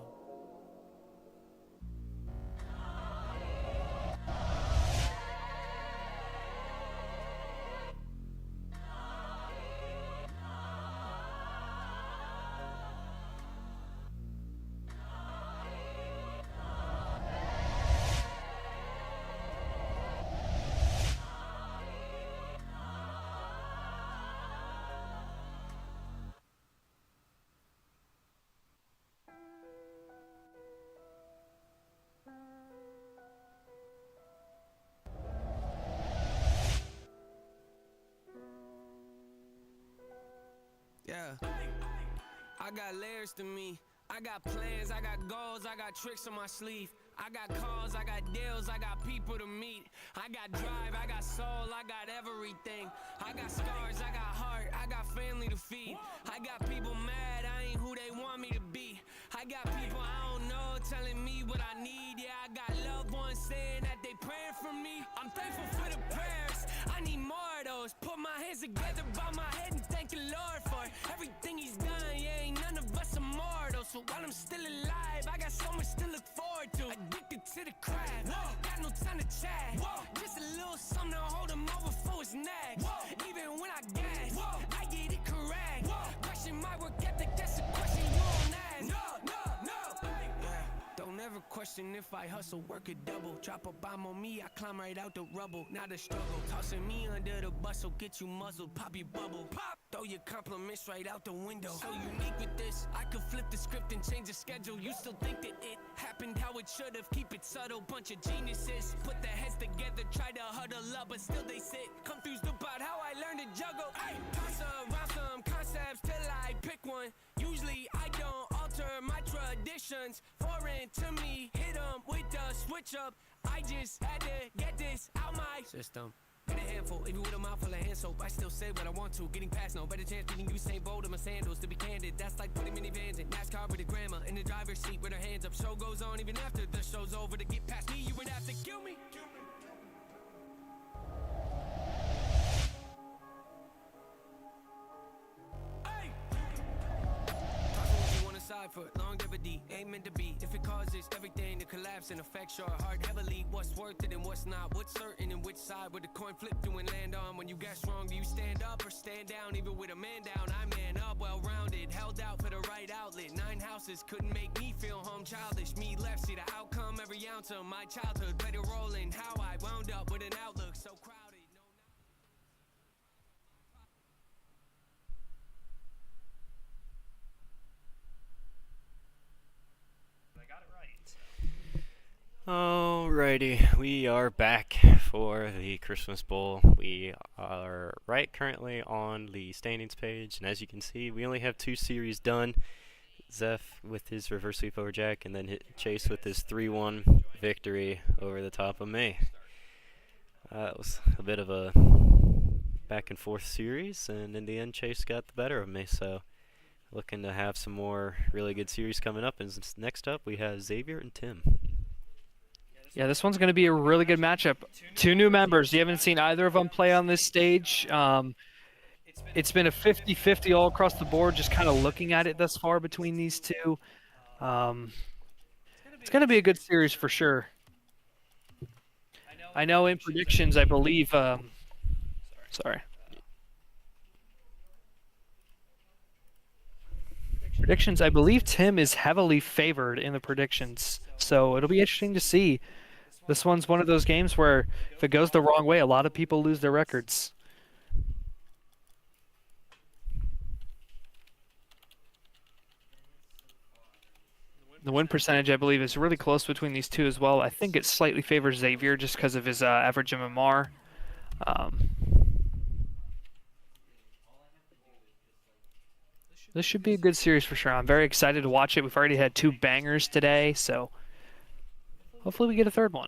Yeah, I got layers to me. I got plans, I got goals, I got tricks on my sleeve. I got calls, I got deals, I got people to meet. I got drive, I got soul, I got everything. I got scars, I got heart, I got family to feed. I got people mad, I ain't who they want me to be. I got people I don't know telling me what I need. Yeah, I got loved ones saying that they praying for me. I'm thankful for the prayers, I need more of those. Put my hands together by my head and thank the Lord for everything he's done. Yeah, ain't none of us immortal, so while I'm still alive, I got so much to look forward to. Addicted to the craft, got no time to chat. Just a little something to hold him over for his next. Even when I gas, I get it correct. Question my work ethic, that's a question you don't ask. No. Don't ever question if I hustle, work a double. Drop a bomb on me, I climb right out the rubble. Not a struggle, tossing me under the bus, so get you muzzled. Pop your bubble, pop, throw your compliments right out the window. So unique with this, I could flip the script and change the schedule. You still think that it happened how it should've? Keep it subtle, bunch of geniuses. Put their heads together, try to huddle up, but still they sit confused about how I learned to juggle. Ay, toss around some concepts till I pick one. Usually I don't alter my traditions. Foreign to me, hit 'em with the switch up. I just had to get this out my system. In a handful, even with a mouthful of hand soap, I still say what I want to. Getting past no better chance beating Usain Bolt in my sandals. To be candid, that's like putting minivans in NASCAR with a grandma in the driver's seat with her hands up. Show goes on even after the show's over. To get past me, you would have to kill me. Side foot, longevity, ain't meant to be. If it causes everything to collapse. laughs and affects your heart heavily. What's worth it and what's not, what's certain and which side would the coin flip to and land on? When you guess wrong, do you stand up or stand down? Even with a man down, I man up, well-rounded, held out for the right outlet. 9 houses couldn't make me feel home, childish. Me left, see the outcome, every ounce of my childhood played a role in how I wound up with an outlook so crowded. Alrighty, we are back for the Christmas Bowl. We are right currently on the standings page, and as you can see, we only have 2 series done. Zeph with his reverse sweep over Jack, and then Chase with his 3-1 victory over the top of me. It was a bit of a back and forth series, and in the end, Chase got the better of me, so looking to have some more really good series coming up. And next up, we have Xavier and Tim. Yeah, this one's going to be a really good matchup. 2 new members. You haven't seen either of them play on this stage. It's been a 50-50 all across the board, just kind of looking at it thus far between these two. It's going to be a good series for sure. I know in predictions, I believe... sorry. Predictions, I believe Tim is heavily favored in the predictions. So it'll be interesting to see. This one's one of those games where if it goes the wrong way, a lot of people lose their records. The win percentage, I believe, is really close between these two as well. I think it slightly favors Xavier just because of his average MMR. This should be a good series for sure. I'm very excited to watch it. We've already had 2 bangers today, so hopefully we get a third one.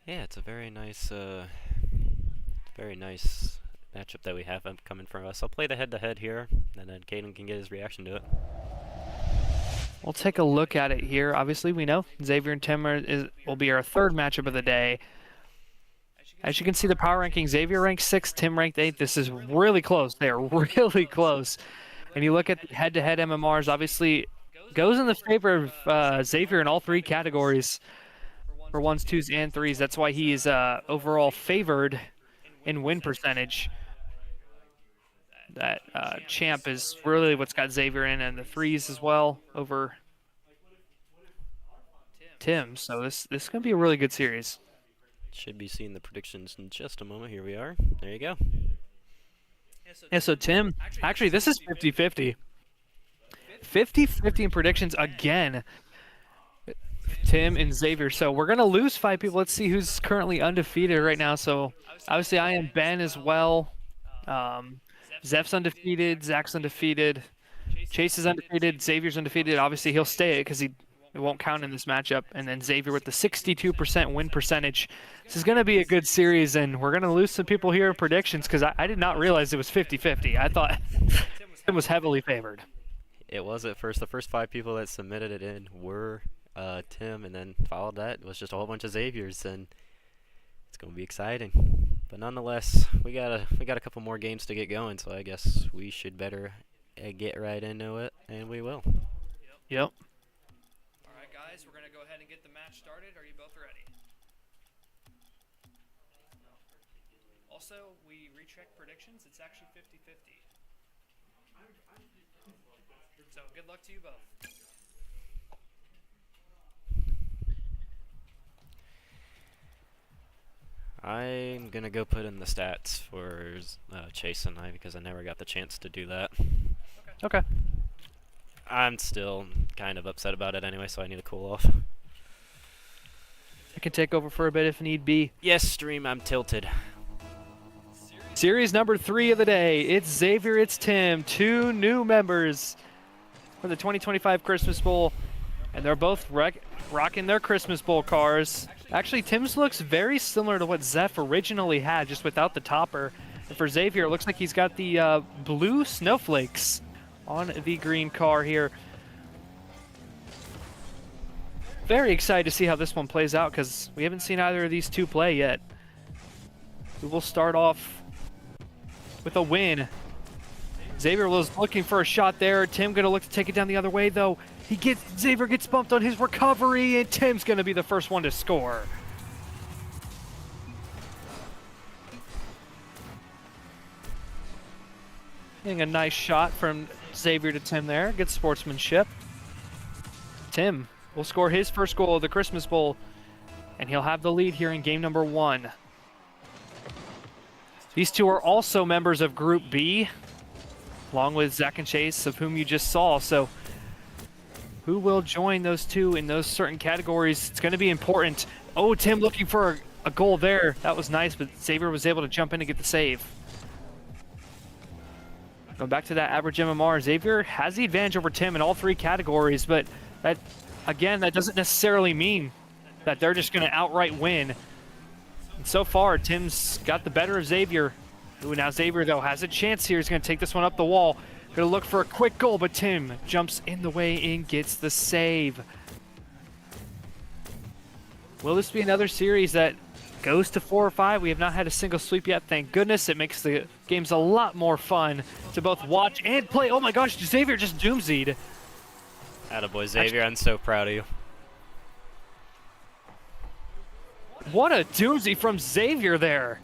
Yeah, it's a very nice matchup that we have coming from us. I'll play the head-to-head here, and then Caden can get his reaction to it. We'll take a look at it here. Obviously, we know Xavier and Tim will be our 3rd matchup of the day. As you can see, the power ranking, Xavier ranked 6, Tim ranked 8. This is really close. They are really close. And you look at the head-to-head MMRs, obviously goes in the favor of Xavier in all 3 categories for 1s, 2s, and 3s. That's why he is overall favored in win percentage. That champ is really what's got Xavier in, and the 3s as well over Tim. So this is going to be a really good series. Should be seeing the predictions in just a moment. Here we are. There you go. Yeah, so Tim, actually this is 50-50. 50-50 in predictions again. Tim and Xavier. So we're going to lose 5 people. Let's see who's currently undefeated right now. So obviously I am Ben as well. Zeph's undefeated. Zach's undefeated. Chase is undefeated. Xavier's undefeated. Obviously he'll stay it because it won't count in this matchup. And then Xavier with the 62% win percentage. This is going to be a good series, and we're going to lose some people here in predictions because I did not realize it was 50-50. I thought Tim was heavily favored. It was at first. The first 5 people that submitted it in were Tim, and then followed that was just a whole bunch of Xaviers, and it's going to be exciting. But nonetheless, we got a couple more games to get going, so I guess we should better get right into it, and we will. Yep. All right, guys, we're going to go ahead and get the match started. Are you both ready? Also, we rechecked predictions. It's actually 50-50. So good luck to you both. I'm going to go put in the stats for Chase and I because I never got the chance to do that. Okay. I'm still kind of upset about it anyway, so I need to cool off. I can take over for a bit if need be. Yes, stream, I'm tilted. Series number 3 of the day. It's Xavier, it's Tim. 2 new members for the 2025 Christmas Bowl. And they're both rocking their Christmas Bowl cars. Actually, Tim's looks very similar to what Zeph originally had, just without the topper. And for Xavier, it looks like he's got the blue snowflakes on the green car here. Very excited to see how this one plays out because we haven't seen either of these two play yet. We will start off with a win Xavier was looking for a shot there. Tim gonna look to take it down the other way though. Xavier gets bumped on his recovery, and Tim's gonna be the first one to score. Getting a nice shot from Xavier to Tim there. Good sportsmanship. Tim will score his first goal of the Christmas Bowl, and he'll have the lead here in game number 1. These two are also members of Group B, along with Zach and Chase, of whom you just saw. So who will join those two in those certain categories? It's going to be important. Oh, Tim looking for a goal there. That was nice, but Xavier was able to jump in and get the save. Going back to that average MMR, Xavier has the advantage over Tim in all 3 categories, but that, again, that doesn't necessarily mean that they're just going to outright win. And so far, Tim's got the better of Xavier. Ooh, now Xavier, though, has a chance here. He's going to take this one up the wall. Going to look for a quick goal, but Tim jumps in the way and gets the save. Will this be another series that goes to 4 or 5? We have not had a single sweep yet, thank goodness. It makes the games a lot more fun to both watch and play. Oh my gosh, Xavier just doomsied. Attaboy, Xavier, I'm so proud of you. What a doozy from Xavier there.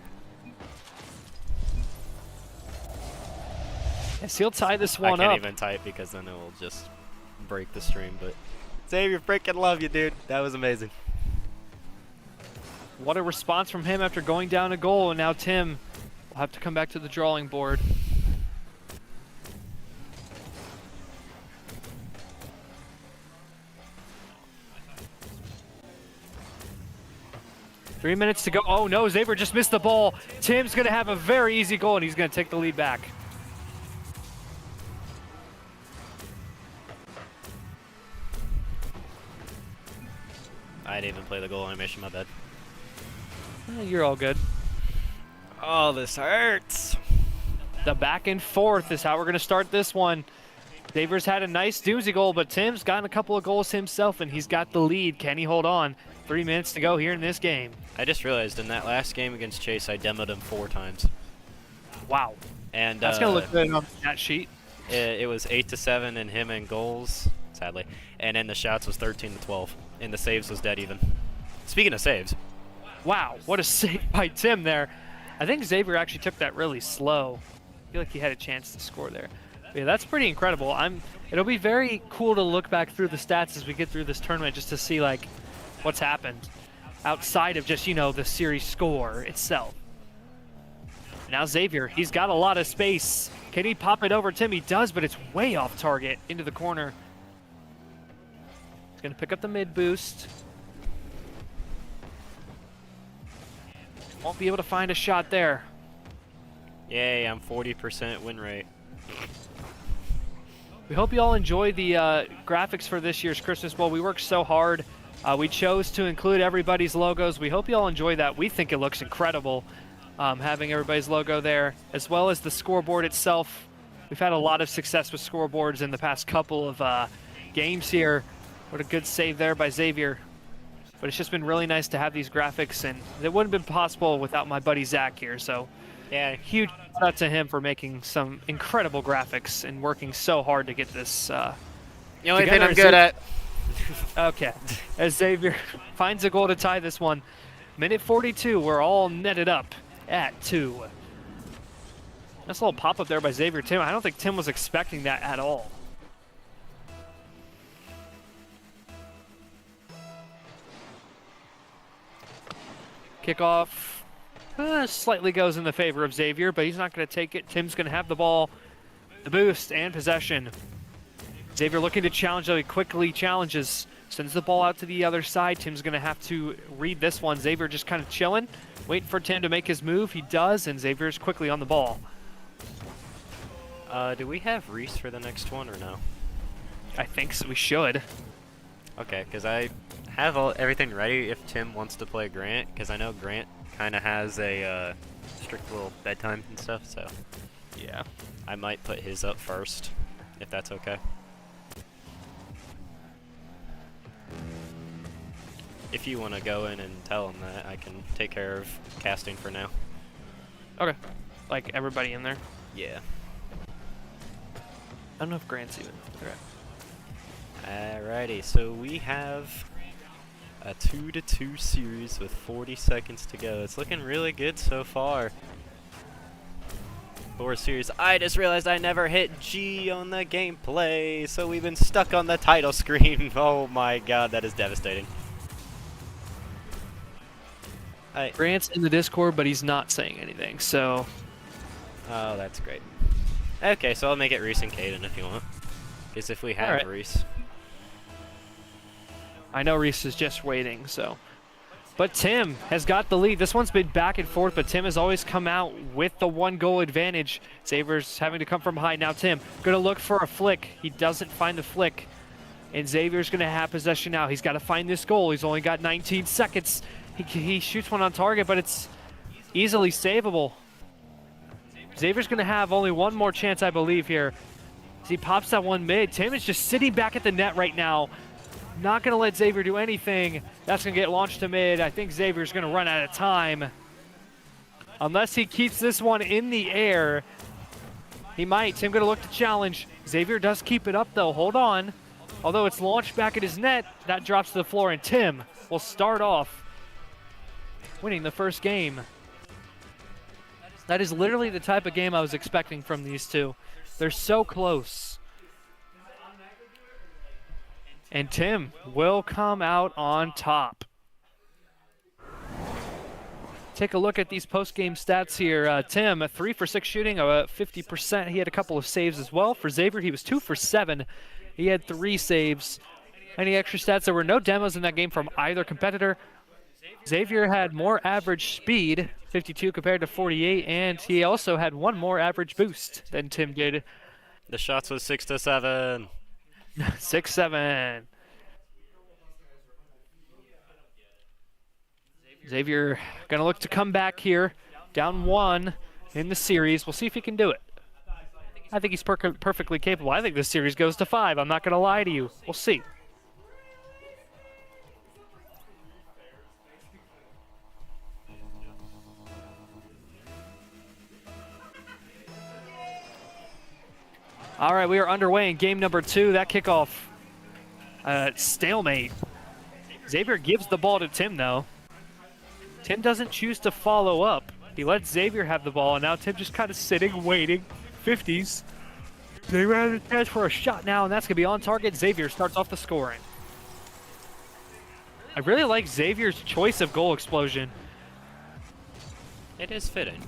Yes, he'll tie this one up. I can't even type because then it will just break the stream, but Xavier, freaking love you, dude. That was amazing. What a response from him after going down a goal, and now Tim will have to come back to the drawing board. Three minutes to go. Oh no, Xavier just missed the ball. Tim's gonna have a very easy goal, and he's gonna take the lead back. I didn't even play the goal animation, my bad. You're all good. Oh, this hurts. The back and forth is how we're going to start this one. Xavier's had a nice doozy goal, but Tim's gotten a couple of goals himself, and he's got the lead. Can he hold on? 3 minutes to go here in this game. I just realized in that last game against Chase, I demoed him 4 times. Wow. And that's going to look good on that sheet. It was 8-7 in him in goals, sadly. And then the shots was 13-12. And the saves was dead even. Speaking of saves. Wow, what a save by Tim there. I think Xavier actually took that really slow. I feel like he had a chance to score there. But yeah, that's pretty incredible. It'll be very cool to look back through the stats as we get through this tournament just to see like what's happened outside of just, you know, the series score itself. Now Xavier, he's got a lot of space. Can he pop it over Tim? He does, but it's way off target into the corner. He's going to pick up the mid boost. Won't be able to find a shot there. Yay, I'm 40% win rate. We hope you all enjoy the graphics for this year's Christmas Bowl. We worked so hard. We chose to include everybody's logos. We hope you all enjoy that. We think it looks incredible having everybody's logo there, as well as the scoreboard itself. We've had a lot of success with scoreboards in the past couple of games here. What a good save there by Xavier. But it's just been really nice to have these graphics, and it wouldn't have been possible without my buddy Zach here. So yeah, huge shout out to him for making some incredible graphics and working so hard to get this the only thing I'm good at. Okay, as Xavier finds a goal to tie this one. Minute 42, we're all netted up at 2. Nice little pop-up there by Xavier Tim. I don't think Tim was expecting that at all. Kickoff slightly goes in the favor of Xavier, but he's not going to take it. Tim's going to have the ball, the boost, and possession. Xavier looking to challenge, though he quickly challenges, sends the ball out to the other side. Tim's going to have to read this one. Xavier just kind of chilling, waiting for Tim to make his move. He does, and Xavier's quickly on the ball. Do we have Reese for the next one or no? I think so. We should. Okay, because I have everything ready if Tim wants to play Grant, because I know Grant kind of has a strict little bedtime and stuff, so yeah, I might put his up first, if that's okay. If you want to go in and tell him that, I can take care of casting for now. Okay. Like everybody in there? Yeah. don't know if Grant's even. Alrighty, so we have a 2-2 series with 40 seconds to go. It's looking really good so far. For a series, I just realized I never hit G on the gameplay, so we've been stuck on the title screen. Oh my god, that is devastating. Grant's in the Discord, but he's not saying anything, so... Oh, that's great. Okay, so I'll make it Reese and Caden if you want. Because if we have Reese... I know Reese is just waiting, so... But Tim has got the lead. This one's been back and forth, but Tim has always come out with the 1-goal advantage. Xavier's having to come from behind. Now Tim going to look for a flick. He doesn't find the flick. And Xavier's going to have possession now. He's got to find this goal. He's only got 19 seconds. He shoots one on target, but it's easily savable. Xavier's going to have only one more chance, I believe, here. As he pops that one mid. Tim is just sitting back at the net right now. Not going to let Xavier do anything. That's going to get launched to mid. I think Xavier's going to run out of time. Unless he keeps this one in the air. He might. Tim going to look to challenge. Xavier does keep it up, though. Hold on. Although it's launched back at his net, that drops to the floor, and Tim will start off winning the first game. That is literally the type of game I was expecting from these two. They're so close. And Tim will come out on top. Take a look at these post-game stats here. Tim, 3 for 6 shooting, 50%. He had a couple of saves as well. For Xavier, he was 2 for 7. He had 3 saves. Any extra stats? There were no demos in that game from either competitor. Xavier had more average speed, 52 compared to 48, and he also had 1 more average boost than Tim did. The shots was 6-7. 6-7. Xavier gonna look to come back here, down 1 in the series. We'll see if he can do it. I think he's perfectly capable. I think this series goes to 5. I'm not gonna lie to you. We'll see. All right, we are underway in game number 2. That kickoff, stalemate. Xavier gives the ball to Tim, though. Tim doesn't choose to follow up. He lets Xavier have the ball, and now Tim just kind of sitting, waiting. 50s. They ran a chance for a shot now, and that's going to be on target. Xavier starts off the scoring. I really like Xavier's choice of goal explosion. It is fitting.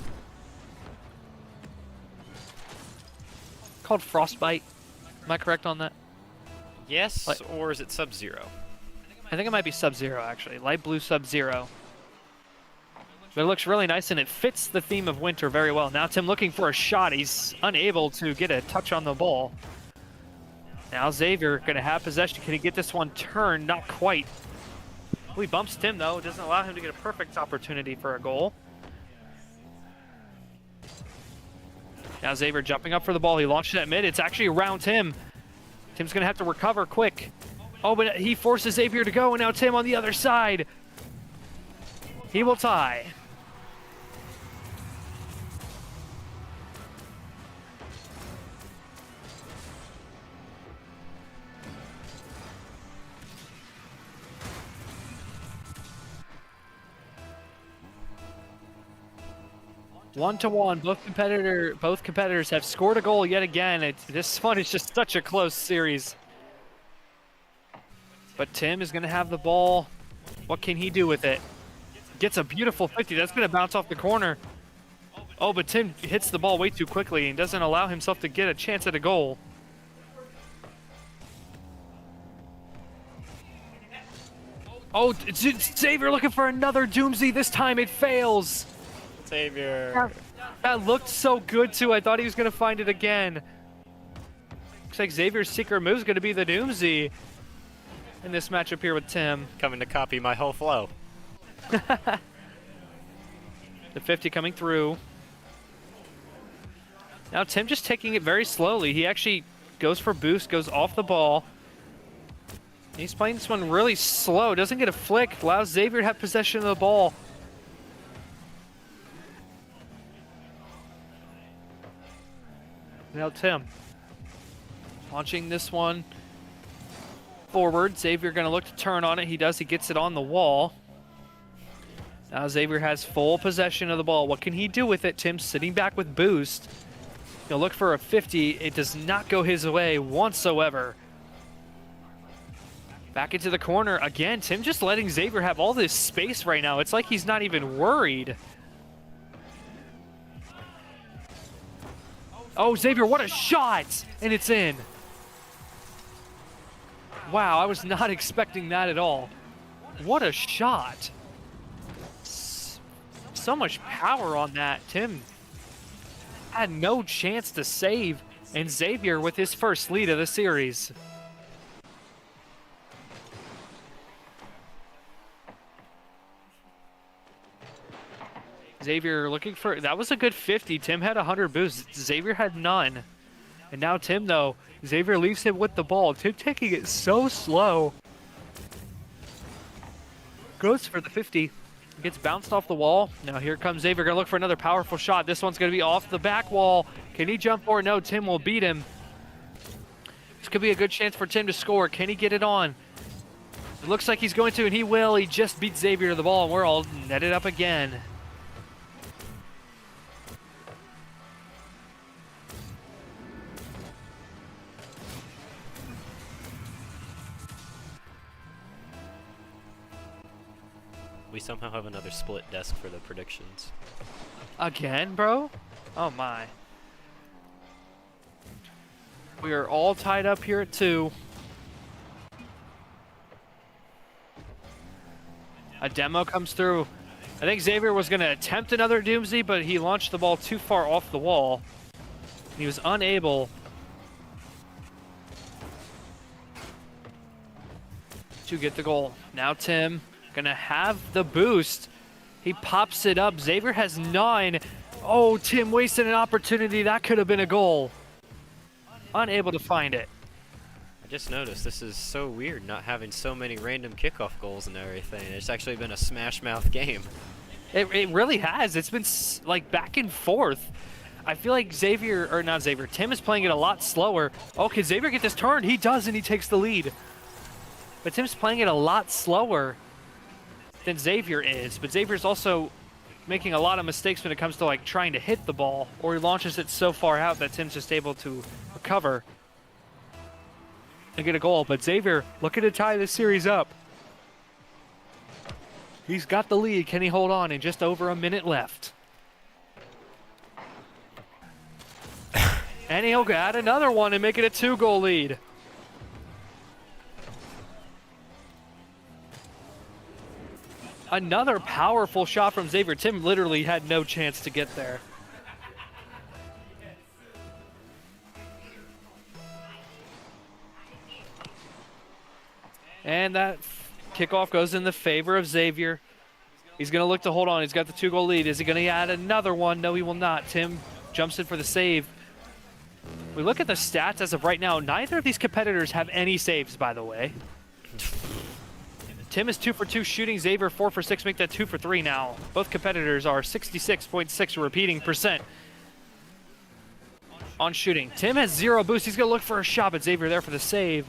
Called Frostbite. Am I correct on that? Yes, or is it Sub-Zero? I think it might be Sub-Zero, actually. Light blue Sub-Zero. But it looks really nice, and it fits the theme of winter very well. Now Tim looking for a shot. He's unable to get a touch on the ball. Now Xavier going to have possession. Can he get this one turned? Not quite. Oh, he bumps Tim, though. It doesn't allow him to get a perfect opportunity for a goal. Now Xavier jumping up for the ball. He launches at mid. It's actually around Tim. Tim's going to have to recover quick. Oh, but he forces Xavier to go, and now Tim on the other side. He will tie. One to one, both competitors have scored a goal yet again. This one is just such a close series. But Tim is going to have the ball. What can he do with it? Gets a beautiful 50. That's going to bounce off the corner. Oh, but Tim hits the ball way too quickly and doesn't allow himself to get a chance at a goal. Oh, Xavier looking for another Doomsday. This time it fails. Xavier. That looked so good, too. I thought he was going to find it again. Looks like Xavier's secret move is going to be the Doomsday in this matchup here with Tim. Coming to copy my whole flow. The 50 coming through. Now Tim just taking it very slowly. He actually goes for boost, goes off the ball. He's playing this one really slow. Doesn't get a flick. Allows Xavier to have possession of the ball. Now Tim. Launching this one forward. Xavier going to look to turn on it. He does. He gets it on the wall. Now Xavier has full possession of the ball. What can he do with it? Tim's sitting back with boost. He'll look for a 50. It does not go his way whatsoever. Back into the corner again. Tim just letting Xavier have all this space right now. It's like he's not even worried. Oh, Xavier, what a shot! And it's in. Wow, I was not expecting that at all. What a shot. So much power on that. Tim had no chance to save, and Xavier with his first lead of the series. Xavier looking for, that was a good 50. Tim had 100 boosts. Xavier had none. And now Tim, though, Xavier leaves him with the ball. Tim taking it so slow. Goes for the 50. Gets bounced off the wall. Now here comes Xavier, gonna look for another powerful shot. This one's gonna be off the back wall. Can he jump for it? No, Tim will beat him. This could be a good chance for Tim to score. Can he get it on? It looks like he's going to, and he will. He just beat Xavier to the ball, and we're all netted up again. We somehow have another split desk for the predictions. Again, bro? Oh my. We are all tied up here at 2. A demo comes through. I think Xavier was going to attempt another Doomsday, but he launched the ball too far off the wall. He was unable to get the goal. Now Tim gonna have the boost. He pops it up. Xavier has 9. Oh, Tim wasted an opportunity. That could have been a goal. Unable to find it. I just noticed this is so weird not having so many random kickoff goals and everything. It's actually been a smash mouth game. It really has. It's been like back and forth. I feel like Xavier, or not Xavier, Tim is playing it a lot slower. Oh, can Xavier get this turn? He does, and he takes the lead. But Tim's playing it a lot slower than Xavier is, but Xavier's also making a lot of mistakes when it comes to like trying to hit the ball, or he launches it so far out that Tim's just able to recover and get a goal. But Xavier looking to tie this series up. He's got the lead. Can he hold on in just over a minute left? And he'll add another one and make it a 2-goal lead. Another powerful shot from Xavier. Tim literally had no chance to get there. And that kickoff goes in the favor of Xavier. He's going to look to hold on. He's got the 2-goal lead. Is he going to add another one? No, he will not. Tim jumps in for the save. We look at the stats as of right now. Neither of these competitors have any saves, by the way. Tim is 2 for 2 shooting. Xavier 4 for 6, make that 2 for 3 now. Both competitors are 66.6 repeating percent on shooting. Tim has 0 boost. He's going to look for a shot, but Xavier there for the save.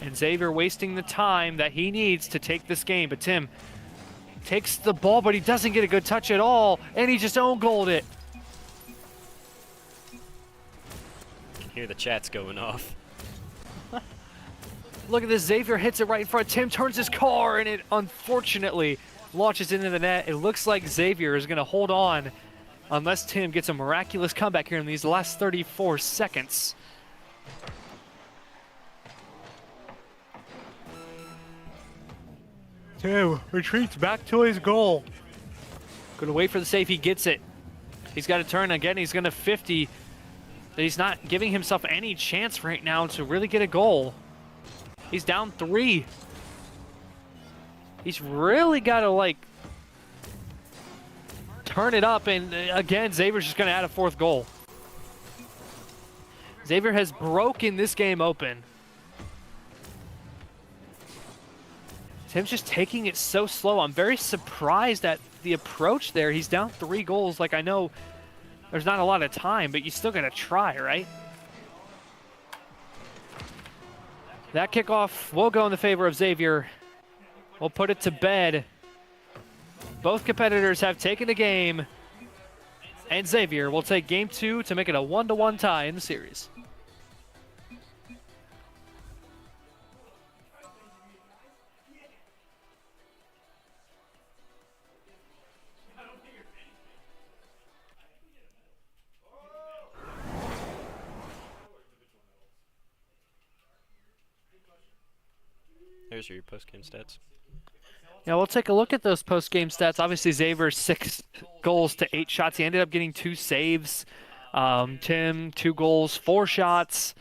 And Xavier wasting the time that he needs to take this game. But Tim takes the ball, but he doesn't get a good touch at all, and he just own goaled it. I can hear the chats going off. Look at this, Xavier hits it right in front. Tim turns his car, and it unfortunately launches into the net. It looks like Xavier is going to hold on unless Tim gets a miraculous comeback here in these last 34 seconds. Tim retreats back to his goal. Going to wait for the save. He gets it. He's got to turn again. He's going to 50. He's not giving himself any chance right now to really get a goal. He's down 3. He's really got to, like, turn it up. And, again, Xavier's just going to add a 4th goal. Xavier has broken this game open. Tim's just taking it so slow. I'm very surprised at the approach there. He's down 3 goals. Like, I know there's not a lot of time, but you still got to try, right? That kickoff will go in the favor of Xavier. We'll put it to bed. Both competitors have taken the game, and Xavier will take game 2 to make it a 1-1 tie in the series. There's your post-game stats. Yeah, we'll take a look at those post-game stats. Obviously, Xavier 6 goals to 8 shots. He ended up getting 2 saves. Tim 2 goals, 4 shots.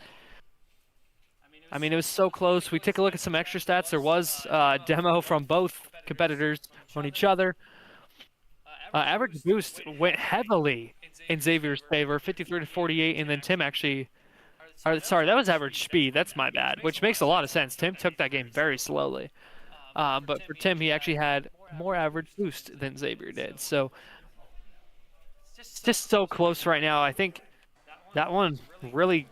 I mean, it was so close. We take a look at some extra stats. There was a demo from both competitors on each other. Average boost went heavily in Xavier's favor, 53 to 48, and then Tim actually. Sorry, that was average speed. That's my bad, which makes a lot of sense. Tim took that game very slowly. But for Tim, he actually had more average boost than Xavier did. So it's just so close right now. I think that one really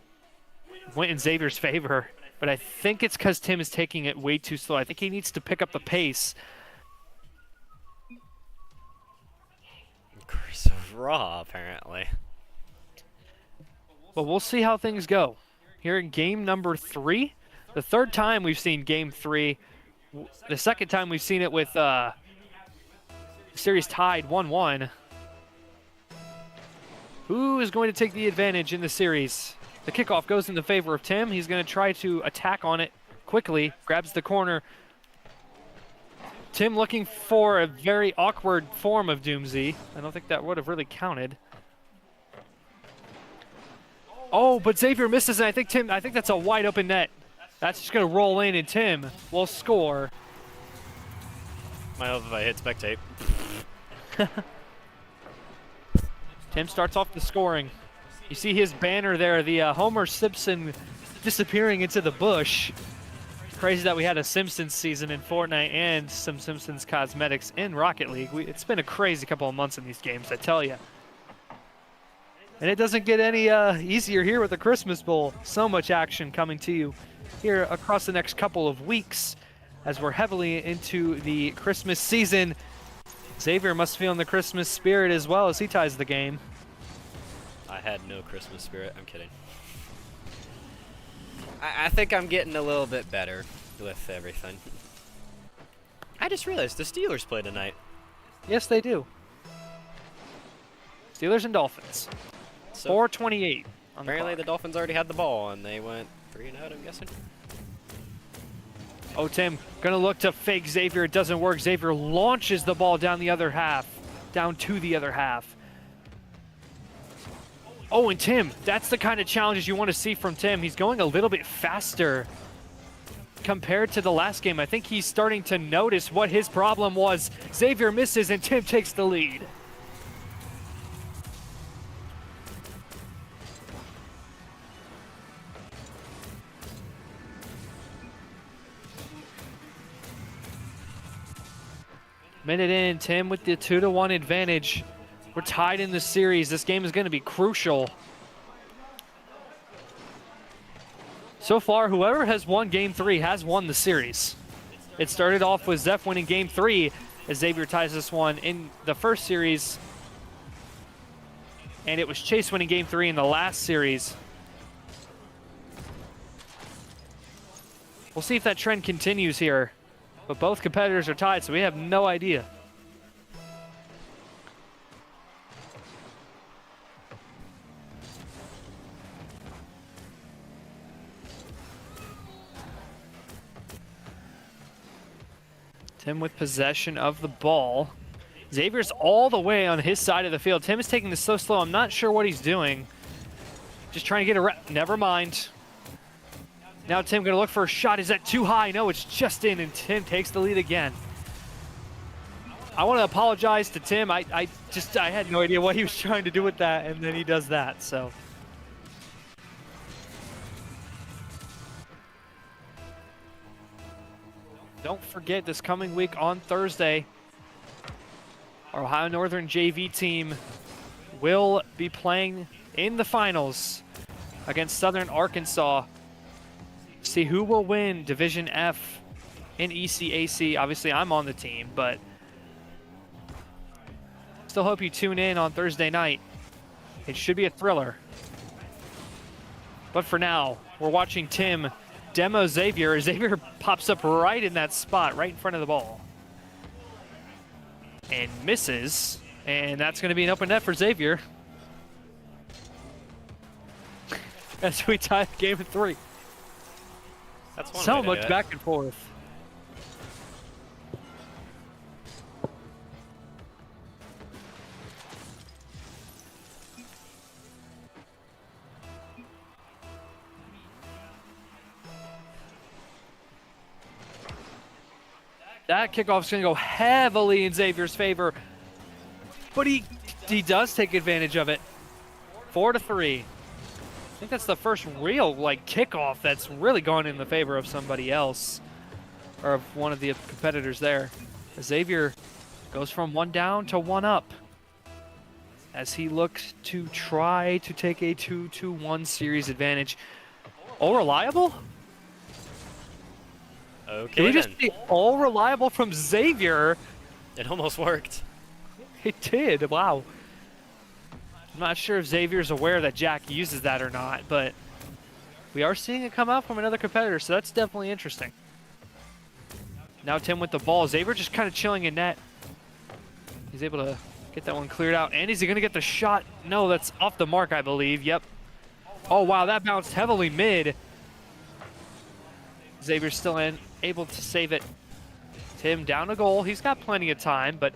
went in Xavier's favor. But I think it's because Tim is taking it way too slow. I think he needs to pick up the pace. Chris Raw, apparently. But we'll see how things go. Here in game number 3, the third time we've seen game 3. The second time we've seen it with series tied 1-1. Who is going to take the advantage in the series? The kickoff goes in the favor of Tim. He's going to try to attack on it quickly. Grabs the corner. Tim looking for a very awkward form of Doomsy. I don't think that would have really counted. Oh, but Xavier misses, and I think that's a wide open net. That's just going to roll in, and Tim will score. Might help if I hit spectate. Tim starts off the scoring. You see his banner there, the Homer Simpson disappearing into the bush. Crazy that we had a Simpsons season in Fortnite and some Simpsons cosmetics in Rocket League. It's been a crazy couple of months in these games, I tell you. And it doesn't get any easier here with the Christmas Bowl. So much action coming to you here across the next couple of weeks as we're heavily into the Christmas season. Xavier must feel in the Christmas spirit as well as he ties the game. I had no Christmas spirit. I'm kidding. I think I'm getting a little bit better with everything. I just realized the Steelers play tonight. Yes, they do. Steelers and Dolphins. So 4:28. apparently the Dolphins already had the ball and they went 3-0, I'm guessing. Oh, Tim, gonna look to fake Xavier. It doesn't work. Xavier launches the ball down the other half, down to the other half. Oh, and Tim, that's the kind of challenges you want to see from Tim. He's going a little bit faster compared to the last game. I think he's starting to notice what his problem was. Xavier misses and Tim takes the lead. Minute in, Tim with the 2-1 advantage. We're tied in the series. This game is going to be crucial. So far, whoever has won Game 3 has won the series. It started off with Zeph winning Game 3 as Xavier ties this one in the first series. And it was Chase winning Game 3 in the last series. We'll see if that trend continues here. But both competitors are tied, so we have no idea. Tim with possession of the ball. Xavier's all the way on his side of the field. Tim is taking this so slow. I'm not sure what he's doing. Just trying to get a rep. Never mind. Now Tim gonna look for a shot. Is that too high? No, it's just in, and Tim takes the lead again. I want to apologize to Tim. I had no idea what he was trying to do with that, and then he does that, so. Don't forget, this coming week on Thursday, our Ohio Northern JV team will be playing in the finals against Southern Arkansas. See who will win Division F in ECAC. Obviously, I'm on the team, but still hope you tune in on Thursday night. It should be a thriller. But for now, we're watching Tim demo Xavier. Xavier pops up right in that spot, right in front of the ball. And misses. And that's going to be an open net for Xavier. As we tie game of 3. That's one So way to much do it. back and forth. That kickoff's going to go heavily in Xavier's favor. But he does take advantage of it. 4-3. I think that's the first real kickoff that's really gone in the favor of somebody else, or of one of the competitors there. Xavier goes from 1 down to 1 up as he looks to try to take a 2-1 series advantage. All reliable? Okay, Can we just then. see all reliable from Xavier? It almost worked. It did. Wow. I'm not sure if Xavier's aware that Jack uses that or not, but we are seeing it come out from another competitor, so that's definitely interesting. Now Tim with the ball. Xavier just kind of chilling in net. He's able to get that one cleared out. And is he going to get the shot? No, that's off the mark, I believe. Yep. Oh, wow, that bounced heavily mid. Xavier's still able to save it. Tim down a goal. He's got plenty of time, but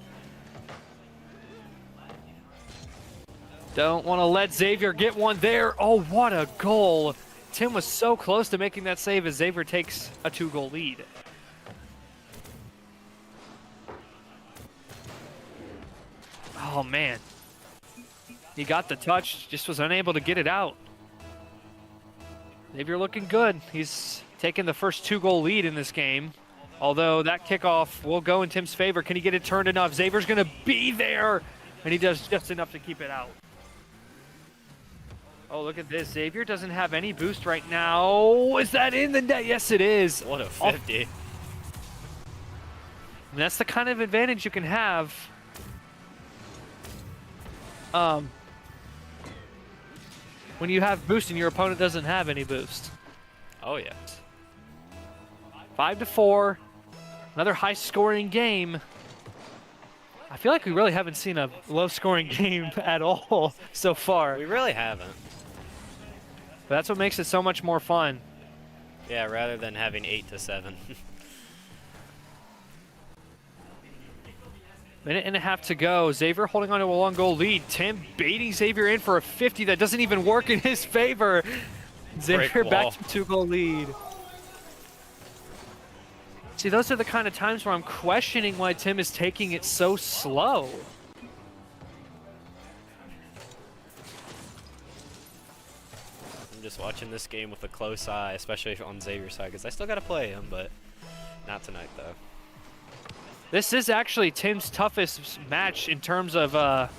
don't want to let Xavier get one there. Oh, what a goal. Tim was so close to making that save as Xavier takes a 2-goal lead. Oh, man. He got the touch, just was unable to get it out. Xavier looking good. He's taken the first 2-goal lead in this game. Although that kickoff will go in Tim's favor. Can he get it turned enough? Xavier's going to be there, and he does just enough to keep it out. Oh, look at this. Xavier doesn't have any boost right now. Is that in the net? Yes, it is. What a 50. And that's the kind of advantage you can have. When you have boost and your opponent doesn't have any boost. Oh, yeah. 5-4. Another high-scoring game. I feel like we really haven't seen a low-scoring game at all so far. We really haven't. But that's what makes it so much more fun. Yeah, rather than having 8-7. Minute and a half to go. Xavier holding on to a 1-goal lead. Tim baiting Xavier in for a 50 that doesn't even work in his favor. Xavier back to 2-goal lead. See, those are the kind of times where I'm questioning why Tim is taking it so slow. I'm just watching this game with a close eye, especially on Xavier's side, because I still got to play him, but not tonight, though. This is actually Tim's toughest match in terms of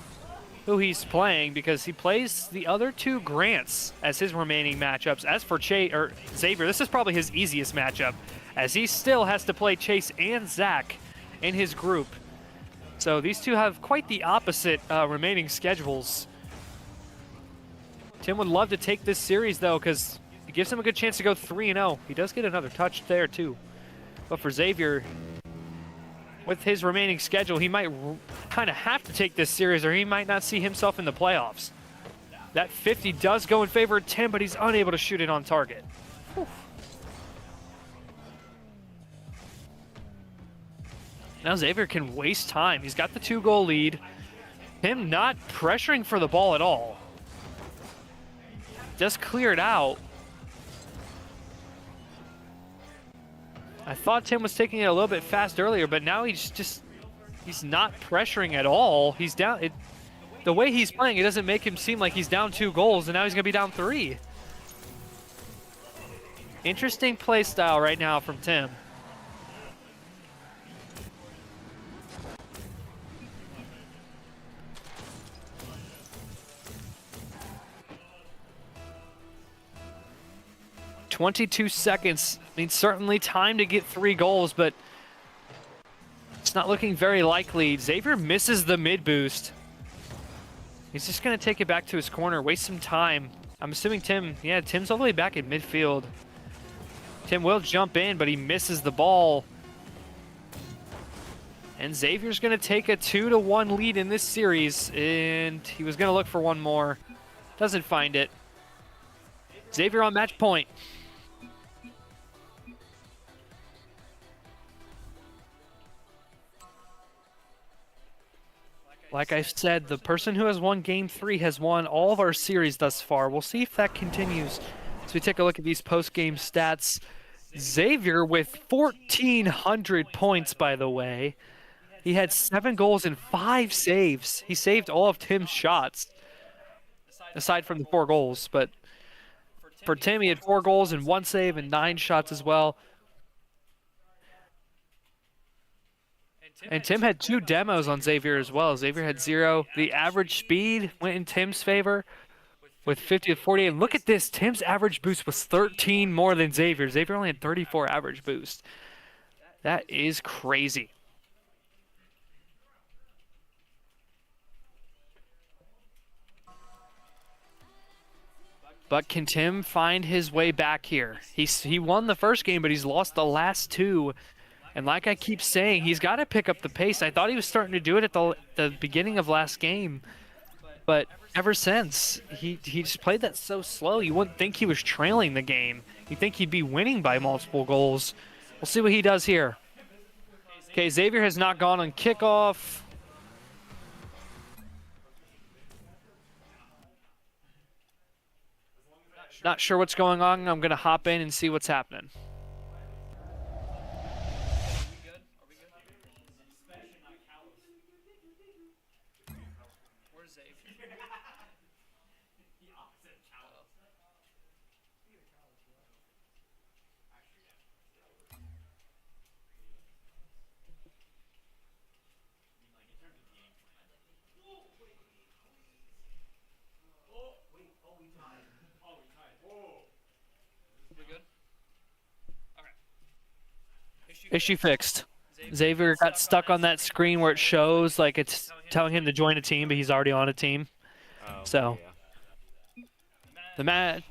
who he's playing, because he plays the other 2 Grants as his remaining matchups. As for Xavier, this is probably his easiest matchup, as he still has to play Chase and Zach in his group. So these two have quite the opposite remaining schedules. Tim would love to take this series, though, because it gives him a good chance to go 3-0. He does get another touch there, too. But for Xavier, with his remaining schedule, he might kind of have to take this series, or he might not see himself in the playoffs. That 50 does go in favor of Tim, but he's unable to shoot it on target. Whew. Now Xavier can waste time. He's got the 2-goal lead. Him not pressuring for the ball at all. Just cleared out. I thought Tim was taking it a little bit fast earlier, but now he's not pressuring at all. He's down. The way he's playing, it doesn't make him seem like he's down 2 goals, and now he's going to be down 3. Interesting play style right now from Tim. 22 seconds. I mean, certainly time to get 3 goals, but it's not looking very likely. Xavier misses the mid boost. He's just going to take it back to his corner, waste some time. I'm assuming Tim's all the way back in midfield. Tim will jump in, but he misses the ball. And Xavier's going to take a 2-1 lead in this series, and he was going to look for one more. Doesn't find it. Xavier on match point. Like I said, the person who has won Game 3 has won all of our series thus far. We'll see if that continues as we take a look at these post-game stats. Xavier with 1,400 points, by the way. He had 7 goals and 5 saves. He saved all of Tim's shots, aside from the 4 goals. But for Tim, he had 4 goals and 1 save and 9 shots as well. And Tim had 2 demos on Xavier as well. Xavier had 0. The average speed went in Tim's favor with 50 to 48. And look at this. Tim's average boost was 13 more than Xavier. Xavier only had 34 average boost. That is crazy. But can Tim find his way back here? He won the first game, but he's lost the last 2. And like I keep saying, he's got to pick up the pace. I thought he was starting to do it at the beginning of last game. But ever since, he just played that so slow. You wouldn't think he was trailing the game. You'd think he'd be winning by multiple goals. We'll see what he does here. Okay, Xavier has not gone on kickoff. Not sure what's going on. I'm going to hop in and see what's happening. Issue fixed. Xavier got stuck on that screen where it shows like it's telling him to join a team, but he's already on a team. So the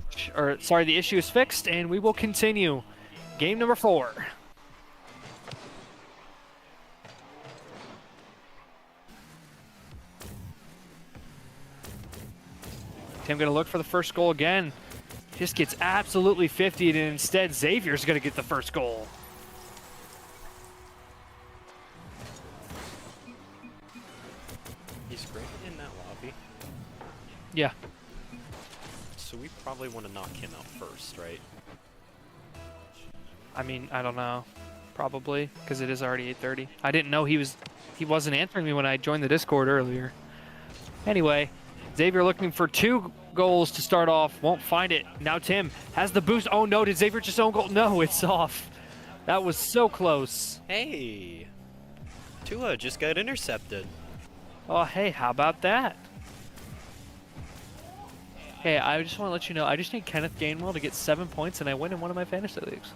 issue is fixed, and we will continue. Game number 4. Tim going to look for the first goal again. Just gets absolutely 50'd, and instead Xavier's going to get the first goal. Yeah. So we probably want to knock him out first, right? I mean, I don't know. Probably, because it is already 8:30. I didn't know he wasn't answering me when I joined the Discord earlier. Anyway, Xavier looking for 2 goals to start off. Won't find it. Now Tim has the boost. Oh no, did Xavier just own goal? No, it's off. That was so close. Hey, Tua just got intercepted. Oh, hey, how about that? Hey, I just want to let you know, I just need Kenneth Gainwell to get 7 points and I win in one of my fantasy leagues.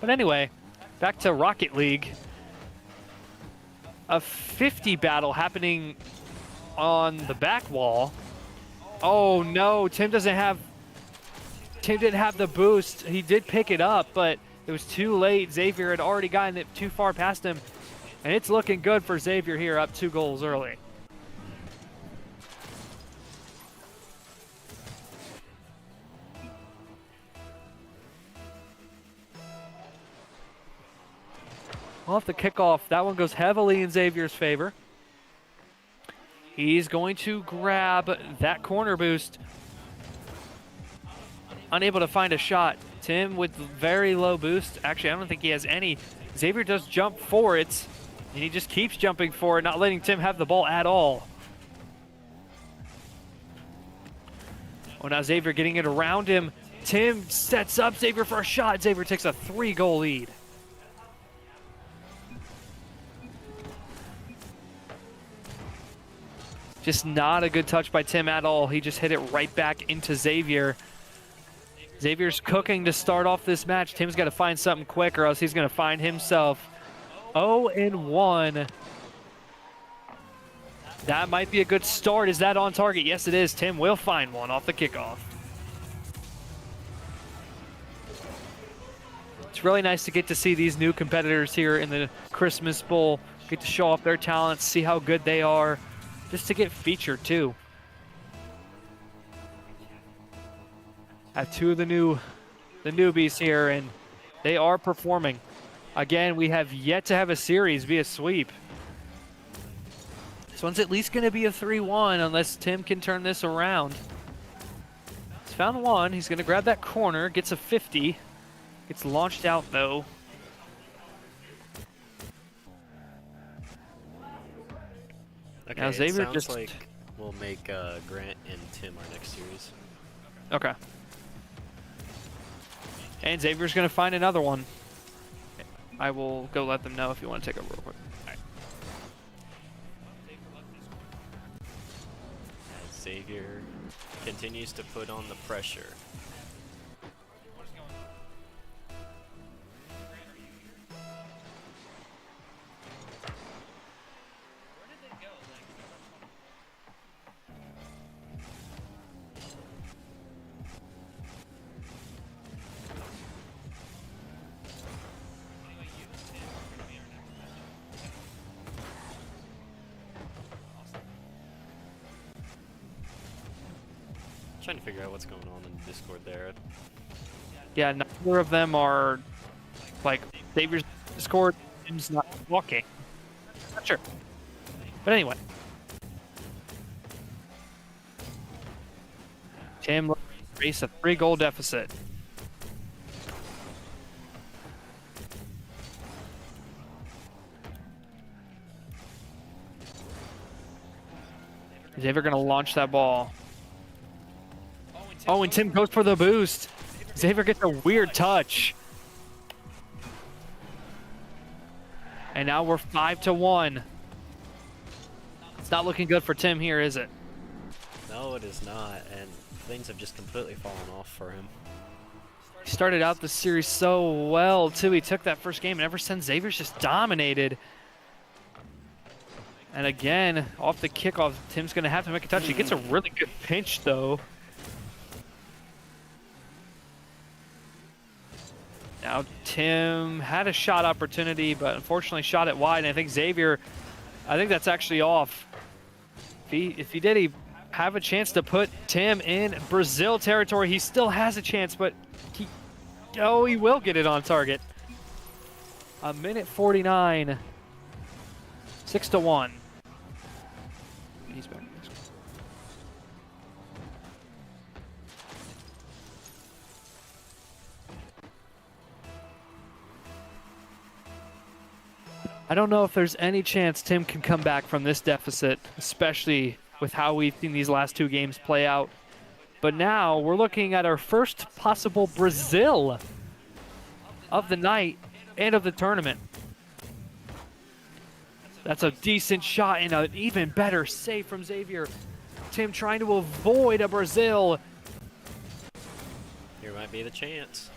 But anyway, back to Rocket League. A 50 battle happening on the back wall. Oh no, Tim didn't have the boost. He did pick it up, but it was too late. Xavier had already gotten it too far past him. And it's looking good for Xavier here, up 2 goals early. Off the kickoff, that one goes heavily in Xavier's favor. He's going to grab that corner boost. Unable to find a shot. Tim with very low boost. Actually, I don't think he has any. Xavier does jump for it, and he just keeps jumping for it, not letting Tim have the ball at all. Oh, now Xavier getting it around him. Tim sets up Xavier for a shot. Xavier takes a 3-goal lead. Just not a good touch by Tim at all. He just hit it right back into Xavier. Xavier's cooking to start off this match. Tim's got to find something quick or else he's going to find himself 0-1. That might be a good start. Is that on target? Yes, it is. Tim will find one off the kickoff. It's really nice to get to see these new competitors here in the Christmas Bowl, get to show off their talents, see how good they are, just to get featured too. Have two of the newbies here, and they are performing. Again, we have yet to have a series be a sweep. This one's at least going to be a 3-1 unless Tim can turn this around. He's found one. He's going to grab that corner, gets a 50. Gets launched out though. Okay, Now Xavier sounds just like we'll make Grant and Tim our next series. Okay. And Xavier's going to find another one. I will go let them know if you want to take over real quick. All right. As Xavier continues to put on the pressure. Trying to figure out what's going on in Discord there. Yeah, neither of them are, like, Xavier's Discord, Tim's not walking. Not sure. But anyway. Tim race a 3-goal deficit. Xavier gonna launch that ball. Oh, and Tim goes for the boost. Xavier gets a weird touch. And now we're 5-1. It's not looking good for Tim here, is it? No, it is not, and things have just completely fallen off for him. He started out the series so well, too. He took that first game, and ever since, Xavier's just dominated. And again, off the kickoff, Tim's going to have to make a touch. He gets a really good pinch, though. Now, Tim had a shot opportunity, but unfortunately shot it wide. And I think Xavier, I think that's actually off. If he did, he have a chance to put Tim in Brazil territory. He still has a chance, but he will get it on target. A minute 49, 6-1. He's back. I don't know if there's any chance Tim can come back from this deficit, especially with how we've seen these last two games play out. But now we're looking at our first possible Brazil of the night and of the tournament. That's a decent shot and an even better save from Xavier. Tim trying to avoid a Brazil. Here might be the chance.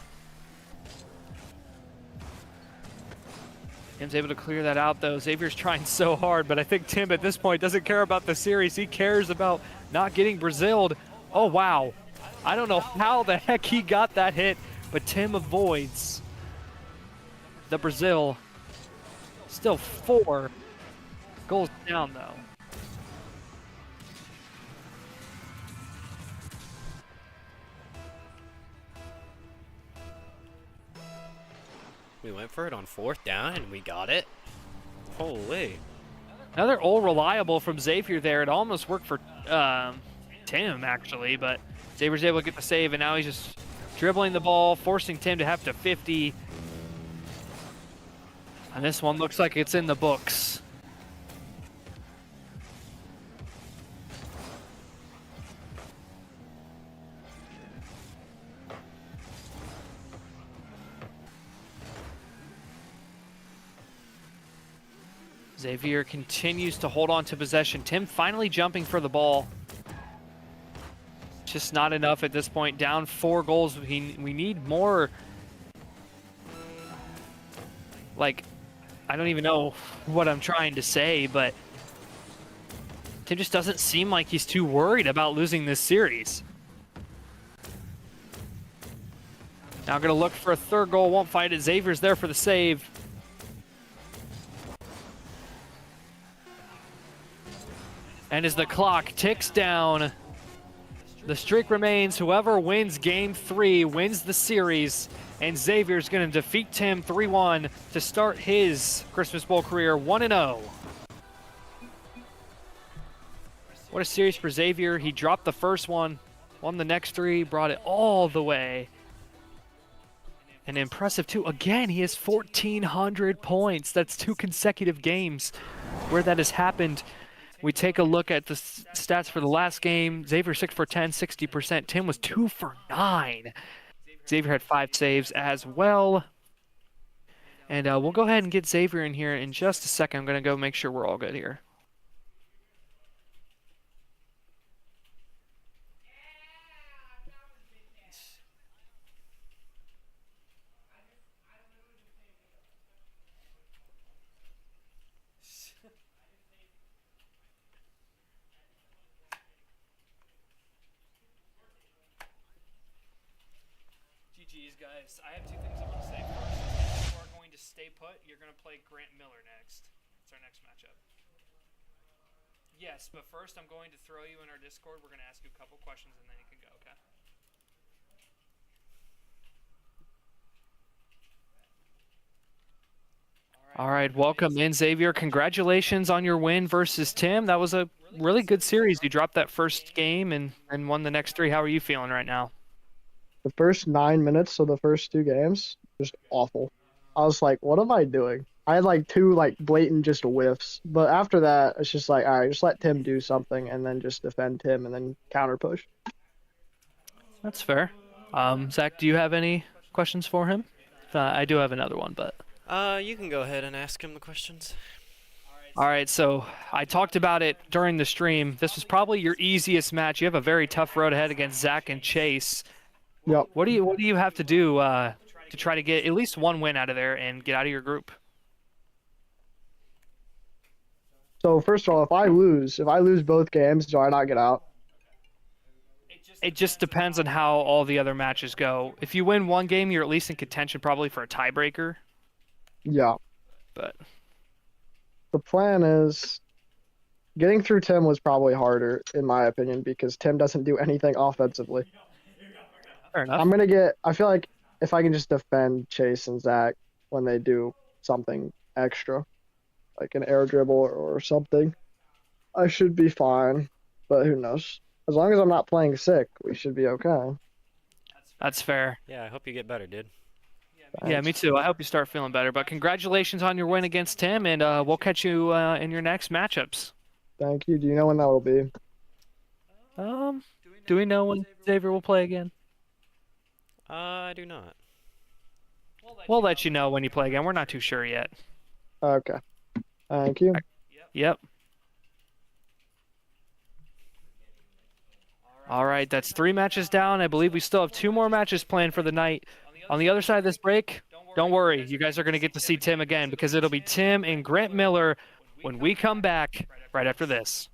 Tim's able to clear that out, though. Xavier's trying so hard, but I think Tim at this point doesn't care about the series. He cares about not getting Braziled. Oh, wow. I don't know how the heck he got that hit, but Tim avoids the Brazil. Still 4 goals down, though. We went for it on 4th down and we got it. Holy. Another all reliable from Xavier there. It almost worked for Tim, actually, but Xavier's able to get the save, and now he's just dribbling the ball, forcing Tim to have to 50. And this one looks like it's in the books. Xavier continues to hold on to possession. Tim finally jumping for the ball. just not enough at this point. Down 4 goals. We need more. Like, I don't even know what I'm trying to say, but Tim just doesn't seem like he's too worried about losing this series. Now going to look for a third goal. Won't find it. Xavier's there for the save. And as the clock ticks down, the streak remains. Whoever wins game 3 wins the series. And Xavier's going to defeat Tim 3-1 to start his Christmas Bowl career 1-0. What a series for Xavier. He dropped the first one, won the next 3, brought it all the way. And impressive too. Again, he has 1,400 points. That's 2 consecutive games where that has happened. We take a look at the stats for the last game. Xavier 6 for 10, 60%. Tim was 2 for 9. Xavier had 5 saves as well. And we'll go ahead and get Xavier in here in just a second. I'm going to go make sure we're all good here. GG's, guys. I have 2 things I want to say. First, if you are going to stay put, you're going to play Grant Miller next. It's our next matchup. Yes, but first I'm going to throw you in our Discord. We're going to ask you a couple questions, and then you can go, okay? All right, welcome in, Xavier. Congratulations on your win versus Tim. That was a really good series. You dropped that first game and won the next 3. How are you feeling right now? The first 9 minutes of the first 2 games, just awful. I was like, what am I doing? I had like 2 like blatant just whiffs. But after that, it's just like, all right, just let Tim do something and then just defend him and then counter push. That's fair. Zach, do you have any questions for him? I do have another one, but... You can go ahead and ask him the questions. All right, so I talked about it during the stream. This was probably your easiest match. You have a very tough road ahead against Zach and Chase. Yep. What do you have to do to try to get at least 1 win out of there and get out of your group? So first of all, if I lose both games, do I not get out? It just depends on how all the other matches go. If you win 1 game, you're at least in contention probably for a tiebreaker. Yeah. But the plan is getting through Tim was probably harder, in my opinion, because Tim doesn't do anything offensively. Fair enough. I feel like if I can just defend Chase and Zach when they do something extra, like an air dribble or something, I should be fine. But who knows? As long as I'm not playing sick, we should be okay. That's fair. Yeah, I hope you get better, dude. Yeah, me too. I hope you start feeling better. But congratulations on your win against Tim, and we'll catch you in your next matchups. Thank you. Do you know when that will be? Do we know when Xavier will play again? I do not. We'll let you know when you play again. We're not too sure yet. Okay. Thank you. Yep. All right, that's 3 matches down. I believe we still have 2 more matches planned for the night. On the other side of this break, don't worry. You guys are going to get to see Tim again because it'll be Tim and Grant Miller when we come back right after this.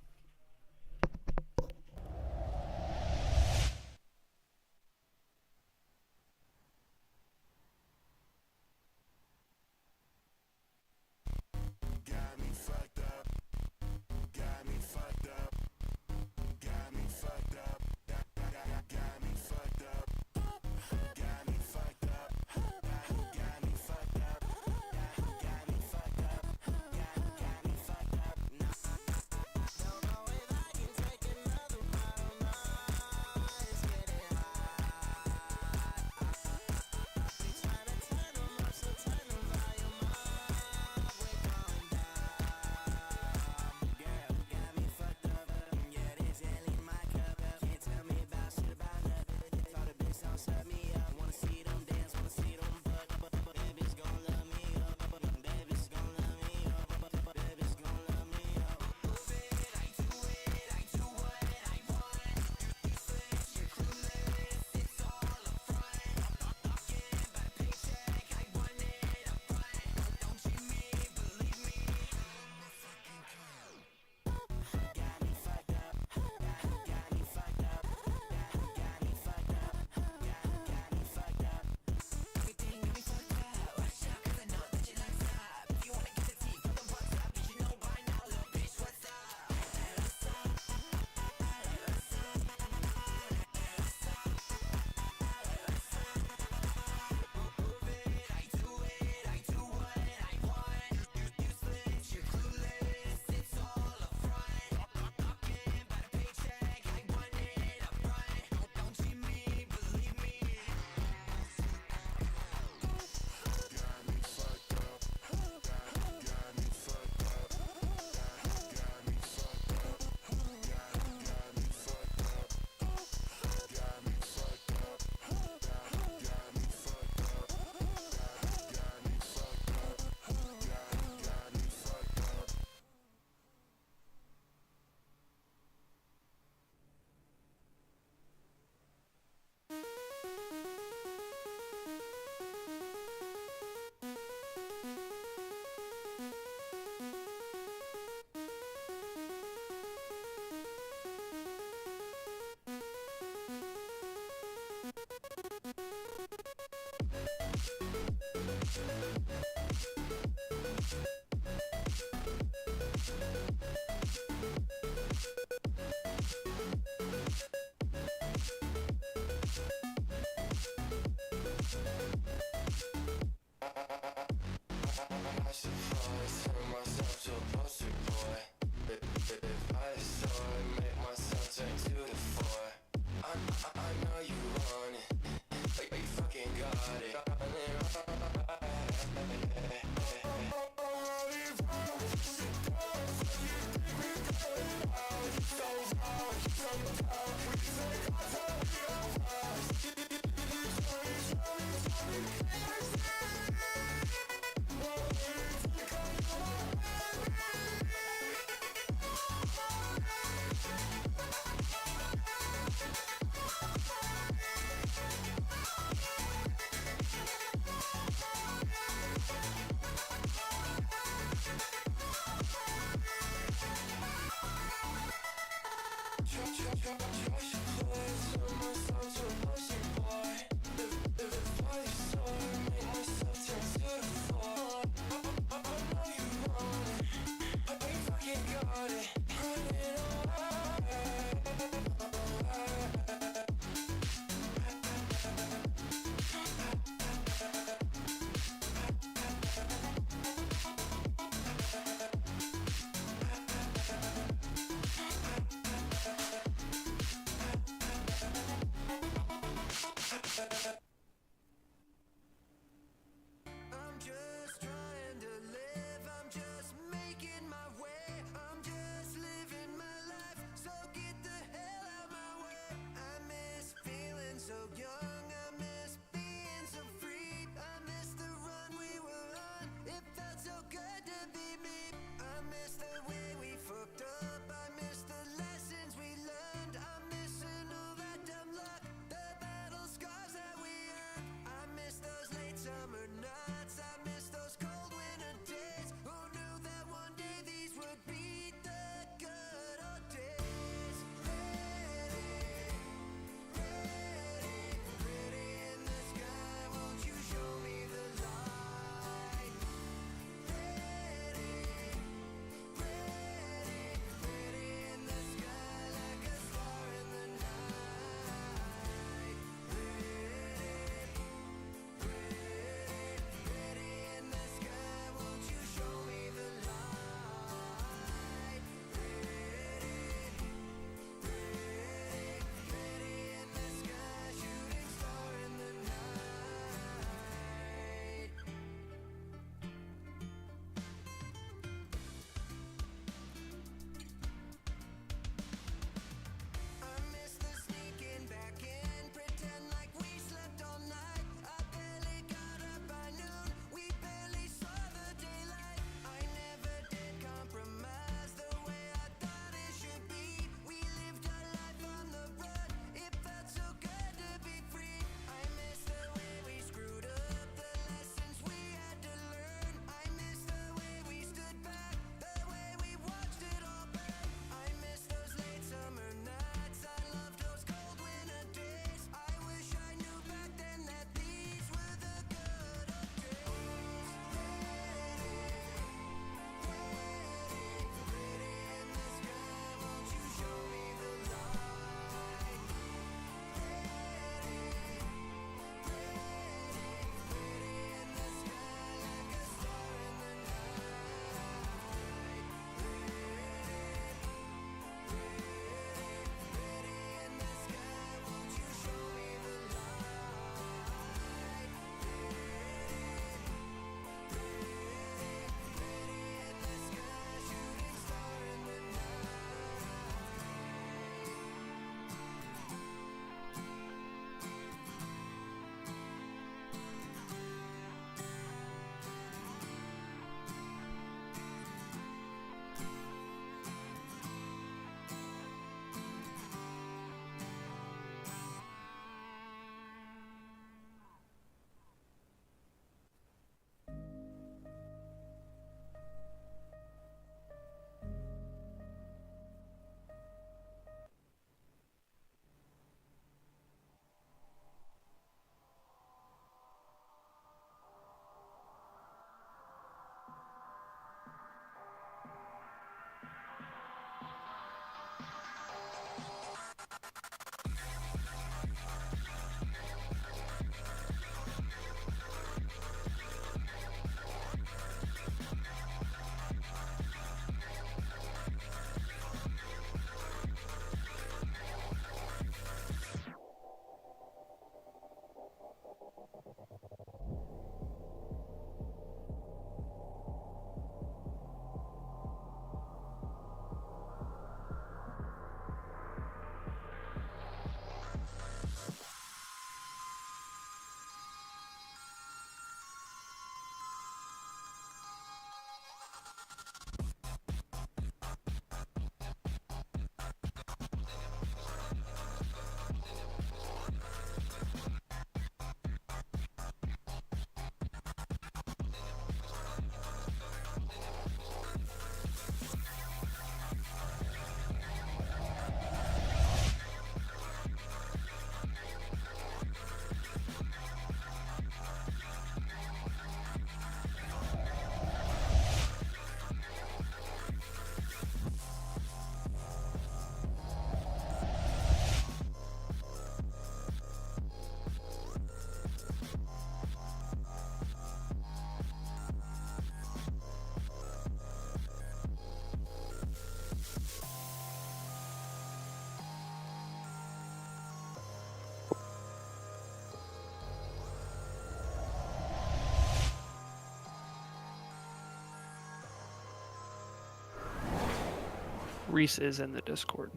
Reese is in the Discord.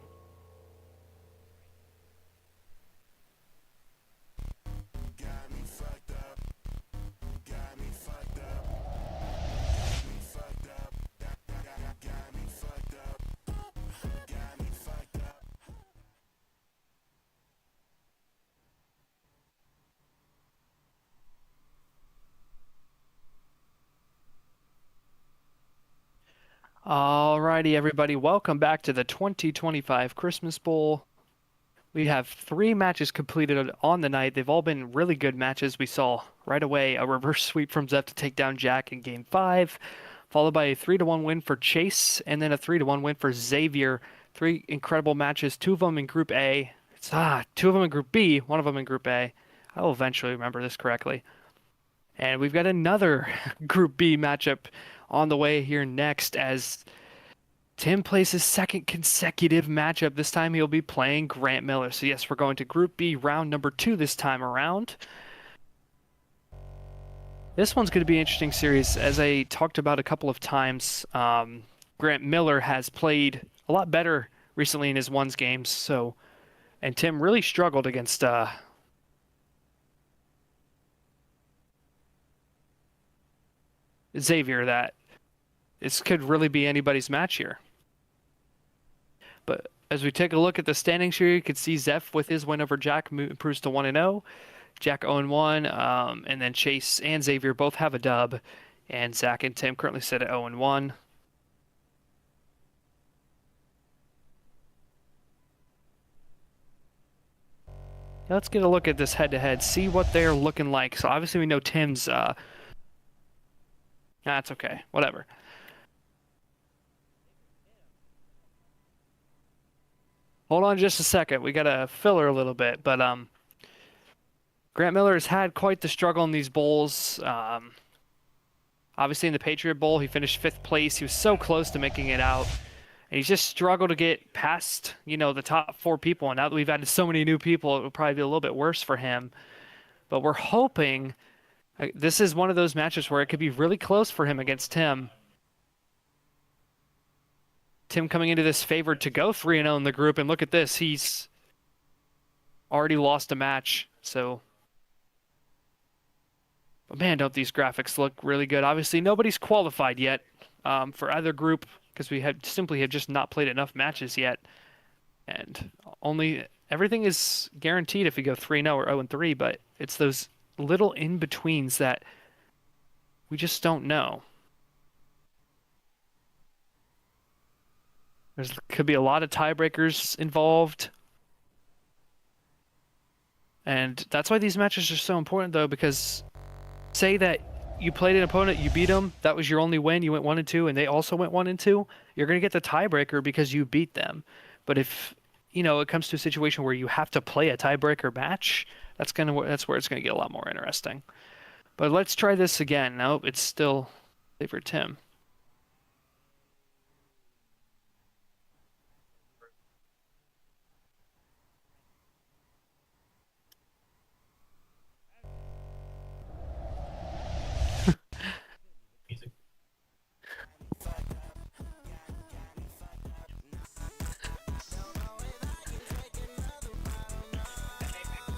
Alrighty, everybody, welcome back to the 2025 Christmas Bowl. We have 3 matches completed on the night. They've all been really good matches. We saw right away a reverse sweep from Zeph to take down Jack in Game 5, followed by a 3-1 win for Chase, and then a 3-1 win for Xavier. 3 incredible matches, 2 of them in Group A. 2 of them in Group B, 1 of them in Group A. I will eventually remember this correctly. And we've got another Group B matchup on the way here next as Tim plays his 2nd consecutive matchup. This time he'll be playing Grant Miller. So yes, we're going to Group B round number 2 this time around. This one's going to be an interesting series. As I talked about a couple of times, Grant Miller has played a lot better recently in his ones games. And Tim really struggled against Xavier. That this could really be anybody's match here. But as we take a look at the standings here, you can see Zeph with his win over Jack improves to 1-0. Jack 0-1, and then Chase and Xavier both have a dub, and Zach and Tim currently sit at 0-1. Let's get a look at this head-to-head, see what they're looking like. So obviously we know Tim's... That's okay, whatever. Hold on just a second. We got to filler a little bit, but Grant Miller has had quite the struggle in these bowls. Obviously in the Patriot Bowl, he finished 5th place. He was so close to making it out. And he's just struggled to get past, the top 4 people. And now that we've added so many new people, it will probably be a little bit worse for him. But we're hoping this is one of those matches where it could be really close for him against Tim. Tim coming into this favored to go 3-0 in the group, and look at this. He's already lost a match, so... But man, don't these graphics look really good. Obviously, nobody's qualified yet for either group because we have just not played enough matches yet. And everything is guaranteed if we go 3-0 or 0-3, but it's those little in-betweens that we just don't know. There could be a lot of tiebreakers involved. And that's why these matches are so important, though, because say that you played an opponent, you beat them, that was your only win, you went 1-2, and they also went 1-2, you're going to get the tiebreaker because you beat them. But if, it comes to a situation where you have to play a tiebreaker match, that's where it's going to get a lot more interesting. But let's try this again. Nope, it's still favored Tim.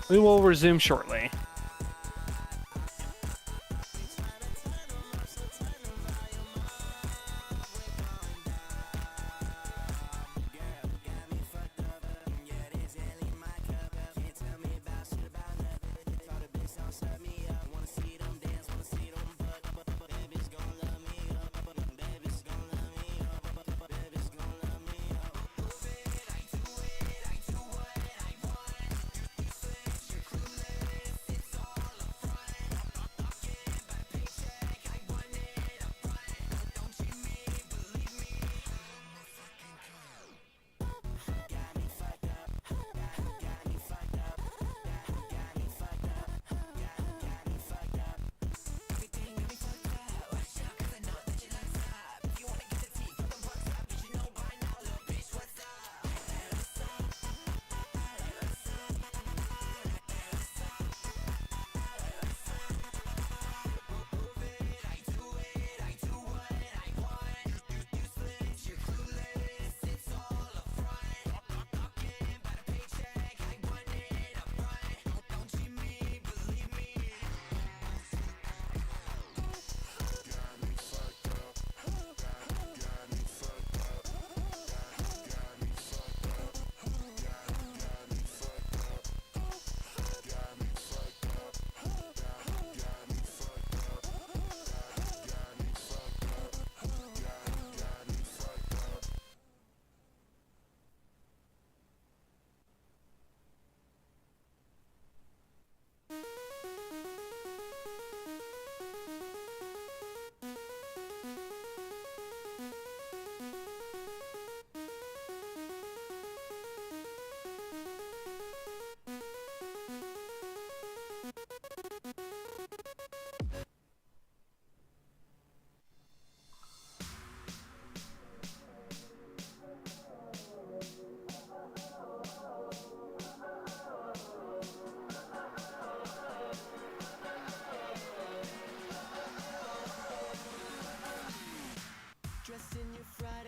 We will resume shortly.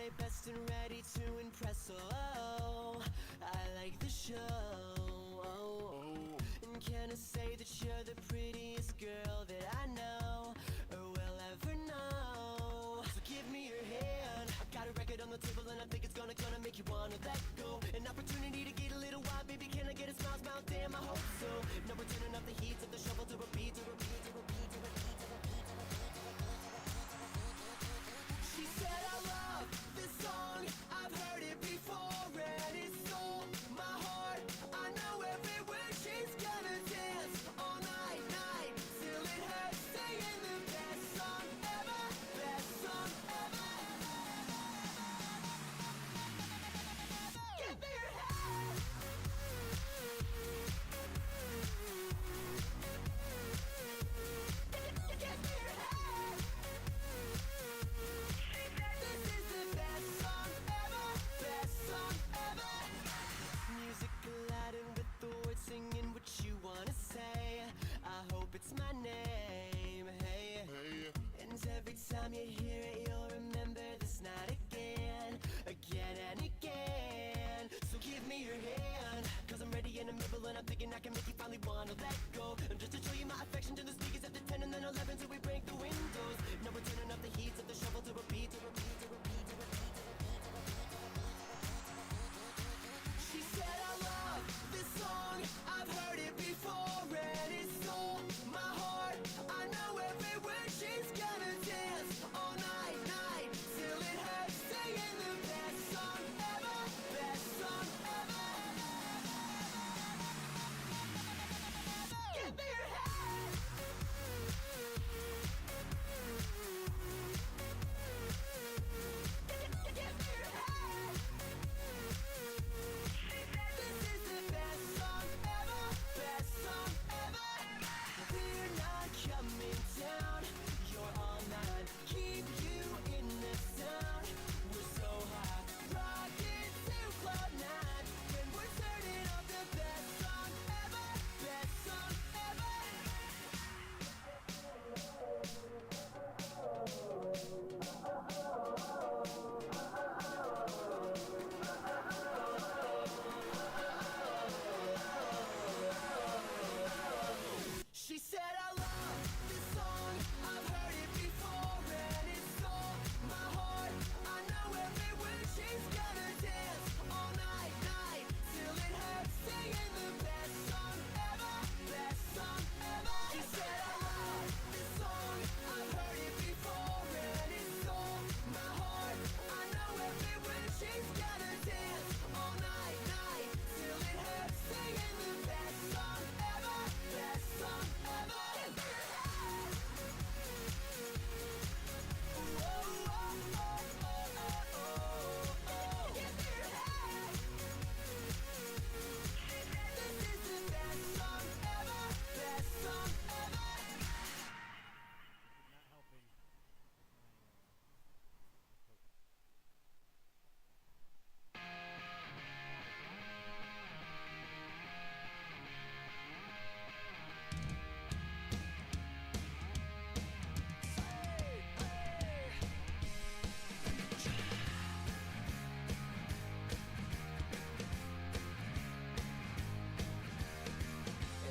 Friday best and ready to impress. Oh, I like the show. And can I say that you're the prettiest girl that I know or will ever know? So give me your hand. I got a record on the table and I think it's gonna make you wanna let go. An opportunity to get a little wild, baby. Can I get a smile, smile? Damn, I hope so. No returning up the heat of the shovel to repeat, to repeat, to repeat, to repeat, to repeat, to repeat. She said I love this song. I've heard it before and it stole my heart. I know every word. She's gonna dance all night, night till it hurts. Singing the best song ever, best song ever. Give me your hand. Give me your hand. This is the best song ever, best song ever. Music colliding with the words, singing what you wanna say. I hope it's my name, hey. And every time you hear it, you'll remember this night again, again and again. So give me your hand, cause I'm ready in the middle and I'm thinking I can make you finally wanna let go. And just to show you my affection to the speakers at the 10 and then 11 till we break the windows. Now we're turning up the heat of the shovel to repeat, to repeat, to repeat, to repeat, to repeat, to repeat. She said I love this song. I've heard it before and it stole my heart. I know every word. She's gonna dance all night, night till it hurts. Singing the best song ever, best song ever. Give me your hand. Give me your hand. This is the best song ever, best song ever. We're not coming down, you're all mine. Keep you in the sound. We're so high, rocking to cloud nine. When we're turning up the best song ever, best song ever. She said I love this song. I've heard it before and it stole my heart. I know every word. She's gonna dance all night, night till it hurts. Singing the best song ever, best song ever. She said I love this song. I've heard it before and it stole my heart. I know every word. She's gonna dance all night, night till it hurts. Singing the best song ever, best song ever. Give me your hand. Whoa, whoa, oh, oh, oh, oh, oh. Give me your hand. This is the best song ever, best song ever.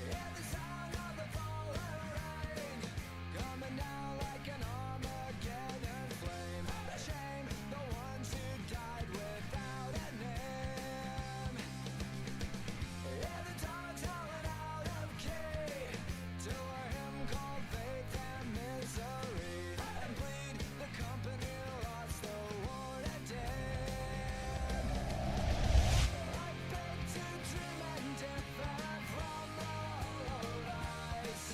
Hear the sound of the falling rain, coming down like an Armageddon flame. The shame, the ones who died without a name. Hear the dogs howling out of key to a hymn called Faith and Misery, and bleed the company lost the war that did. I beg to dream and differ from the hollow lies.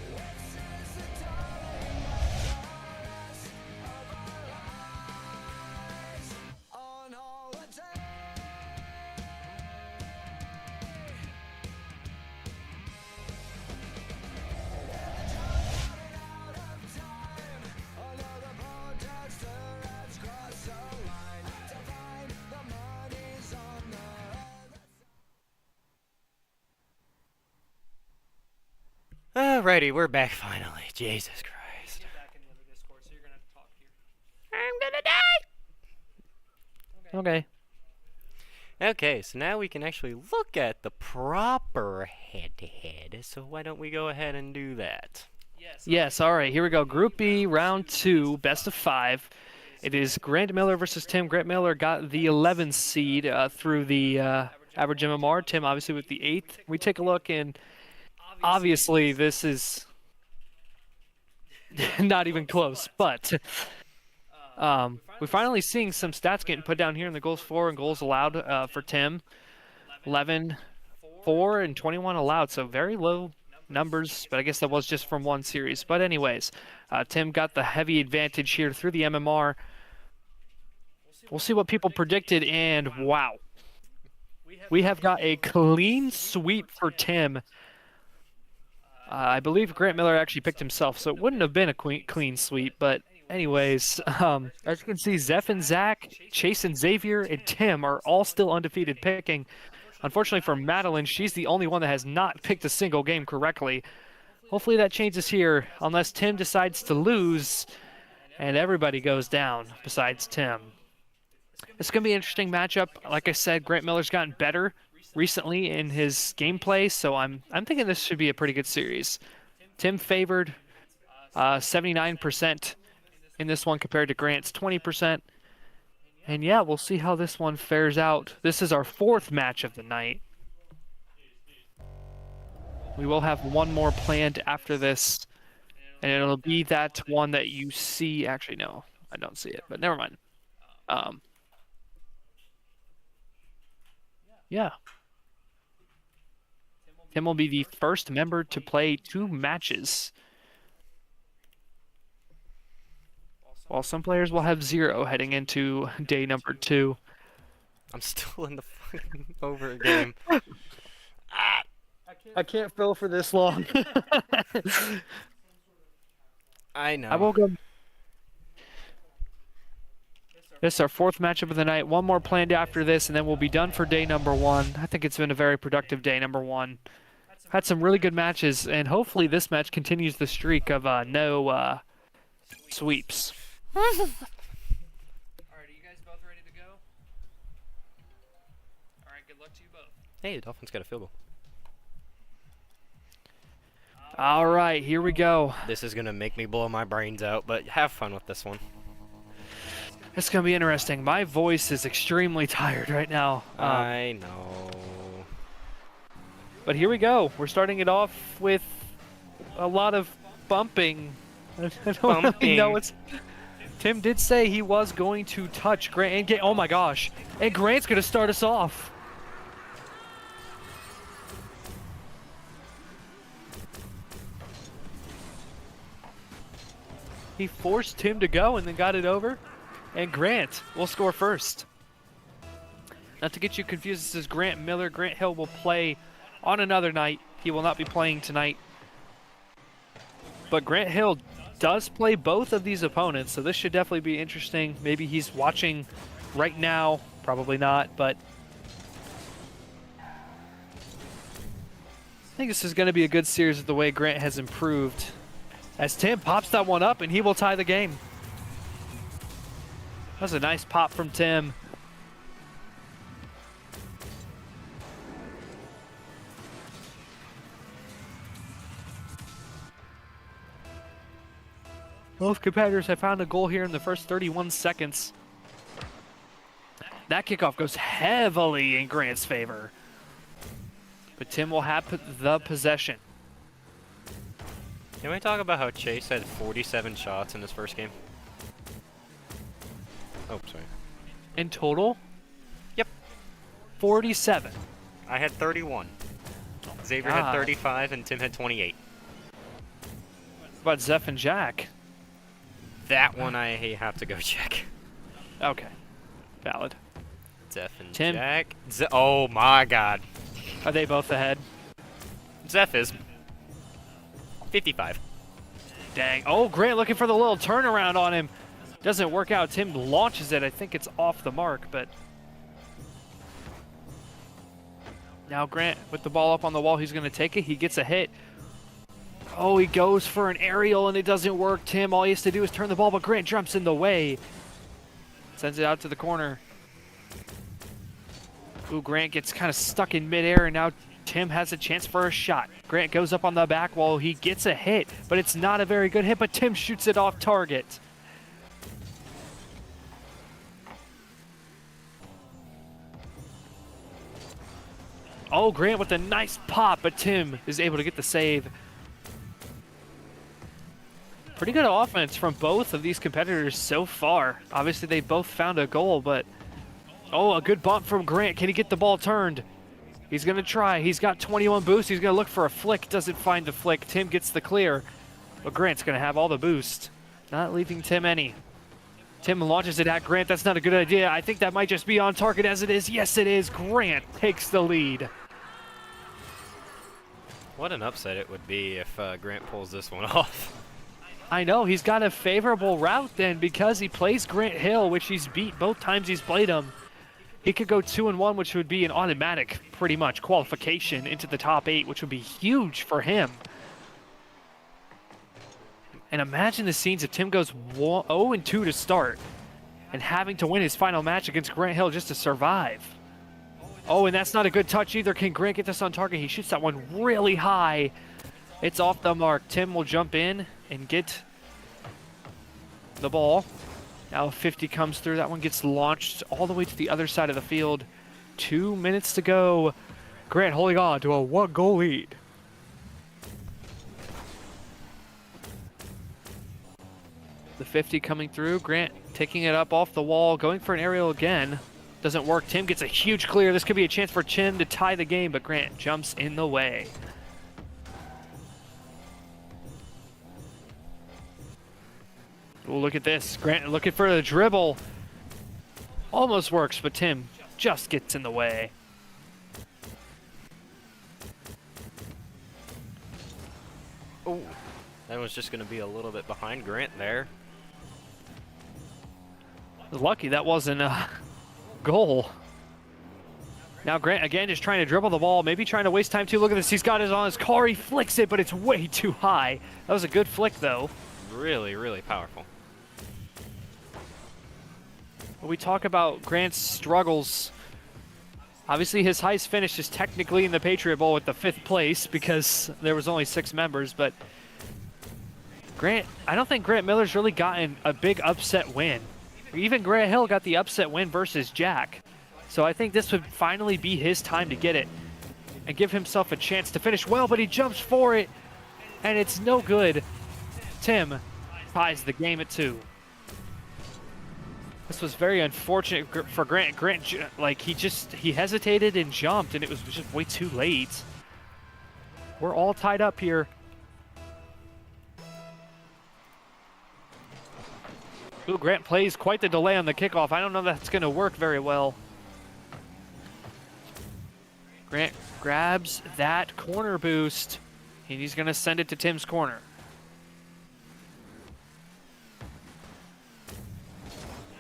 This is the darling of the rest of our lives. On holiday. Running out of time. Another protester has crossed the line to find the money's on the other side. Alrighty, we're back finally. Jesus Christ. Get back in the other Discord, so you're gonna have to talk here. I'm gonna die. Okay. Okay, so now we can actually look at the proper head-to-head. So why don't we go ahead and do that? Yes, all right, here we go. Group B, round 2, best of 5. It is Grant Miller versus Tim. Grant Miller got the 11th seed through the average MMR. Tim, obviously, with the 8th. We take a look, and obviously, this is not even close. But we're finally seeing some stats getting put down here in the goals for and goals allowed for Tim. 11, 4, and 21 allowed, so very low numbers, but I guess that was just from one series. But anyways, Tim got the heavy advantage here through the MMR. We'll see what people predicted, and wow. We have got a clean sweep for Tim. I believe Grant Miller actually picked himself, so it wouldn't have been a clean sweep, but anyways, as you can see, Zeph and Zach, Chase and Xavier, and Tim are all still undefeated picking. Unfortunately for Madeline, she's the only one that has not picked a single game correctly. Hopefully that changes here, unless Tim decides to lose and everybody goes down besides Tim. It's going to be an interesting matchup. Like I said, Grant Miller's gotten better recently in his gameplay, so I'm thinking this should be a pretty good series. Tim favored 79% in this one compared to Grant's 20%. And yeah, we'll see how this one fares out. This is our 4th match of the night. We will have one more planned after this, and it'll be that one that you see. Actually, no, I don't see it, but never mind. Yeah. Tim will be the first member to play 2 matches, while some players will have 0 heading into day number 2. I'm still in the fucking over game. I can't fill for this long. I know. I will go. This is our 4th matchup of the night. One more planned after this, and then we'll be done for day number 1. I think it's been a very productive day number 1. Had some really good matches, and hopefully this match continues the streak of no sweeps. All right, are you guys both ready to go? All right, good luck to you both. Hey, the Dolphins got a field goal. All right, here we go. This is going to make me blow my brains out, but have fun with this one. It's going to be interesting. My voice is extremely tired right now. I know. But here we go. We're starting it off with a lot of bumping. I don't really know what's... Tim did say he was going to touch Grant and get... Oh my gosh. And Grant's going to start us off. He forced Tim to go and then got it over. And Grant will score first. Not to get you confused, this is Grant Miller. Grant Hill will play on another night. He will not be playing tonight. But Grant Hill does play both of these opponents, so this should definitely be interesting. Maybe he's watching right now. Probably not, but I think this is going to be a good series with the way Grant has improved. As Tim pops that one up, and he will tie the game. That was a nice pop from Tim. Both competitors have found a goal here in the first 31 seconds. That kickoff goes heavily in Grant's favor. But Tim will have the possession. Can we talk about how Chase had 47 shots in his first game? Oh, sorry. In total? Yep. 47. I had 31. Xavier had 35 and Tim had 28. What about Zeph and Jack? That one I have to go check. Okay. Valid. Zeph and Tim. Jack. Oh my god. Are they both ahead? Zeph is 55. Dang. Oh, Grant looking for the little turnaround on him. Doesn't work out. Tim launches it. I think it's off the mark, but... Now Grant with the ball up on the wall. He's going to take it. He gets a hit. Oh, he goes for an aerial, and it doesn't work. Tim, all he has to do is turn the ball, but Grant jumps in the way. Sends it out to the corner. Ooh, Grant gets kind of stuck in midair, and now Tim has a chance for a shot. Grant goes up on the back wall. He gets a hit, but it's not a very good hit, but Tim shoots it off target. Oh, Grant with a nice pop, but Tim is able to get the save. Pretty good offense from both of these competitors so far. Obviously, they both found a goal, but... Oh, a good bump from Grant. Can he get the ball turned? He's going to try. He's got 21 boost. He's going to look for a flick. Doesn't find the flick. Tim gets the clear. But Grant's going to have all the boost. Not leaving Tim any. Tim launches it at Grant. That's not a good idea. I think that might just be on target as it is. Yes, it is. Grant takes the lead. What an upset it would be if Grant pulls this one off. I know. He's got a favorable route then because he plays Grant Hill, which he's beat both times he's played him. He could go 2-1, which would be an automatic, pretty much, qualification into the top 8, which would be huge for him. And imagine the scenes if Tim goes 0-2 to start and having to win his final match against Grant Hill just to survive. Oh, and that's not a good touch either. Can Grant get this on target? He shoots that one really high. It's off the mark. Tim will jump in and get the ball. Now 50 comes through. That one gets launched all the way to the other side of the field. 2 minutes to go. Grant holding on to a 1-goal lead. The 50 coming through. Grant taking it up off the wall, going for an aerial again. Doesn't work. Tim gets a huge clear. This could be a chance for Tim to tie the game, but Grant jumps in the way. Oh, look at this. Grant looking for the dribble. Almost works, but Tim just gets in the way. Oh, that was just going to be a little bit behind Grant there. Lucky that wasn't a goal. Now Grant again just trying to dribble the ball, maybe trying to waste time too. Look at this. He's got it on his car. He flicks it, but it's way too high. That was a good flick, though. Really, really powerful. We talk about Grant's struggles. Obviously, his highest finish is technically in the Patriot Bowl with the 5th place because there was only 6 members, but Grant, I don't think Grant Miller's really gotten a big upset win. Even Grant Hill got the upset win versus Jack. So I think this would finally be his time to get it and give himself a chance to finish well, but he jumps for it, and it's no good. Tim ties the game at 2. This was very unfortunate for Grant. Grant, like, he hesitated and jumped, and it was just way too late. We're all tied up here. Ooh, Grant plays quite the delay on the kickoff. I don't know if that's going to work very well. Grant grabs that corner boost, and he's going to send it to Tim's corner.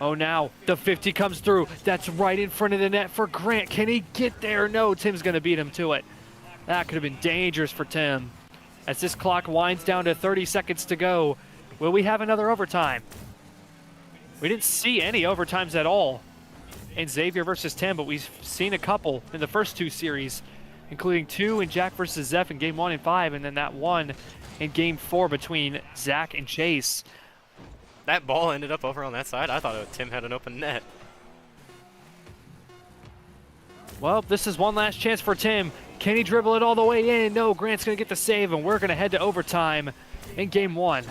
Oh, now the 50 comes through. That's right in front of the net for Grant. Can he get there? No, Tim's going to beat him to it. That could have been dangerous for Tim. As this clock winds down to 30 seconds to go, will we have another overtime? We didn't see any overtimes at all in Xavier versus Tim, but we've seen a couple in the first 2 series, including 2 in Jack versus Zeph in game 1 and 5, and then that one in game 4 between Zach and Chase. That ball ended up over on that side. I thought Tim had an open net. Well, this is one last chance for Tim. Can he dribble it all the way in? No, Grant's going to get the save, and we're going to head to overtime in game 1.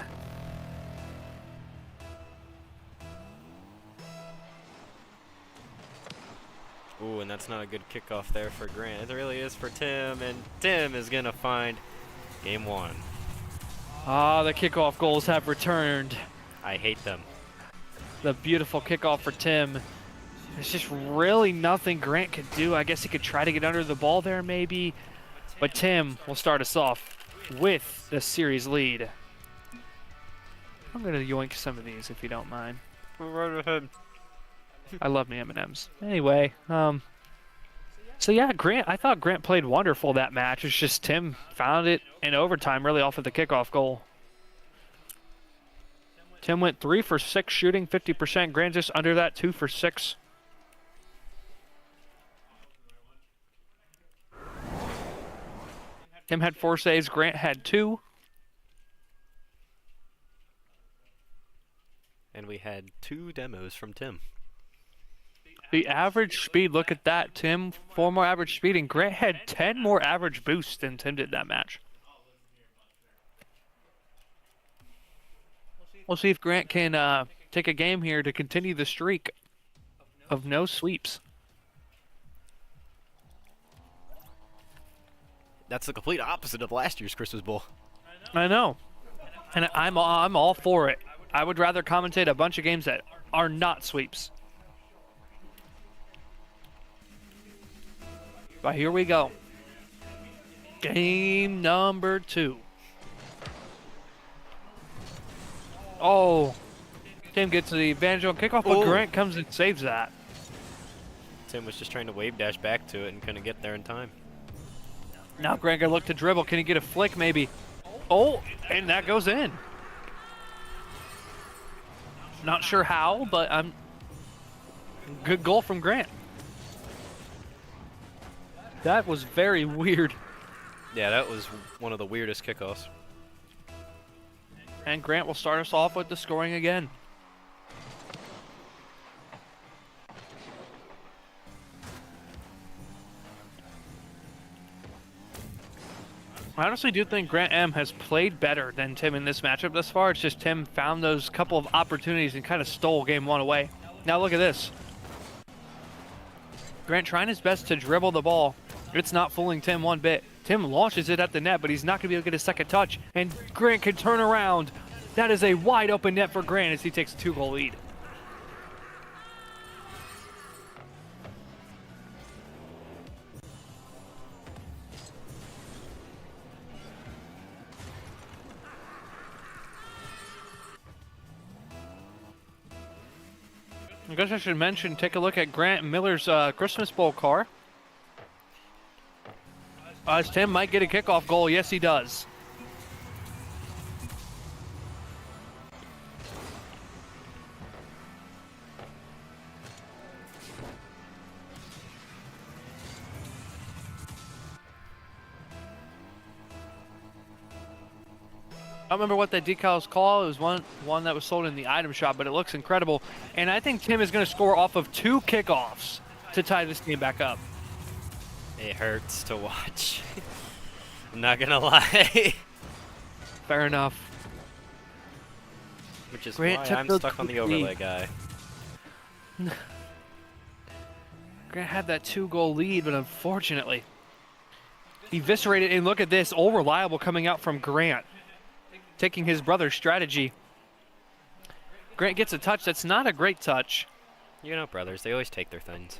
Ooh, and that's not a good kickoff there for Grant. It really is for Tim, and Tim is going to find game 1. Ah, the kickoff goals have returned. I hate them. The beautiful kickoff for Tim. There's just really nothing Grant could do. I guess he could try to get under the ball there maybe. But Tim will start us off with the series lead. I'm going to yoink some of these if you don't mind. Right ahead. I love me M&Ms. Anyway, so yeah, Grant. I thought Grant played wonderful that match. It's just Tim found it in overtime, really off of the kickoff goal. Tim went 3 for 6 shooting, 50%. Grant just under that, 2 for 6. Tim had 4 saves. Grant had 2. And we had 2 demos from Tim. The average speed, look at that. Tim, 4 more average speed, and Grant had 10 more average boosts than Tim did that match. We'll see if Grant can take a game here to continue the streak of no sweeps. That's the complete opposite of last year's Christmas Bowl. I know. And I'm all for it. I would rather commentate a bunch of games that are not sweeps. But here we go. Game number 2. Oh, Tim gets the advantage on kickoff, but Grant comes and saves that. Tim was just trying to wave dash back to it and couldn't get there in time. Now Grant gonna look to dribble. Can he get a flick maybe? Oh, and that goes in. Not sure how, but good goal from Grant. That was very weird. Yeah, that was one of the weirdest kickoffs. And Grant will start us off with the scoring again. I honestly do think Grant M has played better than Tim in this matchup thus far. It's just Tim found those couple of opportunities and kind of stole game 1 away. Now look at this. Grant trying his best to dribble the ball. It's not fooling Tim one bit. Tim launches it at the net, but he's not going to be able to get a second touch. And Grant can turn around. That is a wide open net for Grant as he takes a 2-goal lead. I guess I should mention, take a look at Grant Miller's Christmas Bowl car. As Tim might get a kickoff goal. Yes, he does. I don't remember what that decal is called. It was one that was sold in the item shop, but it looks incredible. And I think Tim is going to score off of 2 kickoffs to tie this game back up. It hurts to watch. I'm not going to lie. Fair enough. Which is Grant why took I'm the stuck on the lead. overlay guy. Grant had that 2-goal lead, but unfortunately, eviscerated. And look at this, all reliable coming out from Grant, taking his brother's strategy. Grant gets a touch. That's not a great touch. You know, brothers, they always take their things.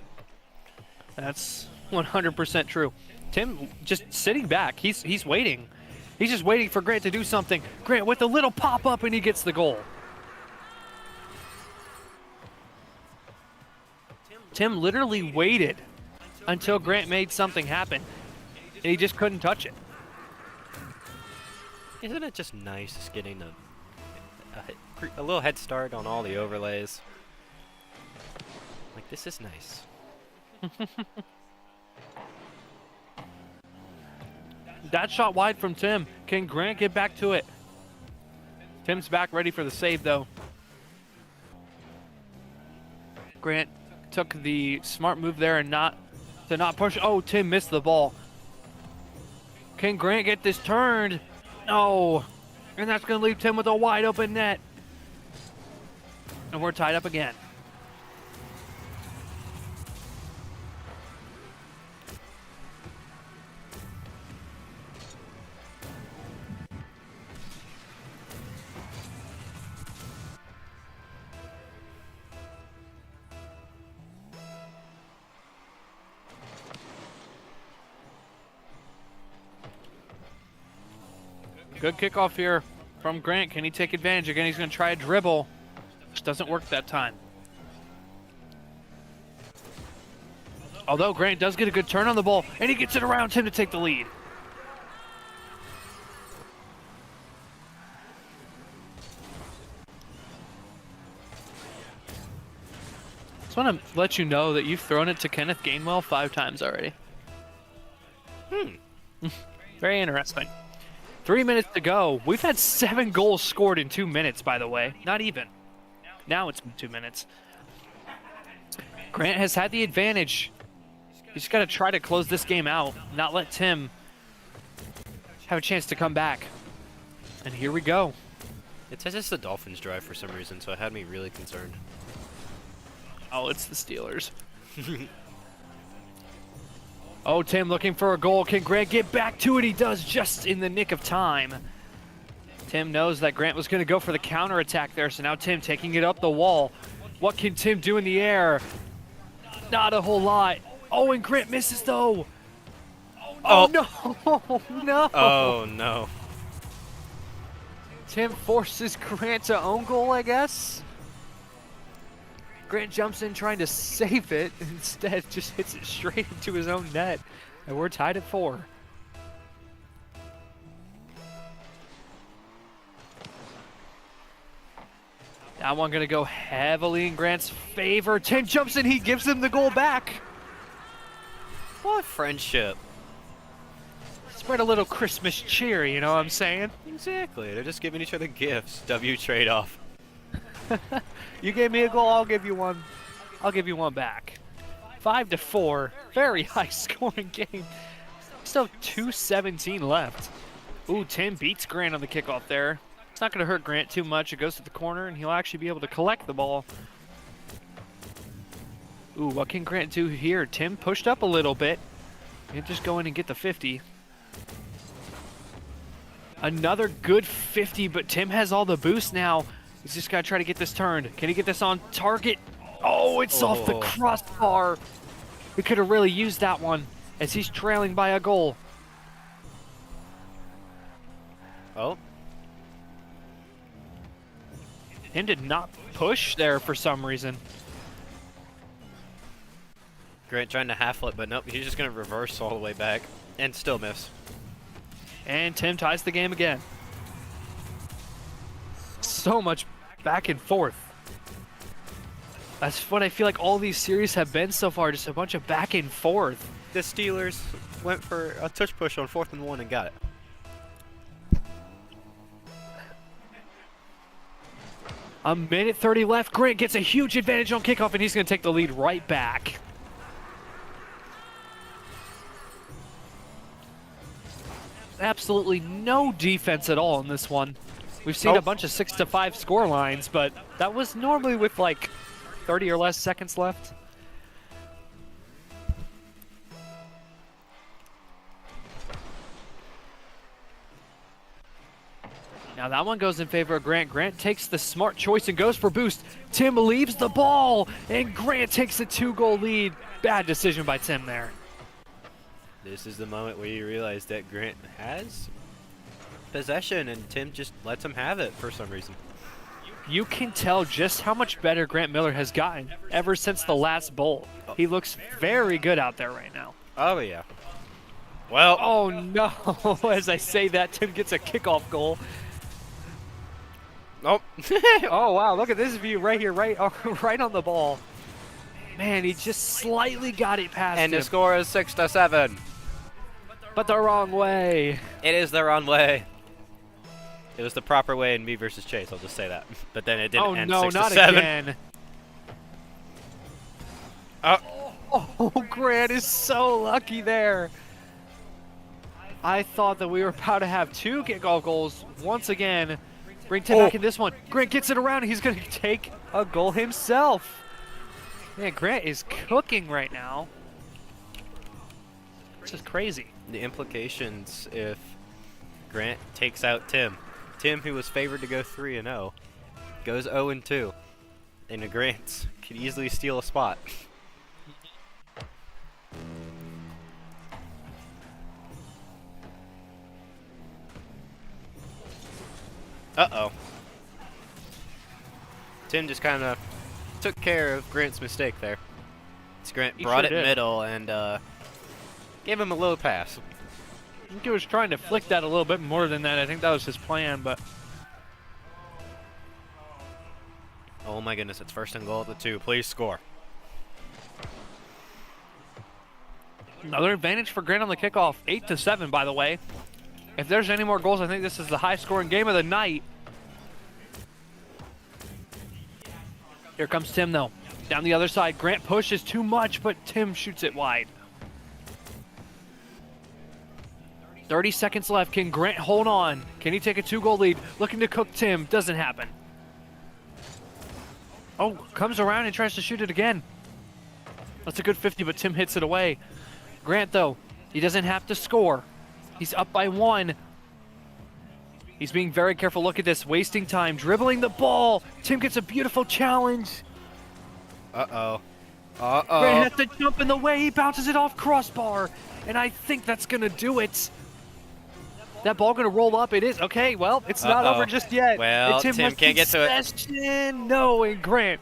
That's 100% true. Tim just sitting back. He's waiting. He's just waiting for Grant to do something. Grant with a little pop-up, and he gets the goal. Tim literally waited until Grant made something happen, and he just couldn't touch it. Isn't it just nice getting a little head start on all the overlays? Like, this is nice. That shot wide from Tim. Can Grant get back to it? Tim's back ready for the save, though. Grant took the smart move there and not push. Oh, Tim missed the ball. Can Grant get this turned? No. And that's going to leave Tim with a wide open net. And we're tied up again. Good kickoff here from Grant. Can he take advantage? Again, he's going to try a dribble. Which doesn't work that time. Although Grant does get a good turn on the ball, and he gets it around Tim to take the lead. Just want to let you know that you've thrown it to Kenneth Gainwell 5 times already. Very interesting. 3 minutes to go. We've had 7 goals scored in 2 minutes, by the way. Not even. Now it's been 2 minutes. Grant has had the advantage. He's got to try to close this game out, not let Tim have a chance to come back. And here we go. It says it's the Dolphins' drive for some reason, so it had me really concerned. Oh, it's the Steelers. Oh, Tim looking for a goal. Can Grant get back to it? He does, just in the nick of time. Tim knows that Grant was going to go for the counterattack there, so now Tim taking it up the wall. What can Tim do in the air? Not a whole lot. Oh, and Grant misses, though. Oh, no. No. Oh, no. Tim forces Grant to own goal, I guess. Grant jumps in trying to save it. Instead, just hits it straight into his own net. And we're tied at 4. That one going to go heavily in Grant's favor. Tim jumps in. He gives him the goal back. What friendship. Spread a little Christmas cheer, you know what I'm saying? Exactly. They're just giving each other gifts. W trade-off. You gave me a goal, I'll give you one. I'll give you one back. 5-4. Very high scoring game. Still 2:17 left. Ooh, Tim beats Grant on the kickoff there. It's not going to hurt Grant too much. It goes to the corner, and he'll actually be able to collect the ball. Ooh, what can Grant do here? Tim pushed up a little bit. He'll just go in and get the 50. Another good 50, but Tim has all the boost now. He's just got to try to get this turned. Can he get this on target? Oh, it's off the crossbar. We could have really used that one as he's trailing by a goal. Oh. Tim did not push there for some reason. Grant trying to half flip, but nope, he's just going to reverse all the way back and still miss. And Tim ties the game again. So much back and forth. That's what I feel like all these series have been so far, just a bunch of back and forth. The Steelers went for a touch push on 4th and 1 and got it. A minute 30 left. Grant gets a huge advantage on kickoff, and he's going to take the lead right back. Absolutely no defense at all in this one. We've seen a bunch of 6-5 score lines, but that was normally with like 30 or less seconds left. Now that one goes in favor of Grant. Grant takes the smart choice and goes for boost. Tim leaves the ball, and Grant takes a 2-goal lead. Bad decision by Tim there. This is the moment where you realize that Grant has possession, and Tim just lets him have it for some reason. You can tell just how much better Grant Miller has gotten ever since the last bowl. He looks very good out there right now. Oh, yeah. Well. Oh, no. As I say that, Tim gets a kickoff goal. Oh. Oh, wow. Look at this view right here, right on the ball. Man, he just slightly got it past and him. the score is 6-7. But the wrong way. It is the wrong way. It was the proper way in me versus Chase, I'll just say that. But then it didn't end 6-7. Oh, no, not again. Oh, Grant is so lucky there. I thought that we were about to have 2 kickoff goals once again. Bring Tim back in this one. Grant gets it around. He's going to take a goal himself. Man, Grant is cooking right now. This is crazy. The implications if Grant takes out Tim. Tim, who was favored to go 3-0, goes 0-2. And the Grants could easily steal a spot. Uh-oh. Tim just kind of took care of Grant's mistake there. So Grant brought it middle and gave him a little pass. I think he was trying to flick that a little bit more than that. I think that was his plan, but... Oh my goodness, it's 1st and goal at the 2. Please score. Another advantage for Grant on the kickoff. 8-7, by the way. If there's any more goals, I think this is the high-scoring game of the night. Here comes Tim, though. Down the other side, Grant pushes too much, but Tim shoots it wide. 30 seconds left. Can Grant hold on? Can he take a 2-goal lead? Looking to cook Tim. Doesn't happen. Oh, comes around and tries to shoot it again. That's a good 50, but Tim hits it away. Grant, though, he doesn't have to score. He's up by 1. He's being very careful. Look at this, wasting time, dribbling the ball. Tim gets a beautiful challenge. Uh-oh. Grant has to jump in the way. He bounces it off crossbar, and I think that's going to do it. That ball going to roll up. It is. Okay, well, it's not over just yet. Well, And Tim can't get to it. No, and Grant.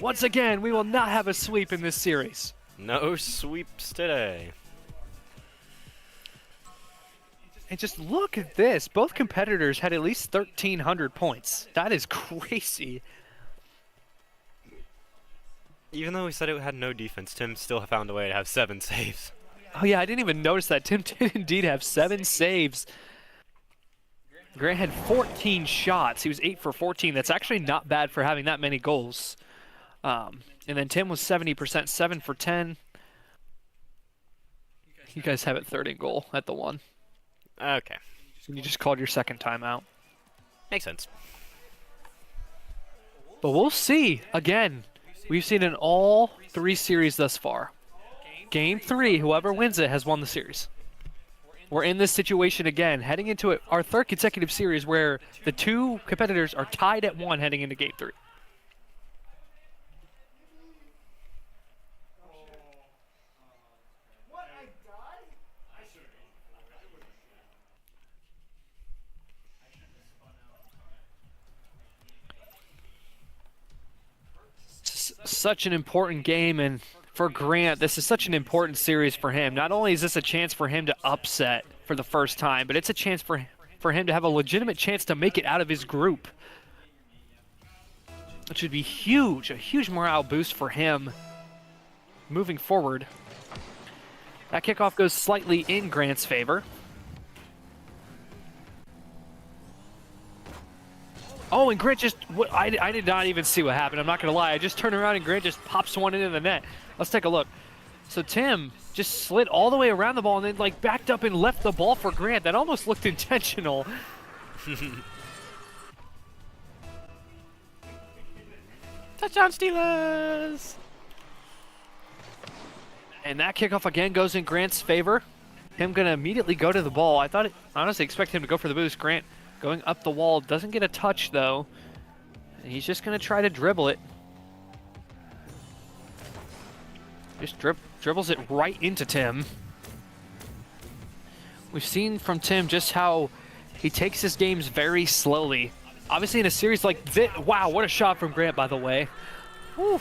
Once again, we will not have a sweep in this series. No sweeps today. And just look at this. Both competitors had at least 1,300 points. That is crazy. Even though we said it had no defense, Tim still found a way to have 7 saves. Oh, yeah, I didn't even notice that. Tim did indeed have 7 saves. Grant had 14 shots. He was 8 for 14. That's actually not bad for having that many goals. And then Tim was 70%, 7 for 10. You guys have it third and goal at the 1. Okay. And you just called your second timeout. Makes sense. But we'll see. Again, we've seen in all 3 series thus far. Game 3, whoever wins it has won the series. We're in this situation again, heading into our 3rd consecutive series where the 2 competitors are tied at 1 heading into Game 3. Such an important game, and for Grant, this is such an important series for him. Not only is this a chance for him to upset for the first time, but it's a chance for him to have a legitimate chance to make it out of his group. Which would be huge, a huge morale boost for him moving forward. That kickoff goes slightly in Grant's favor. Oh, and Grant just, I did not even see what happened. I'm not going to lie. I just turned around and Grant just pops one into the net. Let's take a look. So Tim just slid all the way around the ball and then like backed up and left the ball for Grant. That almost looked intentional. Touchdown Steelers! And that kickoff again goes in Grant's favor. Him going to immediately go to the ball. I honestly expect him to go for the boost. Grant going up the wall, doesn't get a touch though. And he's just going to try to dribble it. Just dribbles it right into Tim. We've seen from Tim just how he takes his games very slowly. Obviously in a series like this, wow, what a shot from Grant, by the way. Whew.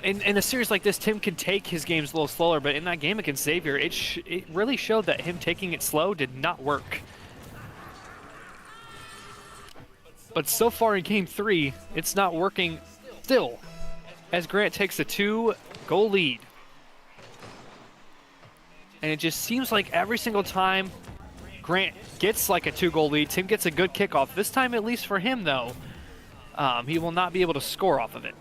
In a series like this, Tim can take his games a little slower, but in that game against Xavier, it really showed that him taking it slow did not work. But so far in Game 3, it's not working still, as Grant takes a 2-goal lead. And it just seems like every single time Grant gets like a 2-goal lead, Tim gets a good kickoff. This time, at least for him, though, he will not be able to score off of it.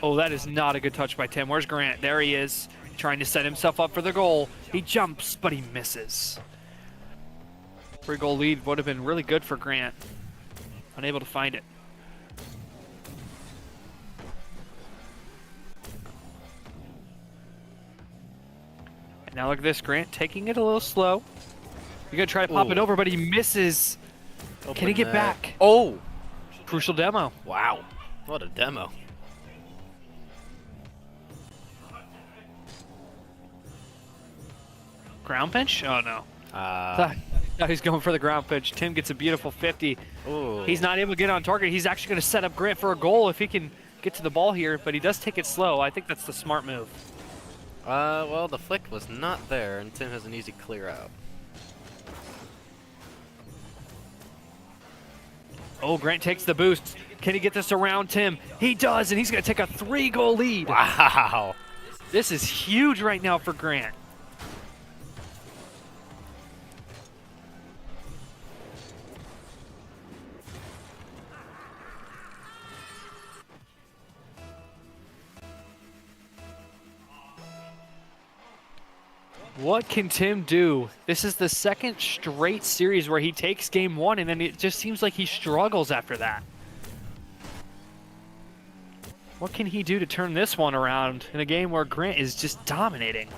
Oh, that is not a good touch by Tim. Where's Grant? There he is, trying to set himself up for the goal. He jumps, but he misses. 3-goal lead would have been really good for Grant. Unable to find it. And now look at this, Grant taking it a little slow. You're going to try to pop it over, but he misses. Can he get back? Oh! Crucial demo. Wow. What a demo. Ground pinch? Oh, no. Now he's going for the ground pitch. Tim gets a beautiful 50. Ooh. He's not able to get on target. He's actually going to set up Grant for a goal if he can get to the ball here, but he does take it slow. I think that's the smart move. Well, the flick was not there, and Tim has an easy clear out. Oh, Grant takes the boost. Can he get this around Tim? He does, and he's going to take a 3-goal lead. Wow. This is huge right now for Grant. What can Tim do? This is the second straight series where he takes game one, and then it just seems like he struggles after that. What can he do to turn this one around in a game where Grant is just dominating?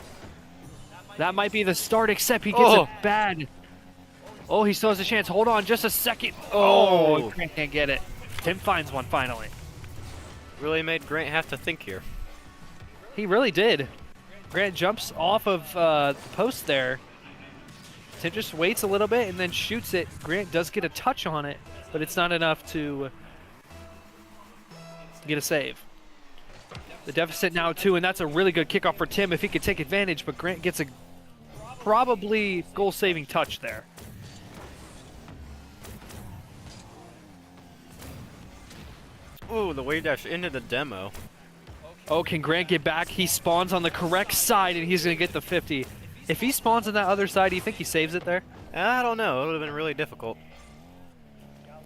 That might be the start, except he gets it bad. Oh, he still has a chance. Hold on just a second. Oh, Grant can't get it. Tim finds one finally. Really made Grant have to think here. He really did. Grant jumps off of the post there. Tim just waits a little bit and then shoots it. Grant does get a touch on it, but it's not enough to get a save. The deficit now 2, and that's a really good kickoff for Tim if he could take advantage, but Grant gets a probably goal-saving touch there. Ooh, the wave dash into the demo. Oh, can Grant get back? He spawns on the correct side, and he's going to get the 50. If he spawns on that other side, do you think he saves it there? I don't know. It would have been really difficult.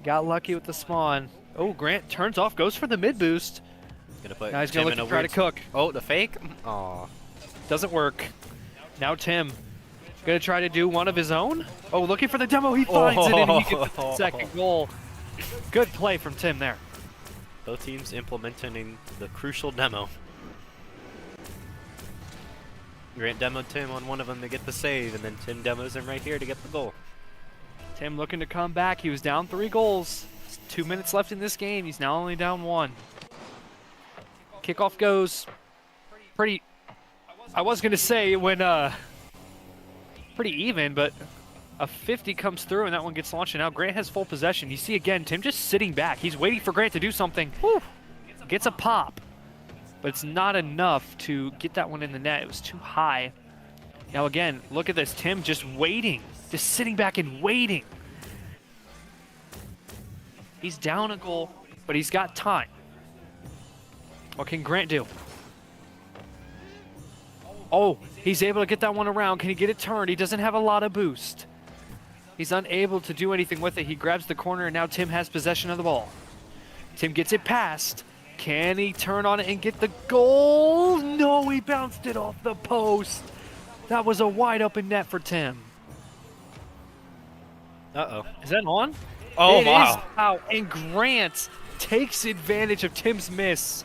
Got lucky with the spawn. Oh, Grant turns off, goes for the mid boost. Gonna put Now he's going to look to try to cook. Oh, the fake? Aw. Doesn't work. Now Tim going to try to do one of his own. Oh, looking for the demo. He finds it, and he gets the second goal. Good play from Tim there. Both teams implementing the crucial demo. Grant demoed Tim on one of them to get the save, and then Tim demos him right here to get the goal. Tim looking to come back. He was down 3 goals. 2 minutes left in this game. He's now only down 1. Kickoff goes pretty, I was going to say when pretty even, but a 50 comes through and that one gets launched, and now Grant has full possession. You see again, Tim just sitting back. He's waiting for Grant to do something. Whew. Gets a pop, but it's not enough to get that one in the net. It was too high. Now again, look at this. Tim just waiting, just sitting back and waiting. He's down a goal, but he's got time. What can Grant do? Oh, he's able to get that one around. Can he get it turned? He doesn't have a lot of boost. He's unable to do anything with it. He grabs the corner, and now Tim has possession of the ball. Tim gets it past. Can he turn on it and get the goal? No, he bounced it off the post. That was a wide open net for Tim. Uh-oh. Is that on? Oh, it wow. Is out, and Grant takes advantage of Tim's miss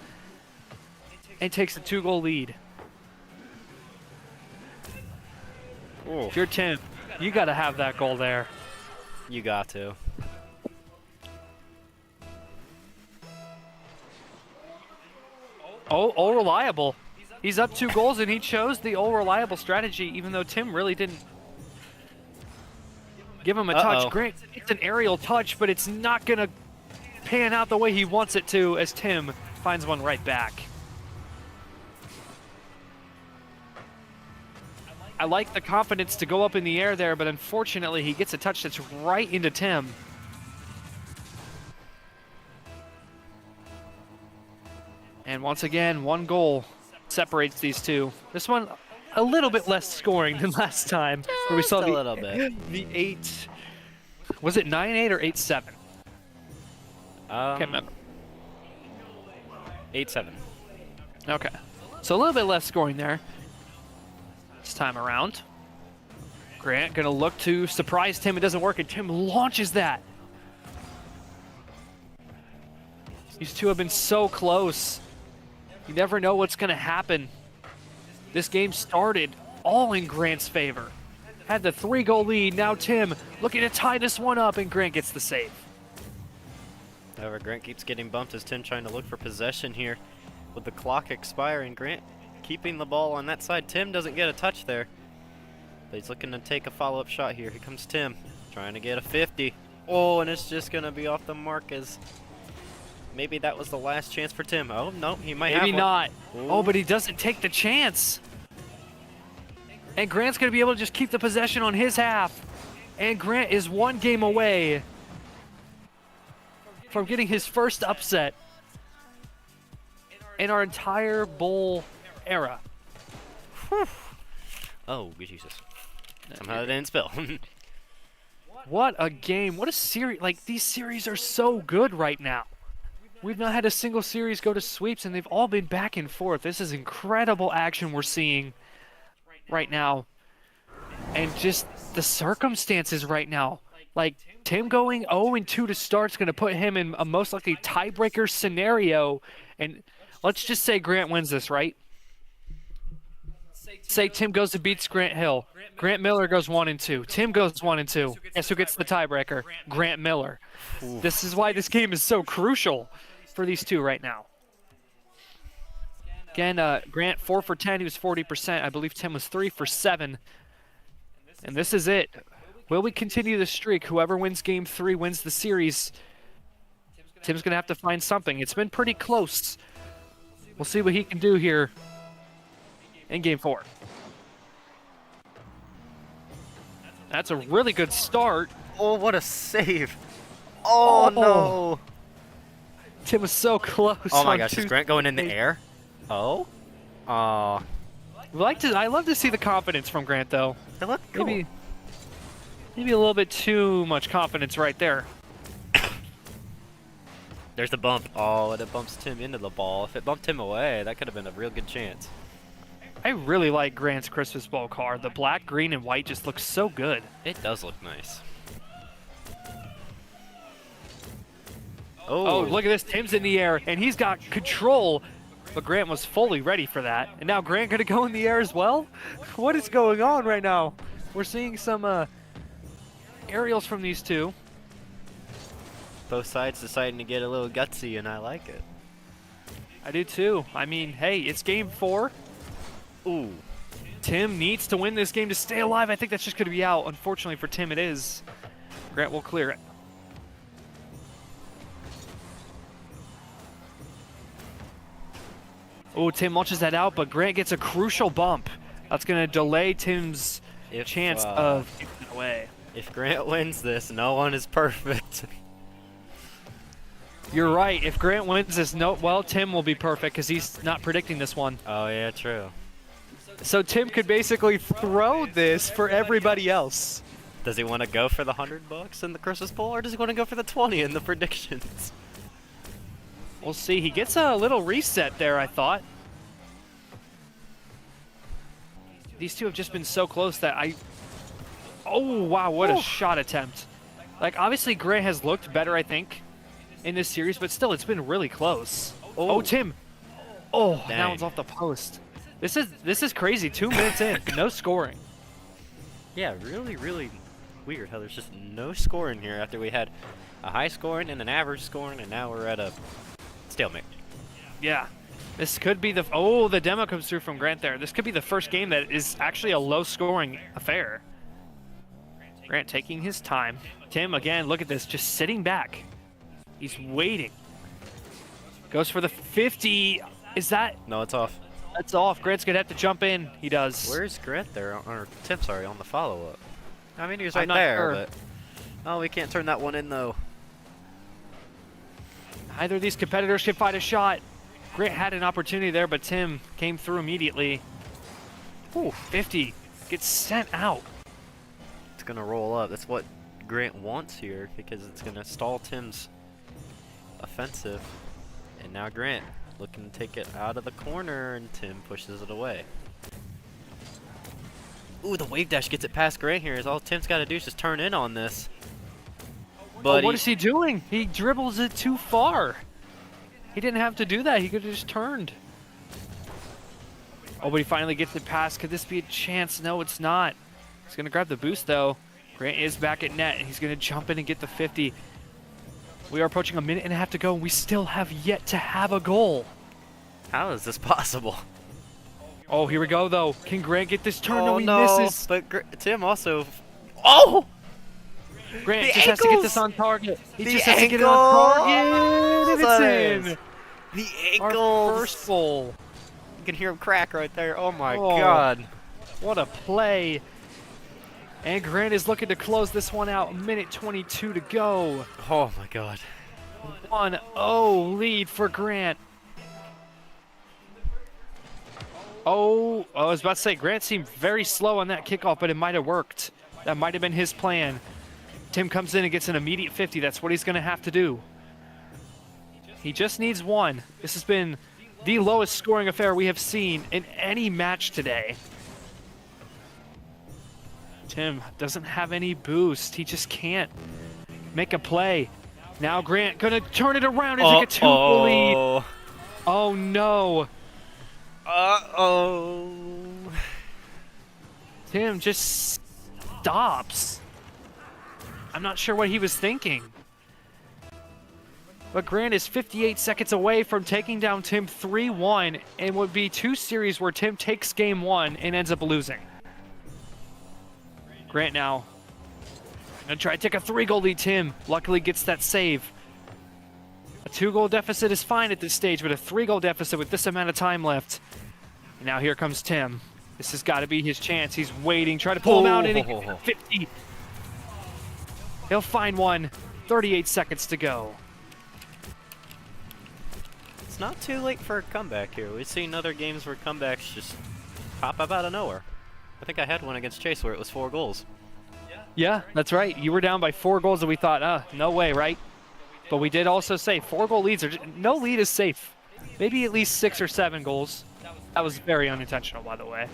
and takes a 2-goal lead. Ooh. If you're Tim, you got to have that goal there. You got to. Oh, reliable. He's up 2 goals, and he chose the reliable strategy, even though Tim really didn't give him a touch. Grant, it's an aerial touch, but it's not going to pan out the way he wants it to as Tim finds one right back. I like the confidence to go up in the air there, but unfortunately he gets a touch that's right into Tim. And once again, 1 goal separates these two. This one a little bit less scoring than last time, where we saw a little bit. The 8. Was it 9-8 or 8-7? Can't remember. 8-7. Okay, so a little bit less scoring there. This time around, Grant gonna look to surprise Tim. It doesn't work, and Tim launches that. These two have been so close. You never know what's gonna happen. This game started all in Grant's favor. Had the 3-goal lead. Now Tim looking to tie this one up, and Grant gets the save. However, Grant keeps getting bumped as Tim trying to look for possession here. With the clock expiring, Grant keeping the ball on that side. Tim doesn't get a touch there, but he's looking to take a follow-up shot here. Here comes Tim, trying to get a 50. Oh, and it's just going to be off the mark as maybe that was the last chance for Tim. Oh, no, he might have one. Maybe not. Ooh. Oh, but he doesn't take the chance. And Grant's going to be able to just keep the possession on his half. And Grant is 1 game away from getting his first upset in our entire bowl era. Oh, Jesus. Somehow it didn't spill. What a game. What a series. Like, these series are so good right now. We've not had a single series go to sweeps, and they've all been back and forth. This is incredible action we're seeing right now. And just the circumstances right now. Like, Tim going 0-2 to start is going to put him in a most likely tiebreaker scenario. And let's just say Grant wins this, right? Say Tim goes to beats Grant Hill. Grant Miller goes 1-2. Tim goes 1-2. Guess who gets the tiebreaker? Grant Miller. Oof. This is why this game is so crucial for these two right now. Again, Grant 4 for 10. He was 40%. I believe Tim was 3 for 7. And this is it. Will we continue the streak? Whoever wins game 3 wins the series. Tim's going to have to find something. It's been pretty close. We'll see what he can do here in game 4. That's a really good start. Oh, what a save. Oh, no. Tim was so close. Oh, my on gosh. two Is Grant going in the air? Oh? I love to see the confidence from Grant, though. It looked cool. Maybe a little bit too much confidence right there. There's the bump. Oh, and it bumps Tim into the ball. If it bumped him away, that could have been a real good chance. I really like Grant's Christmas ball car. The black, green, and white just looks so good. It does look nice. Oh, look at this. Tim's in the air, and he's got control. But Grant was fully ready for that. And now Grant going to go in the air as well? What is going on right now? We're seeing some aerials from these two. Both sides deciding to get a little gutsy, and I like it. I do too. I mean, hey, it's game 4. Ooh. Tim needs to win this game to stay alive. I think that's just going to be out. Unfortunately for Tim, it is. Grant will clear it. Oh, Tim launches that out, but Grant gets a crucial bump. That's going to delay Tim's chance of giving it away. If Grant wins this, no one is perfect. You're right. If Grant wins this, Tim will be perfect because he's not predicting this one. Oh, yeah, true. So Tim could basically throw this for everybody else. Does he want to go for the $100 in the Christmas bowl, or does he want to go for the 20 in the predictions? We'll see. He gets a little reset there, I thought. These two have just been so close that Oh, wow, what a shot attempt. Like, obviously, Grant has looked better, I think, in this series, but still, it's been really close. Oh, Tim. Oh, Dang. that one's off the post. This is crazy. 2 minutes in, no scoring. Yeah, really, really weird how there's just no scoring here after we had a high scoring and an average scoring, and now we're at a stalemate. Yeah. This could be the demo comes through from Grant there. This could be the first game that is actually a low-scoring affair. Grant taking his time. Tim, again, look at this, just sitting back. He's waiting. Goes for the 50. Is that? No, it's off. That's off. Grant's going to have to jump in. He does. Where's Grant there? Or Tim, sorry, on the follow-up. I mean, he was right I'm not there, sure. but... Oh, we can't turn that one in, though. Neither of these competitors can find a shot. Grant had an opportunity there, but Tim came through immediately. Ooh, 50. Gets sent out. It's going to roll up. That's what Grant wants here, because it's going to stall Tim's offensive. And now Grant looking to take it out of the corner, and Tim pushes it away. Ooh, the wave dash gets it past Grant here. All Tim's got to do is just turn in on this. But what is he doing? He dribbles it too far. He didn't have to do that. He could have just turned. Oh, but he finally gets it past. Could this be a chance? No, it's not. He's going to grab the boost, though. Grant is back at net, and he's going to jump in and get the 50. We are approaching a minute and a half to go, and we still have yet to have a goal. how is this possible? Oh, here we go, though. Can Grant get this turn? Oh, No, he no. misses. But Tim also... Oh! Grant The just has to get ankles! this on target. He The just has to get it on target. ankles! And it's in. The Our ankles! first goal. You can hear him crack right there. Oh, my Oh. God. What a play. And Grant is looking to close this one out. Minute 22 to go. Oh, my God. 1-0 lead for Grant. Oh, I was about to say, Grant seemed very slow on that kickoff, but it might have worked. That might have been his plan. Tim comes in and gets an immediate 50. That's what he's going to have to do. He just needs one. This has been the lowest scoring affair we have seen in any match today. Tim doesn't have any boost. He just can't make a play. Now Grant gonna turn it around and take a 2-goal lead. Oh no. Uh-oh. Tim just stops. I'm not sure what he was thinking. But Grant is 58 seconds away from taking down Tim 3-1 and would be 2 series where Tim takes game 1 and ends up losing. Grant now gonna try to take a 3-goal lead. Tim luckily gets that save. A 2-goal deficit is fine at this stage, but a 3-goal deficit with this amount of time left. And now here comes Tim. This has got to be his chance. He's waiting, try to pull him out, and he gets 50. He'll find one. 38 seconds to go. It's not too late for a comeback here. We've seen other games where comebacks just pop up out of nowhere. I think I had one against Chase where it was 4 goals. Yeah, that's right. You were down by 4 goals, and we thought, no way, right? But we did also say 4-goal leads are no lead is safe. Maybe at least 6 or 7 goals. That was very unintentional, by the way.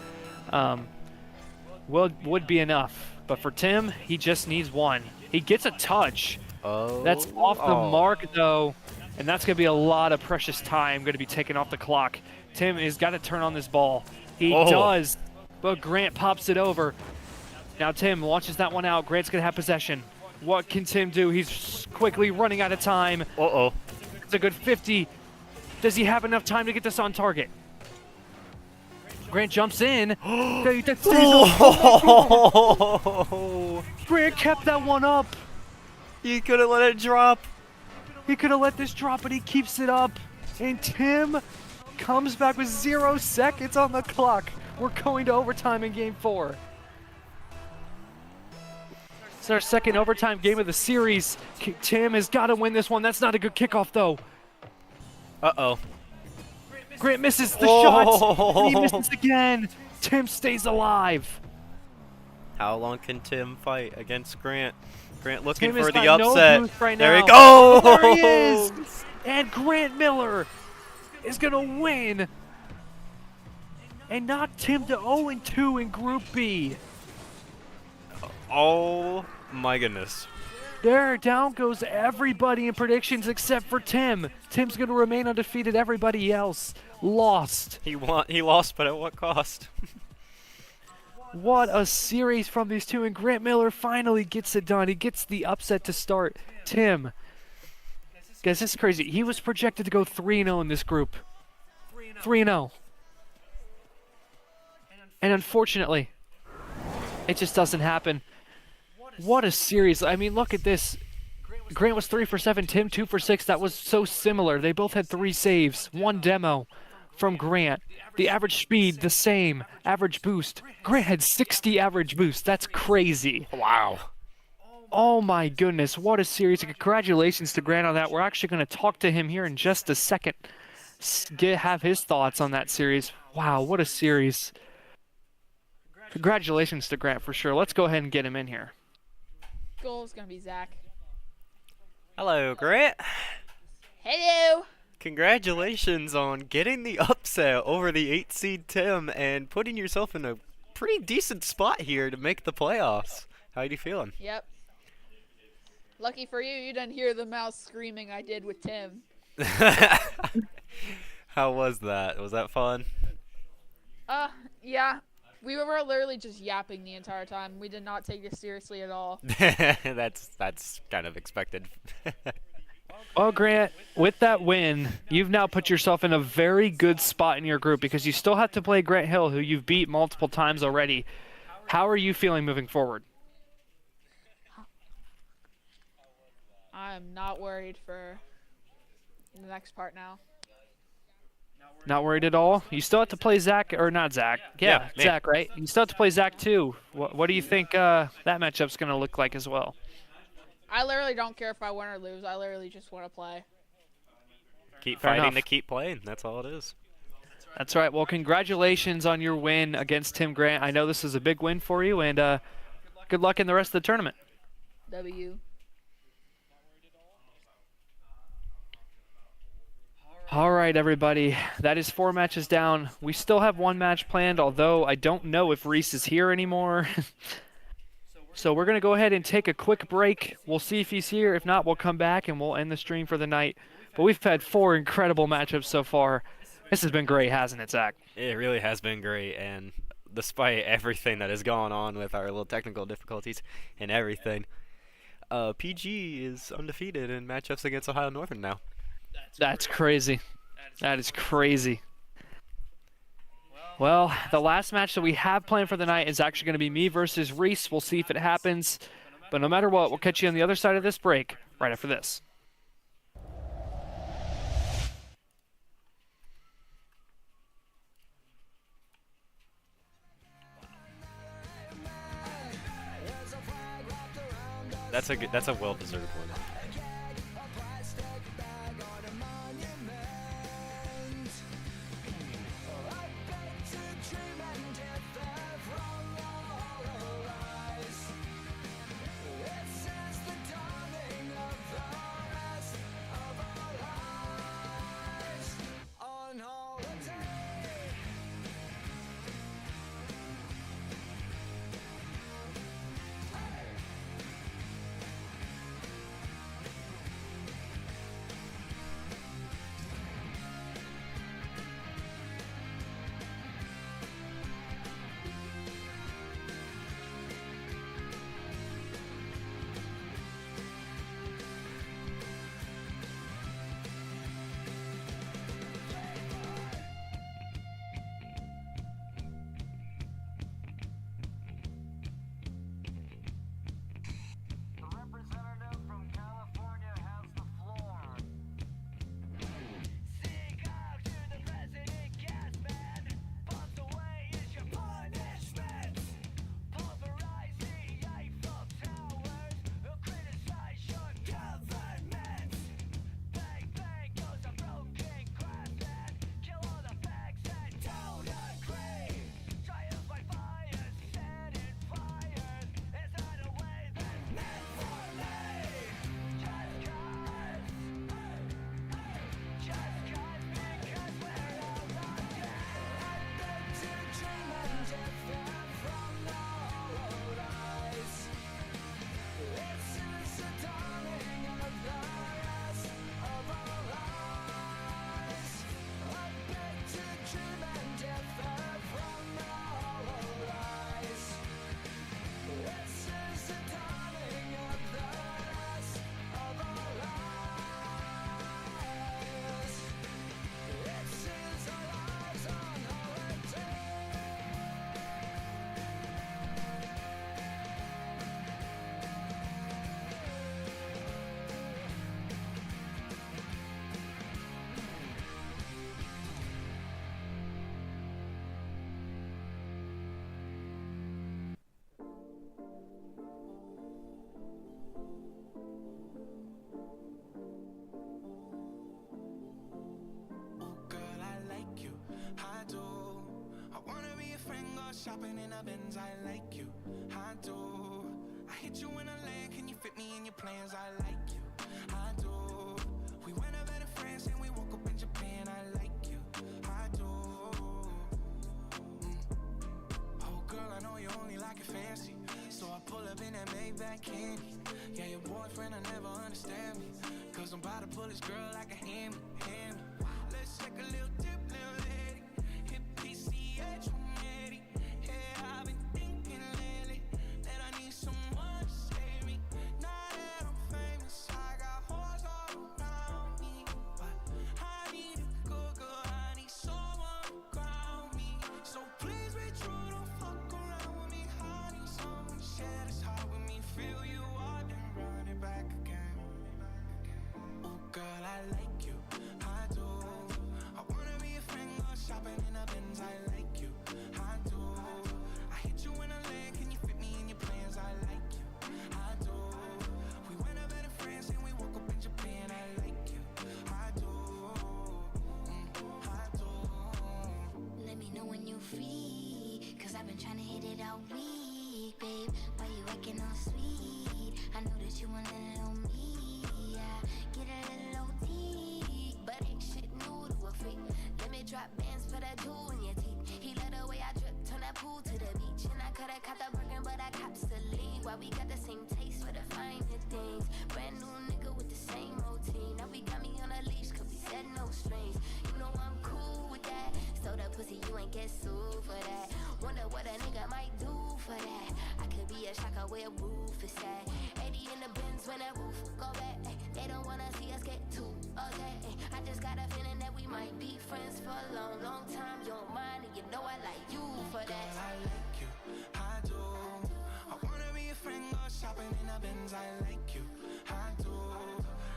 Would be enough. But for Tim, he just needs one. He gets a touch. Oh. That's off the mark, though. And that's going to be a lot of precious time going to be taken off the clock. Tim has got to turn on this ball. He does. But Grant pops it over. Now Tim launches that one out. Grant's going to have possession. What can Tim do? He's quickly running out of time. Uh-oh. It's a good 50. Does he have enough time to get this on target? Grant jumps in. Grant kept that one up. You could have let it drop. He could have let this drop, but he keeps it up. And Tim comes back with 0 seconds on the clock. We're going to overtime in game 4. It's our second overtime game of the series. Tim has got to win this one. That's not a good kickoff, though. Uh-oh. Grant misses the shot. And he misses again. Tim stays alive. How long can Tim fight against Grant? Grant looking Tim for the got upset. No boost right there now. he goes. There he is. And Grant Miller is going to win and knock Tim to 0-2 in Group B. Oh my goodness. There, down goes everybody in predictions except for Tim. Tim's going to remain undefeated. Everybody else lost. He lost, but at what cost? What a series from these two, and Grant Miller finally gets it done. He gets the upset to start. Tim, guys, this is crazy. He was projected to go 3-0 in this group. 3-0. And unfortunately, it just doesn't happen. What a series. I mean, look at this. Grant was 3 for 7, Tim 2 for 6. That was so similar. They both had 3 saves. 1 demo from Grant. The average speed, the same. Average boost. Grant had 60 average boost. That's crazy. Wow. Oh my goodness, what a series. Congratulations to Grant on that. We're actually going to talk to him here in just a second. Have his thoughts on that series. Wow, what a series. Congratulations to Grant for sure. Let's go ahead and get him in here. Goal is going to be Zach. Hello, Grant. Hello. Congratulations on getting the upset over the 8 seed Tim and putting yourself in a pretty decent spot here to make the playoffs. How are you feeling? Yep. Lucky for you, you didn't hear the mouse screaming I did with Tim. How was that? Was that fun? Yeah. We were literally just yapping the entire time. We did not take this seriously at all. That's kind of expected. Well, Grant, with that win, you've now put yourself in a very good spot in your group because you still have to play Grant Hill, who you've beat multiple times already. How are you feeling moving forward? I'm not worried for the next part now. Not worried at all? You still have to play Zach, or not Zach. Yeah, Zach, right? You still have to play Zach, too. What do you think that matchup's going to look like as well? I literally don't care if I win or lose. I literally just want to play. Keep Fair fighting enough. to keep playing. That's all it is. That's right. Well, congratulations on your win against Tim Grant. I know this is a big win for you, and good luck in the rest of the tournament. W. All right, everybody. That is 4 matches down. We still have 1 match planned, although I don't know if Reese is here anymore. So we're going to go ahead and take a quick break. We'll see if he's here. If not, we'll come back and we'll end the stream for the night. But we've had 4 incredible matchups so far. This has been great, hasn't it, Zach? It really has been great, and despite everything that has gone on with our little technical difficulties and everything, PG is undefeated in matchups against Ohio Northern now. That's crazy. That is crazy. Well, the last match that we have planned for the night is actually going to be me versus Reese. We'll see if it happens. But no matter what, we'll catch you on the other side of this break right after this. That's a well-deserved one. Shopping in a Benz, I like you, I do. I hit you in a land, can you fit me in your plans? I like you, I do. We went over to France and we woke up in Japan, I like you, I do. Oh girl, I know you only like it fancy, so I pull up in that Maybach candy. Yeah, your boyfriend, I never understand me, cause I'm about to pull this girl like a hammy. Let's take a little dip, little lady. Hit PCH 180. I've been thinking lately that I need someone to save me. Now that I'm famous, I got hoes all around me, but I need a good girl, I need someone to ground me. So please be true, don't fuck around with me. I need someone to share this heart with me. Feel you up and run it back again. Oh girl, I like you, I do. I wanna be Caught the Birkin, but I cops the lead. Why we got the same taste for the finer things. Brand new nigga with the same routine. Now we got me on a leash, cause we said no strings. You know I'm cool with that. Stole that pussy, you ain't get sued for that. Wonder what a nigga might do for that. I could be a shocker where roof is at. 80 in the bins when that roof go back. They don't wanna see us get too okay. I just got a feeling that we might be friends for a long, long time. You don't mind, and you know I like you for that. Girl, I like you, I do. I wanna be a friend, go shopping in the Benz. I like you, I do.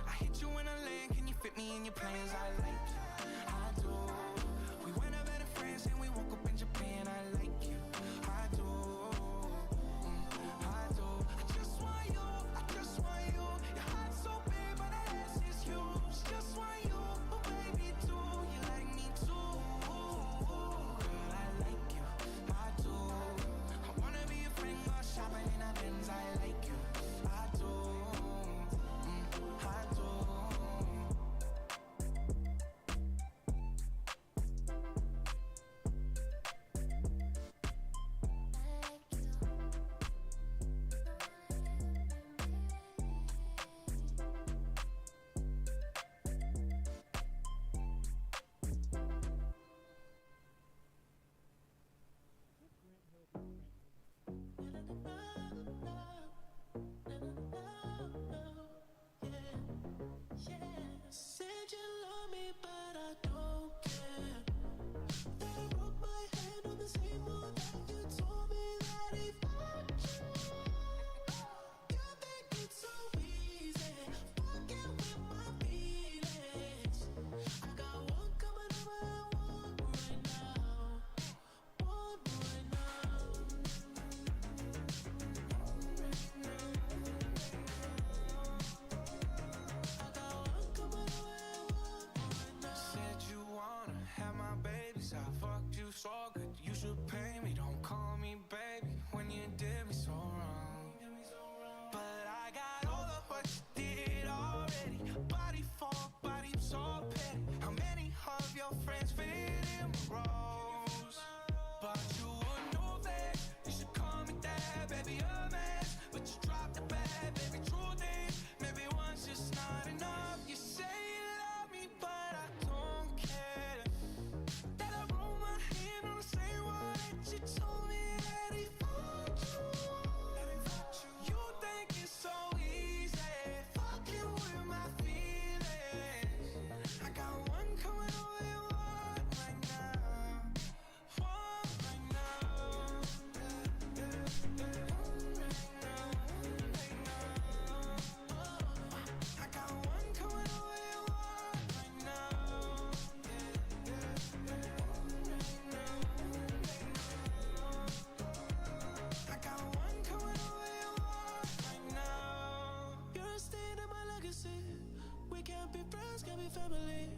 I hit you in a lane, can you fit me in your plans? I like you, I do. We went out better friends and we woke up in Japan. I like you, I do. I do. I just want you, I just want you. Your heart's so big, but that ass is huge. Just want you, but baby too. You like me too. Girl, I like you, I do. I wanna be a friend, go shopping in a Benz. I like you, I do. I do. Said you love me, but I don't care. That I broke my hand on the same wall that you told me that he fucked you. You think it's so easy, fucking with my feelings. I got one coming over and one right now. One right now. I got one coming over and one right now. Said you wanna have my babies. I fucked you so good, you should pay me. Don't call me baby when you did me so wrong. But I got all of what you did already. Body for body, so petty. How many of your friends fit in my roles? But you would know that you should call me that, baby, a mess. But you dropped the bad, baby, truth is, maybe once just not enough. You say you love me, but I don't care. That I broke my hand on the same wall that you told me that he fucked you. You think it's so easy, fucking with my feelings. I got one coming over and one right now. One right now. One right now. I got one coming over and one right now. I got one coming over and one right now. You're a stain in my legacy. We can't be friends, can't be family.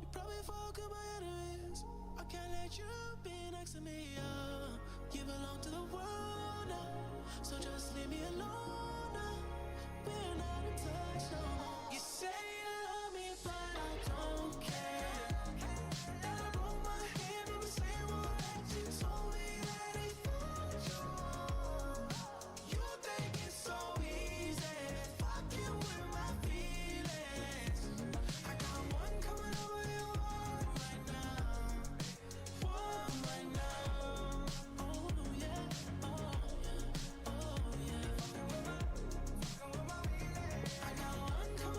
You probably fuck with my enemies. I can't let you be next to me. You belong to the world now, so just leave me alone now. We're not in touch no more. You say you love me, but I don't care. That I broke my hand on the same wall that you told me that he fucked you. You think it's so easy, fucking with my feelings. I got one coming over and one right now. One right now. Oh yeah, oh yeah, oh yeah. I got one coming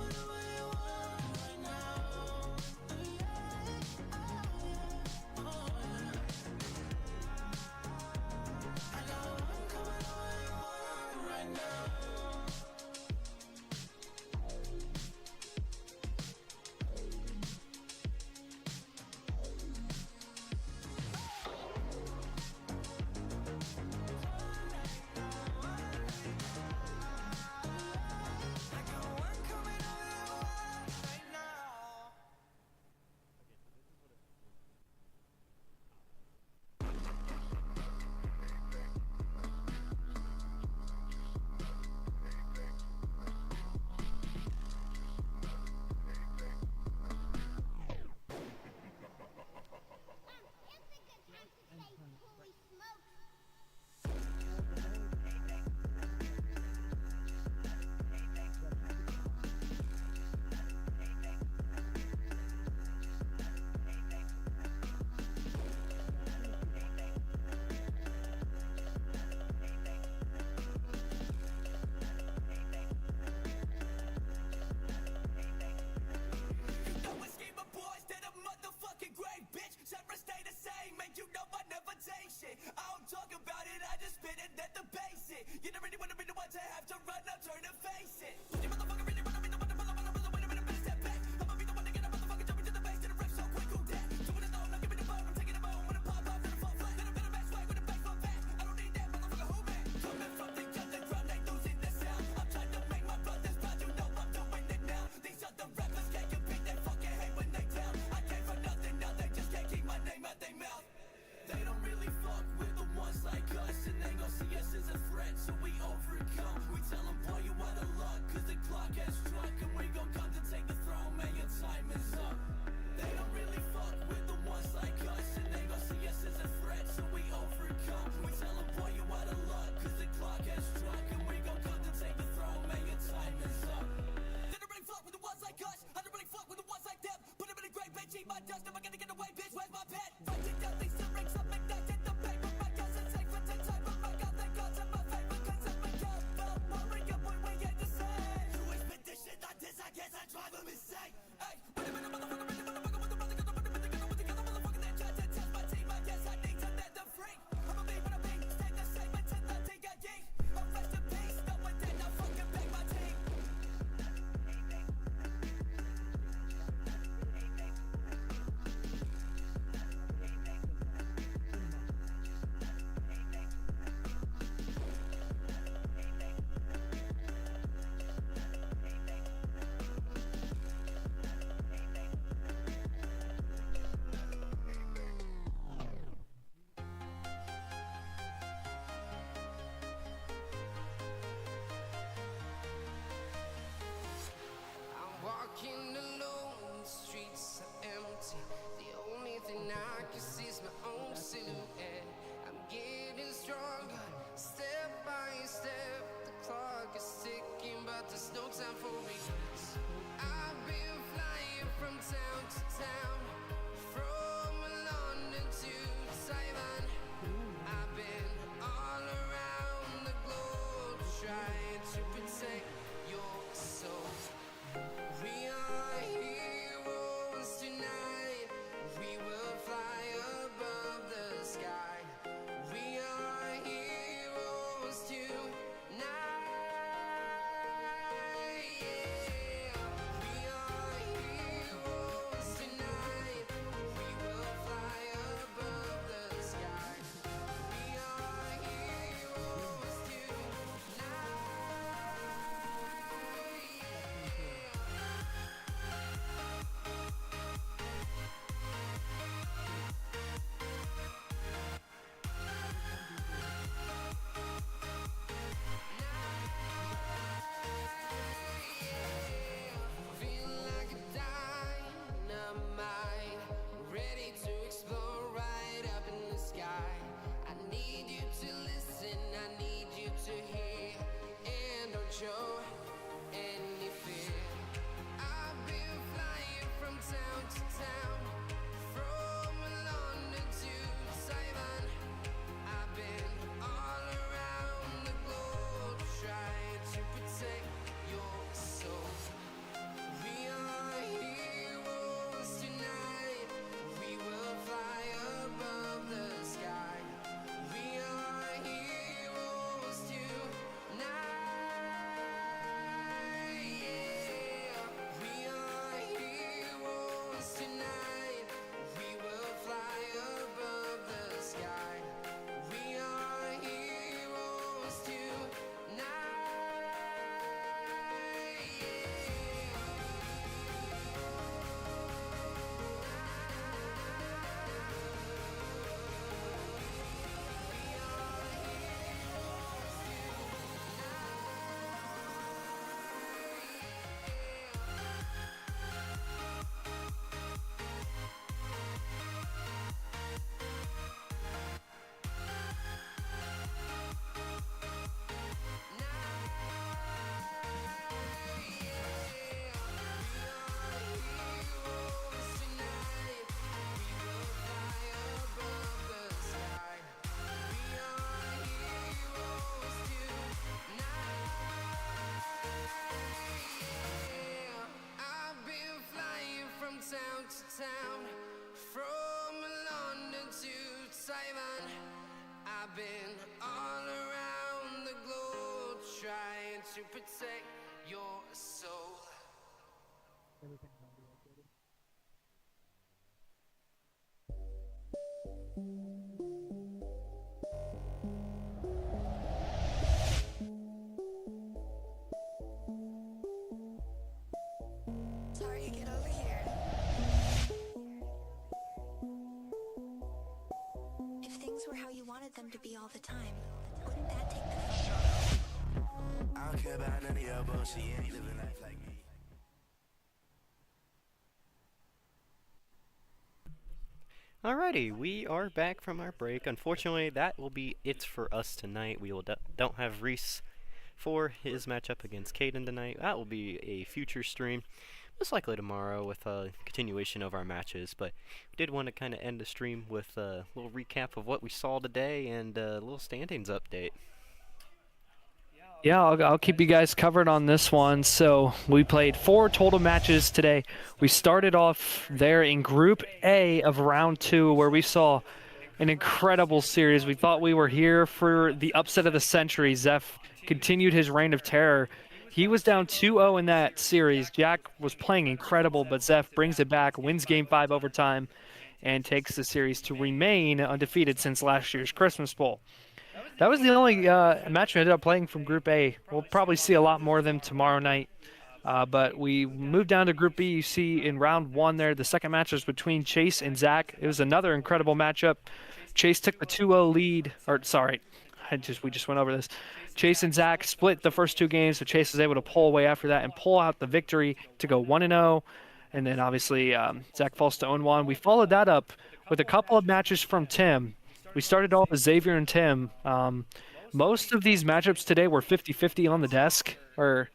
I can see my own silhouette. I'm getting stronger, step by step. The clock is ticking, but there's no time for regrets. I've been flying from town to town, from London to Taiwan. I've been all around the globe, trying to protect your soul. We are heroes tonight. We will fly above the sky. We are heroes tonight. Yeah. We are heroes tonight. We will fly above the sky. We are heroes tonight. Feel like a dynamite, ready to explode right up in the sky. I need you to listen, I need you to hear, and don't show any fear. I've been flying from town to town, from London to Taiwan. I've been all around the globe, trying to protect your soul. We are heroes tonight. We will fly above the sky. We are heroes tonight. Yeah. We are heroes tonight. We will fly above the sky. We are heroes tonight. I've been flying from town to town, from London to Taiwan. I've been all around the globe, trying to protect your soul. Sorry, get over here. If things were how you wanted them to be all the time, wouldn't that take the fun? I don't care about none of your bullshit. You ain't living life like me. Alrighty, we are back from our break. Unfortunately, that will be it for us tonight. We will don't have Reese for his matchup against Caden tonight. That will be a future stream, most likely tomorrow, with a continuation of our matches. But we did want to kind of end the stream with a little recap of what we saw today and a little standings update. Yeah, I'll keep you guys covered on this one. So we played 4 total matches today. We started off there in Group A of Round 2, where we saw an incredible series. We thought we were here for the upset of the century. Zeph continued his reign of terror. He was down 2-0 in that series. Jack was playing incredible, but Zeph brings it back, wins Game 5 overtime, and takes the series to remain undefeated since last year's Christmas Bowl. That was the only match we ended up playing from Group A. We'll probably see a lot more of them tomorrow night. But we moved down to Group B. You see in round 1 there, the second match was between Chase and Zach. It was another incredible matchup. Chase took the 2-0 lead. Or, sorry, we just went over this. Chase and Zach split the first 2 games, so Chase was able to pull away after that and pull out the victory to go 1-0. and then obviously Zach falls to 0-1. We followed that up with a couple of matches from Tim. We started off with Xavier and Tim. Most of these matchups today were 50-50 on the desk, or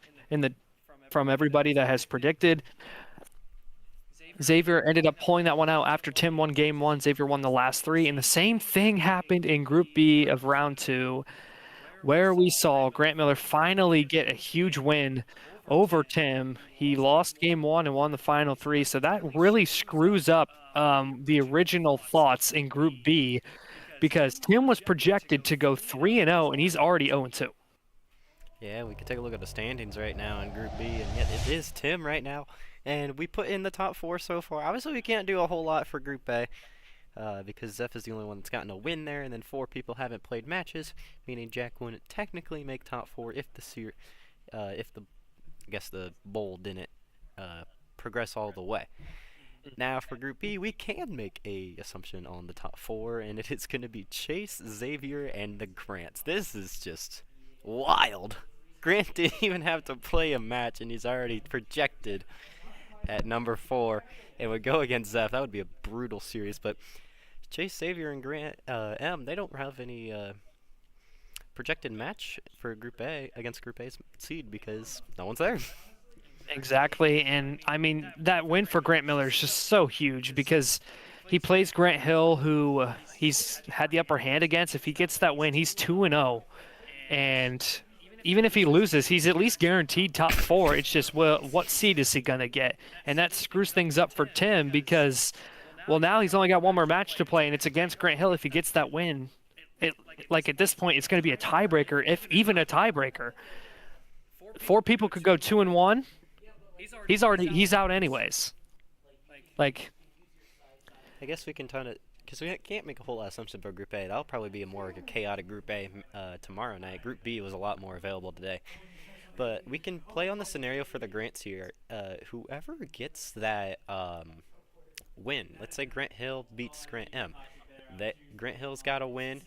from everybody that has predicted. Xavier ended up pulling that one out after Tim won game 1. Xavier won the last 3, and the same thing happened in Group B of round 2, where we saw Grant Miller finally get a huge win over Tim. He lost game 1 and won the final 3, so that really screws up the original thoughts in Group B, because Tim was projected to go 3-0, and he's already 0-2. Yeah, we can take a look at the standings right now in Group B, and yet it is Tim right now. And we put in the top 4 so far. Obviously, we can't do a whole lot for Group A because Zeph is the only one that's gotten a win there, and then 4 people haven't played matches, meaning Jack wouldn't technically make top 4 if the bowl didn't progress all the way. Now for Group B, we can make a assumption on the top 4, and it is going to be Chase, Xavier, and the Grants. This is just wild. Grant didn't even have to play a match, and he's already projected at number 4, and would go against Zeph. That would be a brutal series, but Chase, Xavier, and Grant M, they don't have any projected match for Group A against Group A's seed because no one's there. Exactly, and I mean, that win for Grant Miller is just so huge because he plays Grant Hill, who he's had the upper hand against. If he gets that win, he's 2-0, and even if he loses, he's at least guaranteed top 4. It's just, well, what seed is he going to get? And that screws things up for Tim because, well, now he's only got one more match to play, and it's against Grant Hill. If he gets that win, at this point, it's going to be a tiebreaker, if even a tiebreaker. 4 people could go 2-1. He's out anyways. I guess we can turn it, because we can't make a whole lot of assumptions about Group A. That'll probably be a more chaotic Group A tomorrow night. Group B was a lot more available today. But we can play on the scenario for the Grants here. Whoever gets that win, let's say Grant Hill beats Grant M. Grant Hill's got a win,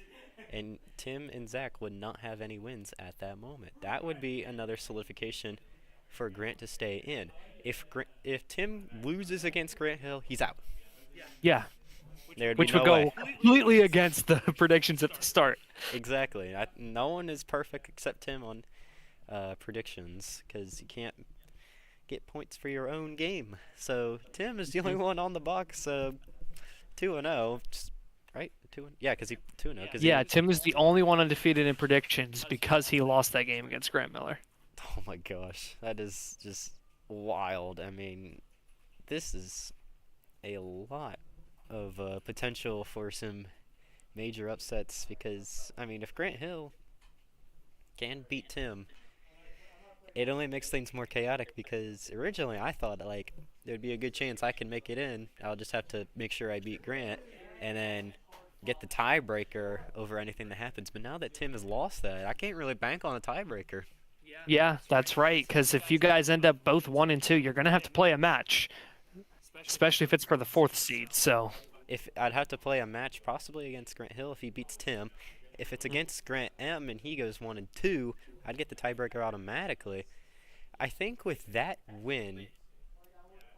and Tim and Zach would not have any wins at that moment. That would be another solidification for Grant to stay in. If Tim loses against Grant Hill, he's out. Yeah. Which would go completely against the predictions at the start. Exactly. No one is perfect except Tim on predictions, because you can't get points for your own game. So Tim is the only one on the box 2-0. Right? 2-0. Yeah, because he 2-0. Yeah, Tim is the only one undefeated in predictions because he lost that game against Grant Miller. Oh my gosh, that is just wild. I mean, this is a lot of potential for some major upsets because, I mean, if Grant Hill can beat Tim, it only makes things more chaotic because originally I thought, there'd be a good chance I can make it in. I'll just have to make sure I beat Grant and then get the tiebreaker over anything that happens. But now that Tim has lost that, I can't really bank on a tiebreaker. Yeah, that's right, because if you guys end up both 1 and 2, you're going to have to play a match, especially if it's for the 4th seed. So if I'd have to play a match possibly against Grant Hill if he beats Tim. If it's against Grant M and he goes 1 and 2, I'd get the tiebreaker automatically. I think with that win,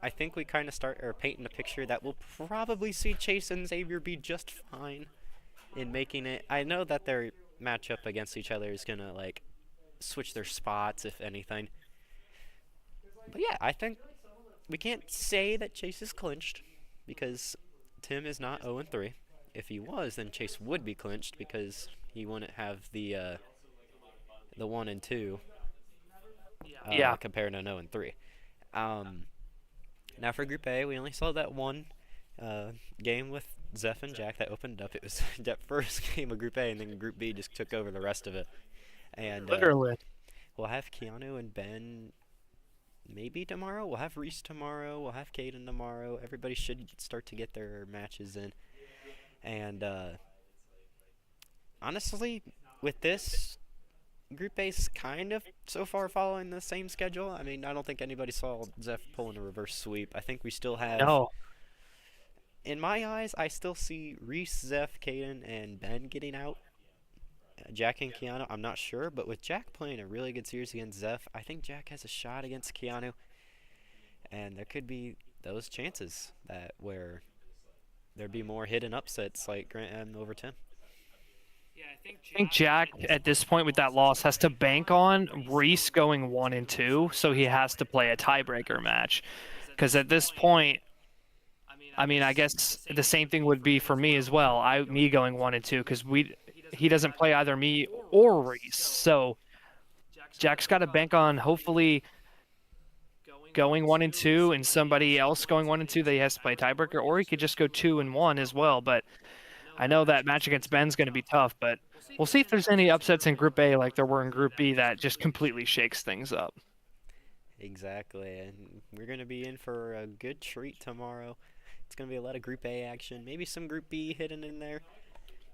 I think we kind of start painting a picture that we'll probably see Chase and Xavier be just fine in making it. I know that their matchup against each other is going to switch their spots, if anything. But yeah, I think we can't say that Chase is clinched because Tim is not 0-3. If he was, then Chase would be clinched because he wouldn't have the 1 and 2 compared to an 0-3. Now for Group A, we only saw that one game with Zeph and Jack that opened up. It was that first game of Group A, and then Group B just took over the rest of it. And literally, we'll have Keanu and Ben maybe tomorrow. We'll have Reese tomorrow. We'll have Caden tomorrow. Everybody should start to get their matches in. And honestly, with this, Group A's kind of so far following the same schedule. I mean, I don't think anybody saw Zeph pulling a reverse sweep. I think we still have... No. In my eyes, I still see Reese, Zeph, Caden, and Ben getting out. Jack and Keanu, I'm not sure, but with Jack playing a really good series against Zeph, I think Jack has a shot against Keanu, and there could be those chances that where there'd be more hidden upsets like Grant M over Tim. I think Jack, at this point with that loss, has to bank on Reese going 1 and 2, so he has to play a tiebreaker match. Because at this point, I mean, I guess the same thing would be for me as well. Me going 1 and 2, because he doesn't play either me or Reese. So Jack's got to bank on hopefully going 1 and 2, and somebody else going 1 and 2 that he has to play tiebreaker, or he could just go 2 and 1 as well. But I know that match against Ben's going to be tough, but we'll see if there's any upsets in Group A like there were in Group B that just completely shakes things up. Exactly, and we're going to be in for a good treat tomorrow. It's going to be a lot of Group A action, maybe some Group B hidden in there.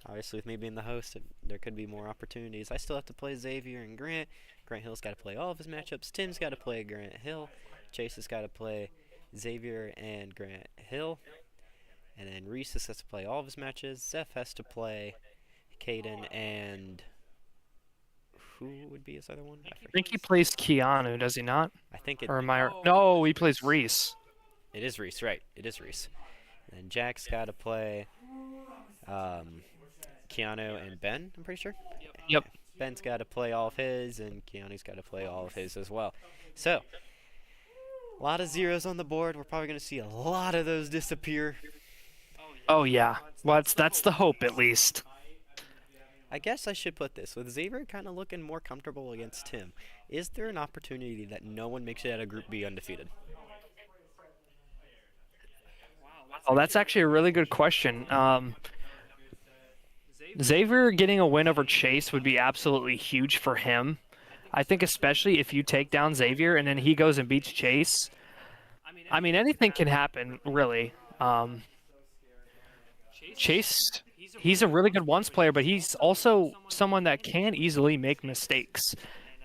Obviously, with me being the host, there could be more opportunities. I still have to play Xavier and Grant. Grant Hill's got to play all of his matchups. Tim's got to play Grant Hill. Chase has got to play Xavier and Grant Hill. And then Reese has to play all of his matches. Zeph has to play Caden and... who would be his other one? I think he plays Keanu, does he not? I think it... Or am I... No, he plays Reese. It is Reese, right. It is Reese. And then Jack's got to play Keanu and Ben, I'm pretty sure. Yep. Ben's got to play all of his, and Keanu's got to play all of his as well. So, a lot of zeros on the board. We're probably going to see a lot of those disappear. Oh, yeah. Well, that's the hope, at least. I guess I should put this. With Xavier kind of looking more comfortable against Tim, is there an opportunity that no one makes it out of Group B undefeated? Oh, that's actually a really good question. Xavier getting a win over Chase would be absolutely huge for him. I think especially if you take down Xavier and then he goes and beats Chase. I mean, anything can happen, really. Chase, he's a really good ones player, but he's also someone that can easily make mistakes.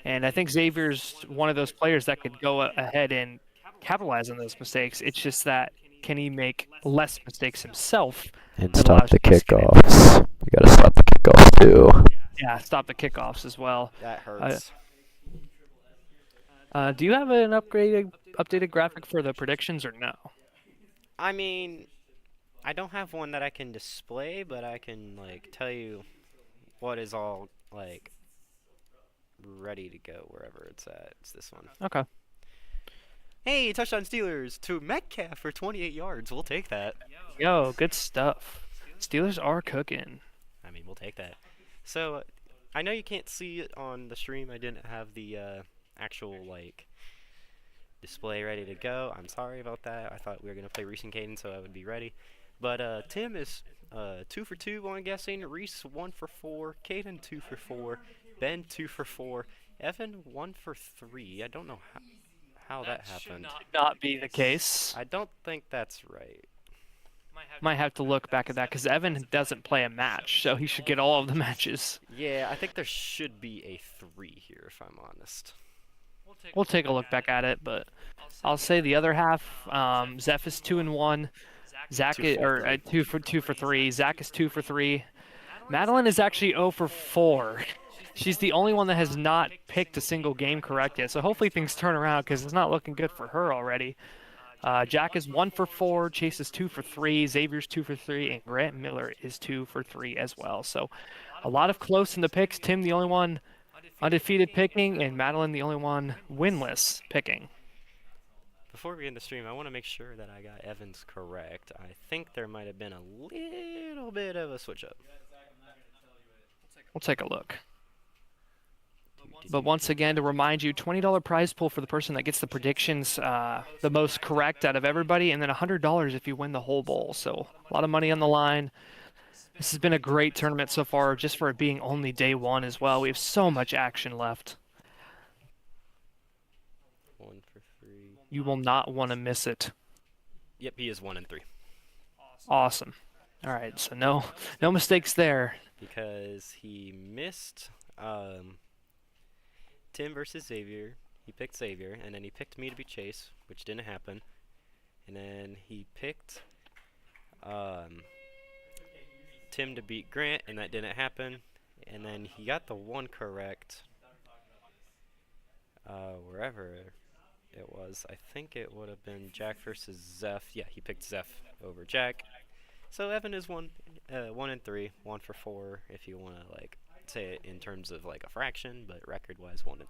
And I think Xavier's one of those players that could go ahead and capitalize on those mistakes. It's just that, can he make less mistakes himself? And stop the kickoffs. You gotta stop the kickoffs too. Yeah, stop the kickoffs as well. That hurts. Do you have an updated graphic for the predictions or no? I mean, I don't have one that I can display, but I can like tell you what is all like ready to go wherever it's at. It's this one. Okay. Hey, touchdown Steelers to Metcalf for 28 yards. We'll take that. Yo, good stuff. Steelers are cooking. I mean, we'll take that. So, I know you can't see it on the stream. I didn't have the actual like display ready to go. I'm sorry about that. I thought we were gonna play Reese and Caden, so I would be ready. But Tim is 2 for 2 on guessing. Reese 1 for 4. Caden 2 for 4. Ben 2 for 4. Evan 1 for 3. I don't know how that happened. Should not be the case. I don't think that's right. Might have to look back at that because Evan doesn't play a match, so he should get all of the matches. Yeah, I think there should be a 3 here, if I'm honest. We'll take a look back at it, but I'll say the other half. Zeph is 2 and 1. Zach is, or 2 for 3. Zach is 2 for 3. Madeline is actually 0 for 4. She's the only one that has not picked a single game correct yet, so hopefully things turn around because it's not looking good for her already. Jack is 1 for 4, Chase is 2 for 3, Xavier's 2 for 3, and Grant Miller is 2 for 3 as well. So a lot of close in the picks. Tim the only one undefeated picking, and Madeline the only one winless picking. Before we end the stream, I want to make sure that I got Evans correct. I think there might have been a little bit of a switch up. We'll take a look. But once again, to remind you, $20 prize pool for the person that gets the predictions the most correct out of everybody, and then $100 if you win the whole bowl. So a lot of money on the line. This has been a great tournament so far, just for it being only day one as well. We have so much action left. 1 for 3. You will not want to miss it. Yep, he is 1 and 3. Awesome. All right, so no mistakes there. Because he missed Tim versus Xavier. He picked Xavier, and then he picked me to be Chase, which didn't happen. And then he picked Tim to beat Grant, and that didn't happen. And then he got the 1 correct wherever it was. I think it would have been Jack versus Zeph. Yeah, he picked Zeph over Jack. So Evan is 1-3, 1-for-4 if you want to like say it in terms of like a fraction, but record-wise 1-3.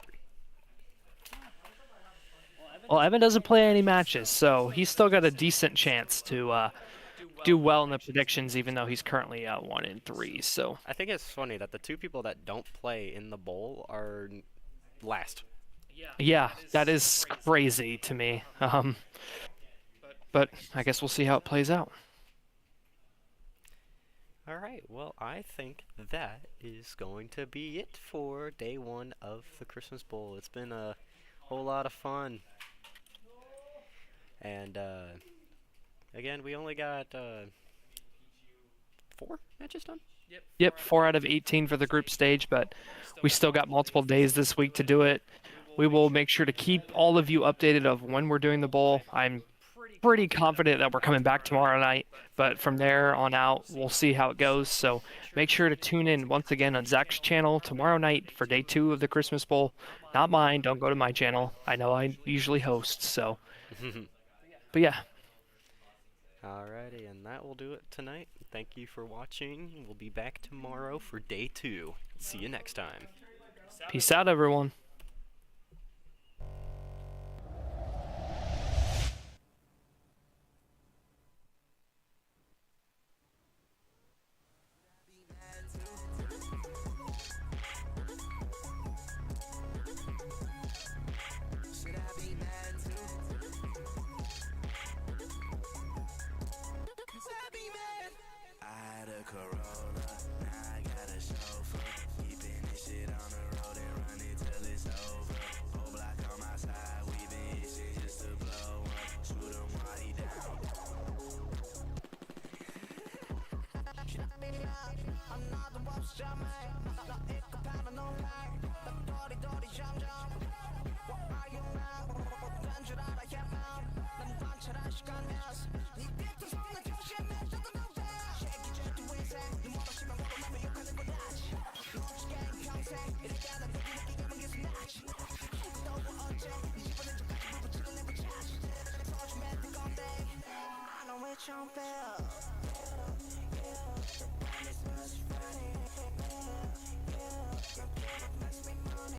Well, Evan doesn't play any matches, so he's still got a decent chance to do well in the predictions, even though he's currently 1-3. So I think it's funny that the two people that don't play in the bowl are last. yeah, that is crazy to me. But I guess we'll see how it plays out. All right, well, I think that is going to be it for day 1 of the Christmas Bowl. It's been a whole lot of fun. And, again, we only got 4 matches done? Yep, 4 out of 18 for the group stage, but we still got multiple days this week to do it. We will make sure to keep all of you updated of when we're doing the bowl. I'm pretty confident that we're coming back tomorrow night, but from there on out, we'll see how it goes. So make sure to tune in once again on Zach's channel tomorrow night for day 2 of the Christmas Bowl. Not mine. Don't go to my channel. I know I usually host, so. But yeah. Alrighty, and that will do it tonight. Thank you for watching. We'll be back tomorrow for day 2. See you next time. Peace out, everyone. I had a Corona, now I got a chauffeur. Keeping this shit on the road and running till it's over. Whole block on my side, we been itching just to blow one. Shoot him while he down. I'm not the boss, jammer. 나 이거 바로 놀라. 나 도리도리 점점. What are you now? 난 줄 알아야 난 관찰할 시간이었어. 네 뒤에서 손을 조심해. I know it don't feel.